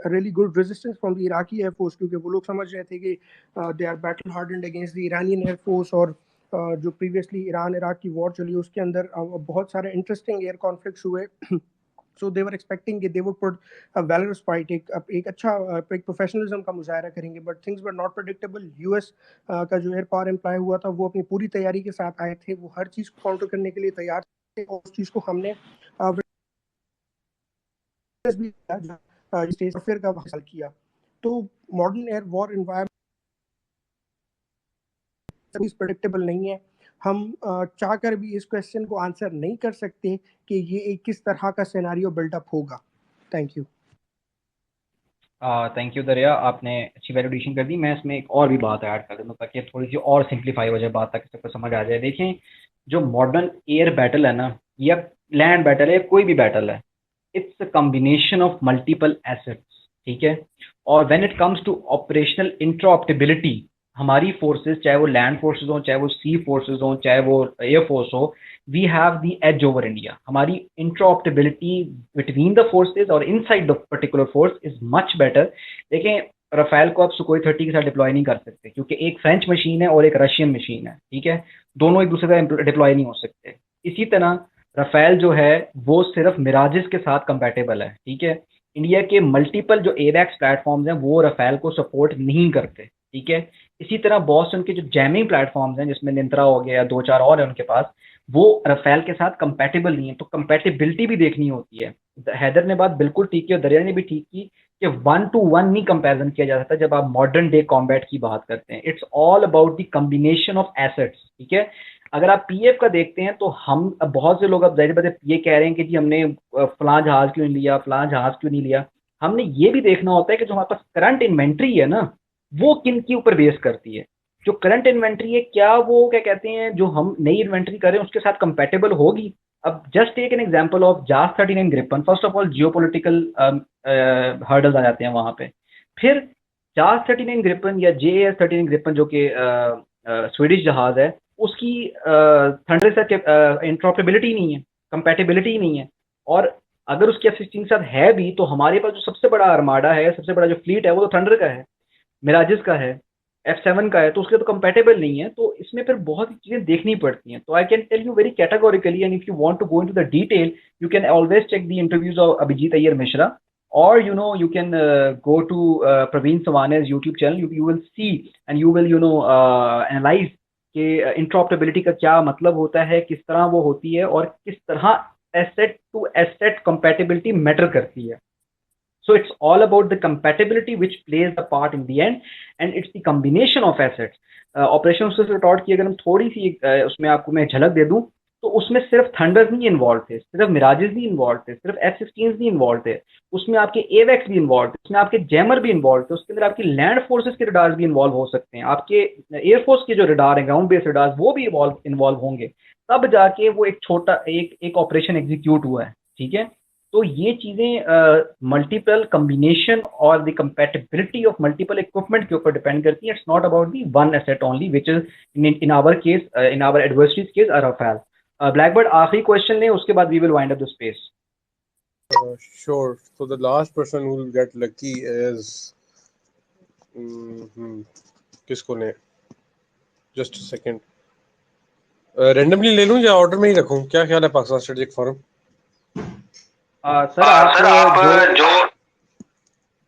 really good resistance from the Iraqi air force, क्योंकि वो लोग समझ रहे थे कि they are battle hardened against the Iranian air force. और जो प्रीवियसली ईरान इराक की वॉर चली उसके अंदर बहुत सारे इंटरेस्टिंग एयर कॉन्फ्लिक्ट्स हुए। सो दे वर एक्सपेक्टिंग कि they would put a वैलरस fight, एक अच्छा एक प्रोफेशनलिज्म का मुजाहरा करेंगे, but things were not predictable. US का जो एयर पावर एम्प्लॉय हुआ था वो अपनी पूरी तैयारी के साथ आए थे, वो हर चीज़ को काउंटर करने के लिए तैयार थे और उस चीज़ को हमने भी फिर का हासिल किया। तो modern air war environment predictable नहीं है। हम चाहकर भी इस क्वेश्चन को आंसर नहीं कर सकते कि ये एक किस तरह का सिनेरियो बिल्डअप होगा। Thank you. थैंक यू दरिया, आपने अच्छी वैलिडेशन कर दी। मैं इसमें एक और भी बात ऐड कर दूँ ताकि थोड़ी सी और सिंप्लीफाई हो जाए बात, ताकि सबको समझ आ जाए। देखें, जो मॉडर्न एयर बैटल है ना, या लैंड बैटल है, कोई भी बैटल है, it's a combination of multiple assets, ठीक है। और when it comes to operational interoperability, हमारी फोर्सेस, चाहे वो लैंड फोर्सेस हो, चाहे वो सी फोर्सेस हो, चाहे वो एयर फोर्स हो, we have the edge over India. हमारी इंटरऑप्टेबिलिटी बिटवीन द फोर्सेस और inside the particular force is much better. देखें, राफेल को आप सुकोई 30 के साथ डिप्लॉय नहीं कर सकते, क्योंकि एक फ्रेंच मशीन है और एक रशियन मशीन है, ठीक है। दोनों एक दूसरे से डिप्लॉय नहीं हो सकते। इसी तरह राफेल जो है वो सिर्फ मिराजेस के साथ कंपैटिबल है, ठीक है। इंडिया के मल्टीपल जो एवैक्स प्लेटफॉर्म्स हैं वो राफेल को सपोर्ट नहीं करते, ठीक है। इसी तरह बहुत से उनके जो जैमिंग प्लेटफॉर्म्स हैं, जिसमें निंत्रा हो गया, दो चार और है उनके पास, वो राफेल के साथ कंपैटिबल नहीं है। तो कंपैटिबिलिटी भी देखनी होती है। हैदर ने बात बिल्कुल ठीक की और दरिया ने भी ठीक की कि 1 to 1 नहीं कंपैरिजन किया जा सकता जब आप मॉडर्न डे कॉम्बैट की बात करते हैं। It's all about the combination of assets, ठीक है। अगर आप पीएफ का देखते हैं तो हम, अब बहुत से लोग अब जाहिर बात है ये कह रहे हैं कि जी हमने फलां जहाज क्यों नहीं लिया, फलां जहाज क्यों नहीं लिया। हमने ये भी देखना होता है कि जो हमारे पास करंट इन्वेंट्री है ना, वो किन के ऊपर बेस करती है। जो करंट इन्वेंट्री है, क्या वो क्या कहते हैं जो हम नई इन्वेंट्री कर रहे हैं उसके साथ कंपेटेबल होगी। अब just take an example of JAS 39 Gripen. First of all geopolitical hurdles आ जाते हैं वहां पे। फिर जास 39 ग्रिपन या JAS 39 ग्रिपन जो कि स्वीडिश जहाज है, उसकी थंडर से इंटरऑपरेबिलिटी नहीं है, कंपैटिबिलिटी नहीं है। और अगर उसकी F-16 के साथ है भी, तो हमारे पास जो सबसे बड़ा आर्माडा है, सबसे बड़ा जो फ्लीट है, वो तो थंडर का है, मिराजिस का है, F7 का है, तो उसके तो कंपैटिबल नहीं है। तो इसमें फिर बहुत सी चीजें देखनी पड़ती हैं। तो I can tell you very categorically, and if you want to go into the detail, you can always check the interviews of Abhijit Iyer Mishra, or you can go to Praveen Sawane's YouTube channel. You will see and you will analyze कि interoperability का क्या मतलब होता है, किस तरह वो होती है, और किस तरह asset to asset compatibility matter करती है। So it's all about the compatibility which plays a part in the end, and it's the combination of assets. Operation retort की अगर हम थोड़ी सी उसमें आपको मैं झलक दे दूं, तो उसमें सिर्फ थंडर्स नहीं इन्वॉल्व थे, सिर्फ मिराजेस नहीं इन्वॉल्व थे, सिर्फ F-16 नहीं इन्वॉल्व थे, उसमें आपके एवैक्स भी इन्वॉल्व थे, उसमें आपके जैमर भी इन्वॉल्व थे, उसके अंदर आपकी लैंड फोर्सेस के रडार्स भी इन्वॉल्व हो सकते हैं, आपके एयरफोर्स के जो रडार हैं, ग्राउंड बेस्ड रडार्स, वो भी इन्वॉल्व होंगे। तब जाके वो एक छोटा एक ऑपरेशन एग्जीक्यूट हुआ है, ठीक है। तो ये चीजें मल्टीपल कॉम्बिनेशन और the compatibility of multiple equipment के ऊपर डिपेंड करती है। It's not about the one asset only, which is in our case, in our adversaries case Rafale. Blackbird आखिरी क्वेश्चन ले, उसके बाद we will wind up the space. Sure. So the last person who will get lucky is किसको ले? Just a second. Randomly ले लूं या order में ही रखूं? क्या ख्याल है पाकिस्तान स्ट्रेटेजिक फोरम? सर आप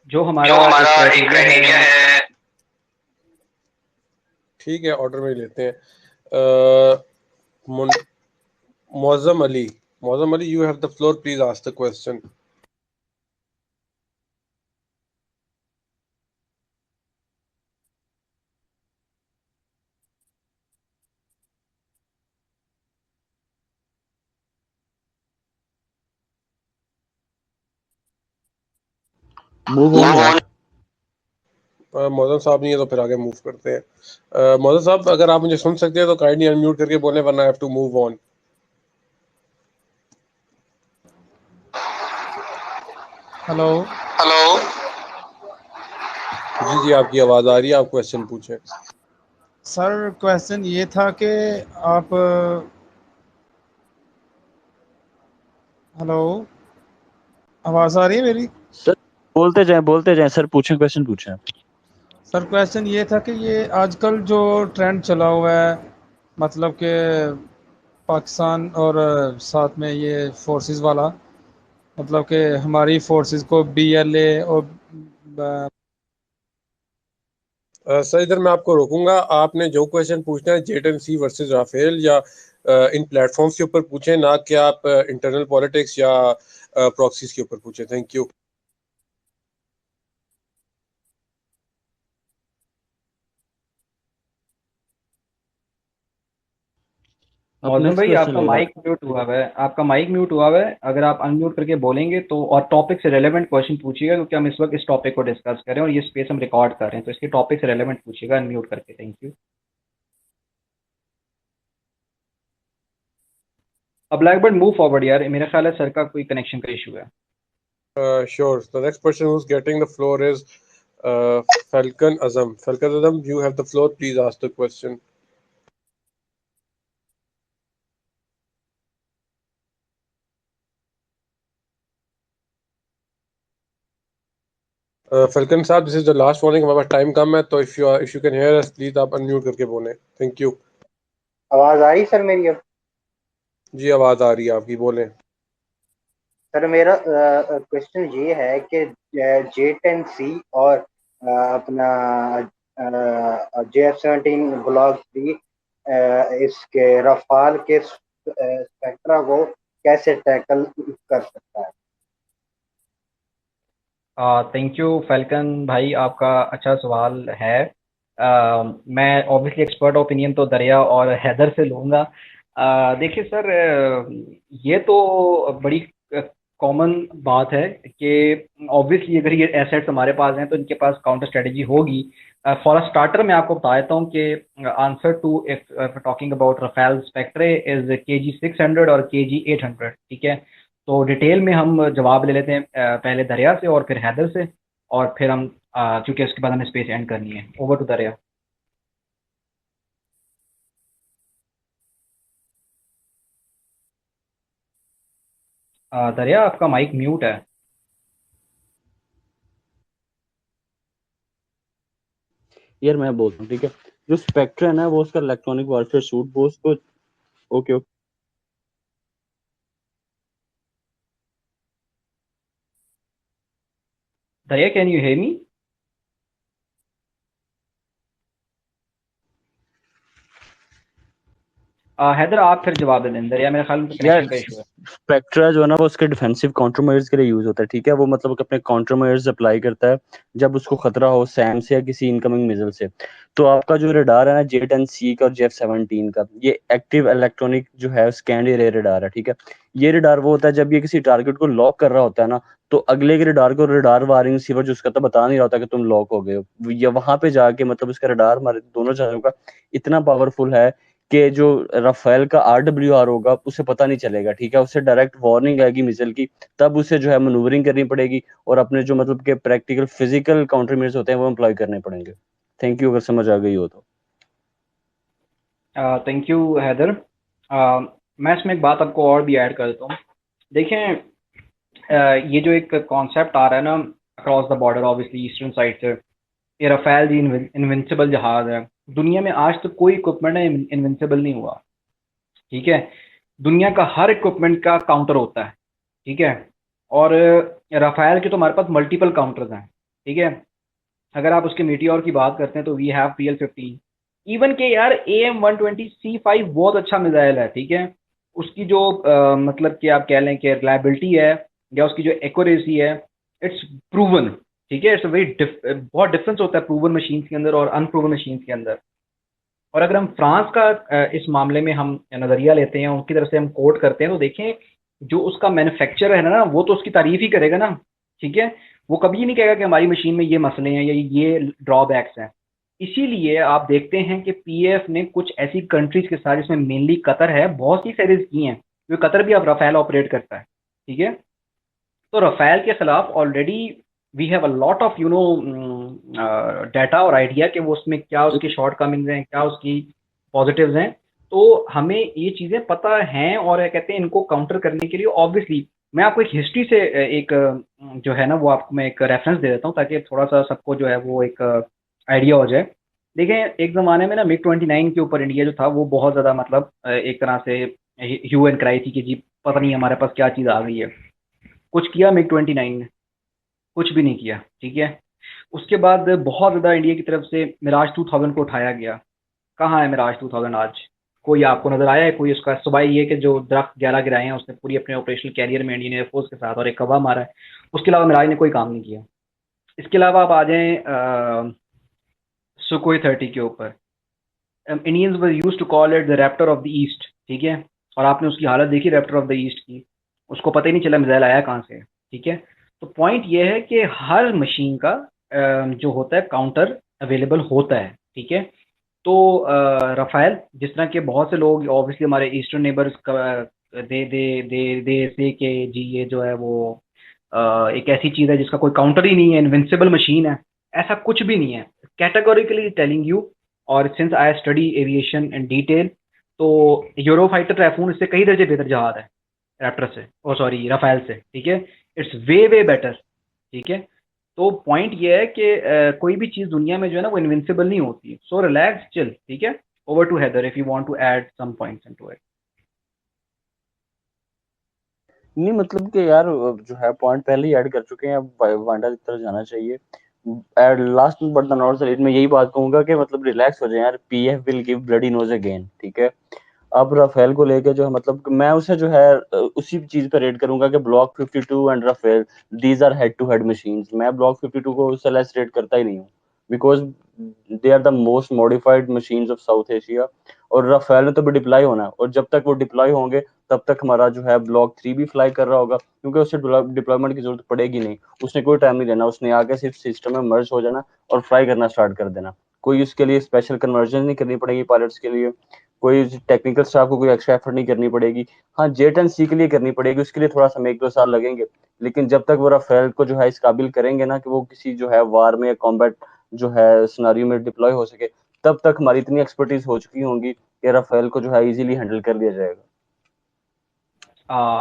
जो हमारा एक क्राइटेरिया है, ठीक है, ऑर्डर में ही लेते हैं। Moazzam Ali, you have the floor. Please ask the question. Move on. Moazzam sahab नहीं है तो फिर आगे मूव करते हैं। मौजम साहब, अगर आप मुझे सुन सकते हैं तो काइंडली अनम्यूट करके बोले, वरना I have to move on. Hello जी, आपकी आवाज आ रही है, आप क्वेश्चन पूछें। सर, क्वेश्चन ये था कि आप हेलो, आवाज आ रही है मेरी? सर बोलते जाएं सर, पूछें, क्वेश्चन पूछें। सर, क्वेश्चन ये था कि ये आजकल जो ट्रेंड चला हुआ है, मतलब कि पाकिस्तान और साथ में ये फोर्सेस वाला, मतलब कि हमारी फोर्सेस को BLA और सर, इधर मैं आपको रोकूंगा। आपने जो क्वेश्चन पूछना है J-10C वर्सेस राफेल या इन प्लेटफॉर्म्स के ऊपर पूछें, ना कि आप इंटरनल पॉलिटिक्स या प्रॉक्सीज के ऊपर पूछें। Thank you. अब मौजूम नेक्स्ट भाई क्वेश्चन आपका ले लो। माइक म्यूट हुआ हुआ है, आपका माइक म्यूट हुआ हुआ है, अगर आप अनम्यूट करके बोलेंगे तो, और टॉपिक से रेलेवेंट क्वेश्चन पूछिएगा, क्योंकि हम इस वक्त इस टॉपिक को डिस्कस कर रहे हैं और ये स्पेस हम रिकॉर्ड कर रहे हैं, तो इसके टॉपिक से रेलेवेंट पूछिएगा अनम्यूट करके। Thank you. अब ब्लैक बर्ड मूव फॉरवर्ड यार, मेरा ख्याल है सर का कोई कनेक्शन का इशू है। Sure. The next person who's getting the floor is Falcon Azam. Falcon Azam, you have the floor. Please ask the question. Falcon साहब, this is the last warning. हमारे पास टाइम कम है, तो if you can hear us, please आप unmute करके बोलें. Thank you. आवाज आ रही sir मेरी? अब जी आवाज आ रही है आपकी, बोलें. सर मेरा क्वेश्चन ये है कि J10C और अपना JF-17 ब्लॉक 3 इसके रफाल के स्पेक्ट्रा को कैसे टैकल कर सकता है? थैंक यू फैल्कन भाई, आपका अच्छा सवाल है। मैं ऑब्वियसली एक्सपर्ट ओपिनियन तो दरिया और हैदर से लूँगा। देखिए सर, ये तो बड़ी कॉमन बात है कि ऑब्वियसली अगर ये एसेट्स हमारे पास हैं तो इनके पास काउंटर स्ट्रेटजी होगी। फॉर अ स्टार्टर मैं आपको बता देता हूँ कि answer to if talking about Rafale Spectra is KG-600 और KG-800। ठीक है, तो डिटेल में हम जवाब ले लेते हैं पहले दरिया से और फिर हैदर से, और फिर हम क्योंकि उसके बाद हमें स्पेस एंड करनी है। ओवर टू दरिया। दरिया आपका माइक म्यूट है। यार मैं बोलता हूँ, ठीक है, जो स्पेक्ट्रा है ना वो उसका इलेक्ट्रॉनिक वारफेयर सूट, वो उसको okay okay Dariya can you hear me? Haider आप फिर जवाब दे दें, दरिया मेरे ख्याल में यार कनेक्शन का इशू है। स्पेक्ट्रा जो है ना वो उसके डिफेंसिव काउंटरमेजर्स के लिए यूज होता है। ठीक है, वो मतलब अपने काउंटरमेजर्स अप्लाई करता है जब उसको खतरा हो सैम से या किसी इनकमिंग मिसाइल से। तो आपका जो रडार है ना J10C का और JF-17 का, ये एक्टिव इलेक्ट्रॉनिक जो है स्कैंड रे रडार है। ठीक है, ये रडार वो होता है जब ये किसी टारगेट को लॉक कर रहा होता है ना, तो अगले के रडार को रडार वार्निंग रिसीवर जो उसका तो बता नहीं रहा होता कि तुम लॉक हो गए हो, या वहां पे जाके मतलब उसका रडार हमारे दोनों चैनलों का इतना पावरफुल है कि जो राफेल का RWR होगा उसे पता नहीं चलेगा। ठीक है, उसे डायरेक्ट वार्निंग आएगी मिसाइल की, तब उसे जो है मनूवरिंग करनी पड़ेगी और अपने जो मतलब के प्रैक्टिकल फिजिकल काउंटर मेजर्स होते हैं वो अप्लाई करने पड़ेंगे। थैंक यू, अगर समझ आ गई हो तो। Thank you Haider. मैं इसमें एक बात आपको और भी ऐड कर देता हूँ। देखें, ये जो एक कॉन्सेप्ट आ रहा है ना across the border, obviously eastern side से, ये राफेल जी इनविंसिबल जहाज है। दुनिया में आज तक कोई इक्विपमेंट है इनविंसिबल नहीं हुआ। ठीक है, दुनिया का हर इक्विपमेंट का काउंटर होता है। ठीक है, और राफेल के तो हमारे पास मल्टीपल काउंटर्स हैं। ठीक है, अगर आप उसके मीटियोर की बात करते हैं तो वी हैव PL-15, इवन के यार AM-120C5 बहुत अच्छा मिसाइल है। ठीक है, उसकी जो मतलब कि आप कह लें कि रिलायबिलिटी है या उसकी जो एक्यूरेसी है, इट्स प्रूवन। ठीक है, इट्स वेरी बहुत डिफरेंस होता है प्रूवन मशीन के अंदर और अनप्रूवन मशीन के अंदर। और अगर हम फ्रांस का इस मामले में हम नज़रिया लेते हैं, उनकी तरफ से हम कोट करते हैं, तो देखें जो उसका मैन्युफैक्चरर है ना, वो तो उसकी तारीफ ही करेगा ना। ठीक है, वो कभी नहीं कहेगा कि हमारी मशीन में ये मसले हैं या ये ड्रॉबैक्स हैं। इसीलिए आप देखते हैं कि PAF ने कुछ ऐसी कंट्रीज के साथ, जिसमें मेनली कतर है, बहुत सी सीरीज की हैं, क्योंकि कतर भी अब राफेल ऑपरेट करता है। ठीक है, तो राफेल के खिलाफ already we have a lot of data और आइडिया कि वो उसमें क्या उसकी शॉर्ट कमिंग्स हैं, क्या उसकी पॉजिटिव्स हैं। तो हमें ये चीज़ें पता हैं और कहते हैं इनको काउंटर करने के लिए ऑब्वियसली मैं आपको एक हिस्ट्री से एक जो है ना वो आपको मैं एक रेफरेंस दे देता हूँ, ताकि थोड़ा सा सबको जो है वो एक आइडिया हो जाए। देखें, एक ज़माने में ना MiG-29 के ऊपर इंडिया जो था वो बहुत ज़्यादा मतलब एक तरह से ह्यू एंड क्राई थी कि जी पता नहीं हमारे पास क्या चीज़ आ गई है। कुछ किया MiG-29 ने? कुछ भी नहीं किया। ठीक है, उसके बाद बहुत ज़्यादा इंडिया की तरफ से मिराज 2000 को उठाया गया। कहाँ है मिराज 2000 आज? कोई आपको नज़र आया है? कोई उसका सुबह ये कि जो दरख्त 11 गिराए हैं उसने पूरी अपने ऑपरेशनल कैरियर में इंडियन एयरफोर्स के साथ, और एक कवा मारा है। उसके अलावा मिराज ने कोई काम नहीं किया। इसके अलावा आप आ जाएँ सुकोई 30 के ऊपर। Indians were used to call it the raptor of the east. ठीक है, और आपने उसकी हालत देखी रैप्टर ऑफ द ईस्ट की, उसको पता ही नहीं चला मिसाइल आया कहाँ से, ठीक है। तो पॉइंट ये है कि हर मशीन का जो होता है काउंटर अवेलेबल होता है, ठीक है। तो राफेल जिस तरह के बहुत से लोग ऑब्वियसली हमारे ईस्टर्न नेबर्स का दे से कि जी ये जो है वो एक ऐसी चीज़ है जिसका कोई काउंटर ही नहीं है, इनविंसिबल मशीन है, ऐसा कुछ भी नहीं है, कैटेगोरिकली टेलिंग यू। और since I study aviation in detail, तो यूरोफाइटर टाइफून इससे कई दर्जे बेहतर जहाज है रैप्टर से, ओ सॉरी राफेल से, ठीक है। इट्स वे वे बेटर, ठीक है। तो पॉइंट ये है कि कोई भी चीज़ दुनिया में जो है ना वो इनविंसिबल नहीं होती। सो रिलैक्स चिल, ठीक है। Over to Haider if you want to add some points into it. नहीं मतलब कि यार जो है पॉइंट पहले ही ऐड कर चुके हैं, अब वांडा की तरफ जाना चाहिए। At last but the not least मैं यही बात कहूंगा कि मतलब रिलैक्स हो जाए यार, PF will give bloody nose again, ठीक है। अब राफेल को लेके जो है मतलब मैं उसे जो है उसी चीज पे रेट करूंगा कि block 52 and Rafale these are head to head machines. मैं ब्लॉक 52 को उससे लेस रेट करता ही नहीं हूँ, because they are the most modified machines of South Asia. और राफेल ने तो भी डिप्लॉय होना है, और जब तक वो डिप्लॉय होंगे तब तक हमारा जो है ब्लॉक 3 भी फ्लाई कर रहा होगा, क्योंकि उससे डिप्लॉयमेंट की जरूरत पड़ेगी नहीं, उसने कोई टाइम नहीं लेना, उसने आगे सिर्फ सिस्टम में मर्ज हो जाना और फ्लाई करना स्टार्ट कर देना। कोई उसके लिए स्पेशल कन्वर्जन नहीं करनी पड़ेगी पायलट्स के लिए, कोई टेक्निकल स्टाफ को कोई एक्स्ट्रा एफर्ट नहीं करनी पड़ेगी। हाँ J-10C के लिए करनी पड़ेगी, उसके लिए थोड़ा समय 1-2 साल लगेंगे, लेकिन जब तक वो राफेल को जो है इस काबिल करेंगे ना कि वो किसी जो है वार में कॉम्बैट जो है सिनेरियो में डिप्लॉय हो सके, तब तक हमारी इतनी एक्सपर्टीज हो चुकी होंगी कि राफेल को जो है इजीली हैंडल कर लिया जाएगा।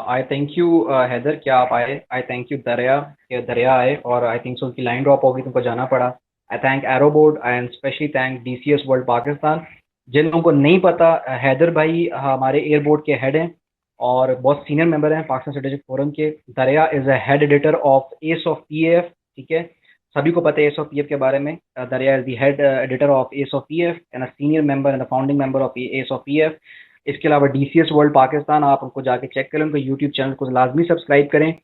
आई थैंक यू हैदर, क्या आप आए। आई थैंक यू दरिया आए, और आई थिंक सो उनकी लाइन ड्रॉप होगी, तुमको जाना पड़ा। I thank Aeroboard, I and specially thank DCS World Pakistan. जिन लोगों को नहीं पता, हैदर भाई हमारे एयरबोर्ड के हेड हैं और बहुत सीनियर मेंबर हैं पाकिस्तान स्ट्रेटेजिक फोरम के। दरिया is a head editor of S of PAF, ठीक है, सभी को पता है एस ऑफ PAF के बारे में। दरिया is the head editor of S of PAF and a senior member and founding member of S of PAF। इसके अलावा DCS वर्ल्ड पाकिस्तान, आप उनको जाके चेक करें, उनके यूट्यूब चैनल को लाजमी सब्सक्राइब करें,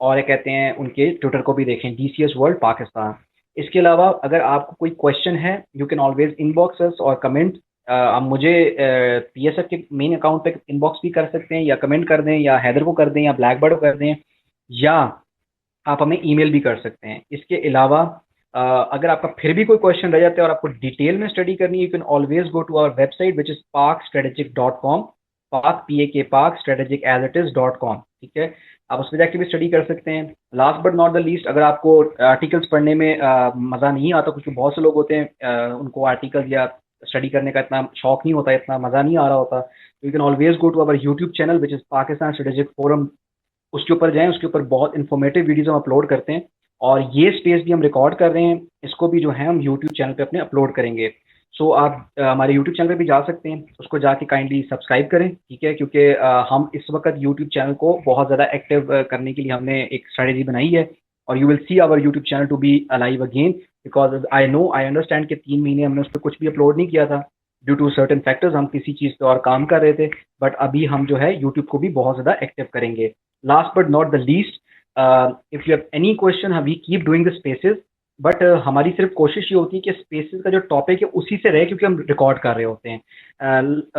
और ये कहते हैं उनके ट्विटर को भी देखें, DCS वर्ल्ड पाकिस्तान। इसके अलावा अगर आपको कोई क्वेश्चन है, यू कैन ऑलवेज इनबॉक्स अस और कमेंट। आप मुझे PSF के मेन अकाउंट पे इनबॉक्स भी कर सकते हैं, या कमेंट कर दें, या हैदर को कर दें, या ब्लैकबर्ड को कर दें, या आप हमें ईमेल भी कर सकते हैं। इसके अलावा अगर आपका फिर भी कोई क्वेश्चन रह जाता है और आपको डिटेल में स्टडी करनी है, you can always go to our website which is parkstrategic.com, parkstrategic.com, ठीक है। आप उस पर जाके भी स्टडी कर सकते हैं। Last but not the least, अगर आपको आर्टिकल्स पढ़ने में मज़ा नहीं आता, क्योंकि बहुत से लोग होते हैं उनको आर्टिकल्स या स्टडी करने का इतना शौक नहीं होता, इतना मज़ा नहीं आ रहा होता, तो you can always go to our YouTube channel which is Pakistan strategic Forum. उसके ऊपर जाएं, उसके ऊपर बहुत इन्फॉर्मेटिव वीडियोस हम अपलोड करते हैं, और ये स्पेस भी हम रिकॉर्ड कर रहे हैं, इसको भी जो है हम यूट्यूब चैनल पे अपने अपलोड करेंगे। सो आप हमारे यूट्यूब चैनल पे भी जा सकते हैं, उसको जाके काइंडली सब्सक्राइब करें, ठीक है, क्योंकि हम इस वक्त यूट्यूब चैनल को बहुत ज़्यादा एक्टिव करने के लिए हमने एक स्ट्रैटेजी बनाई है, और you will see our YouTube channel to be alive again, because I understand कि 3 महीने हमने उस पर कुछ भी अपलोड नहीं किया था ड्यू टू सर्टेन फैक्टर्स, हम किसी चीज़ पे और काम कर रहे थे, बट अभी हम जो है यूट्यूब को भी बहुत ज़्यादा एक्टिव करेंगे। Last but not the least, if you have any question, we keep doing the spaces, but हमारी सिर्फ कोशिश ये होती है कि स्पेसेस का जो टॉपिक है उसी से रहे, क्योंकि हम रिकॉर्ड कर रहे होते हैं।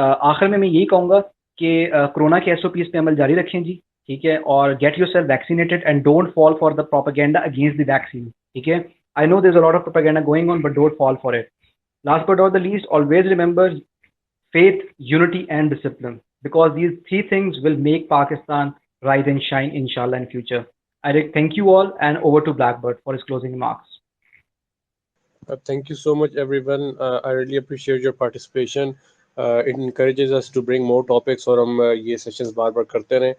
आखिर में मैं यही कहूँगा कि कोरोना के SOPs पे अमल जारी रखें जी, ठीक है, और get yourself vaccinated and don't fall for the propaganda against the vaccine, ठीक है। I know there is a lot of propaganda going on, but don't fall for it. Last but not the least, always remember faith, unity and discipline, because these 3 things will make Pakistan rise and shine inshallah in future. I thank you all, and over to Blackbird for his closing remarks. Thank you so much, everyone. I really appreciate your participation. It encourages us to bring more topics, और हम ये sessions बार बार करते रहें।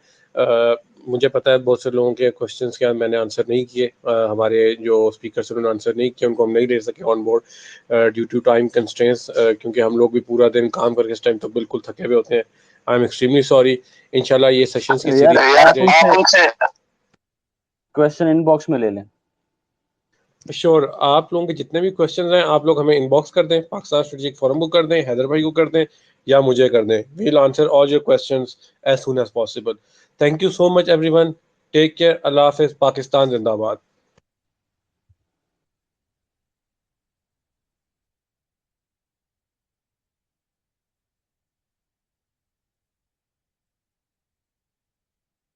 मुझे पता है बहुत से लोगों के क्वेश्चंस के मैंने आंसर नहीं किए, हमारे जो स्पीकर्स उन्होंने आंसर नहीं किए, उनको हम नहीं ले सके on board due to time constraints, क्योंकि हम लोग भी पूरा दिन काम करके इस टाइम तक बिल्कुल थके हुए होते हैं। I am extremely sorry. इंशाल्लाह ये सेशंस की सीरीज क्वेश्चन इनबॉक्स में ले लें। श्योर, आप लोगों के जितने भी क्वेश्चन हैं आप लोग हमें इनबॉक्स कर दें, पाकिस्तान स्ट्रेटेजिक फोरम को कर दें, हैदर भाई को कर दें, या मुझे कर दें। We will answer all your questions as soon as possible. Thank you so much everyone, take care, अल्लाह हाफिज, पाकिस्तान जिंदाबाद।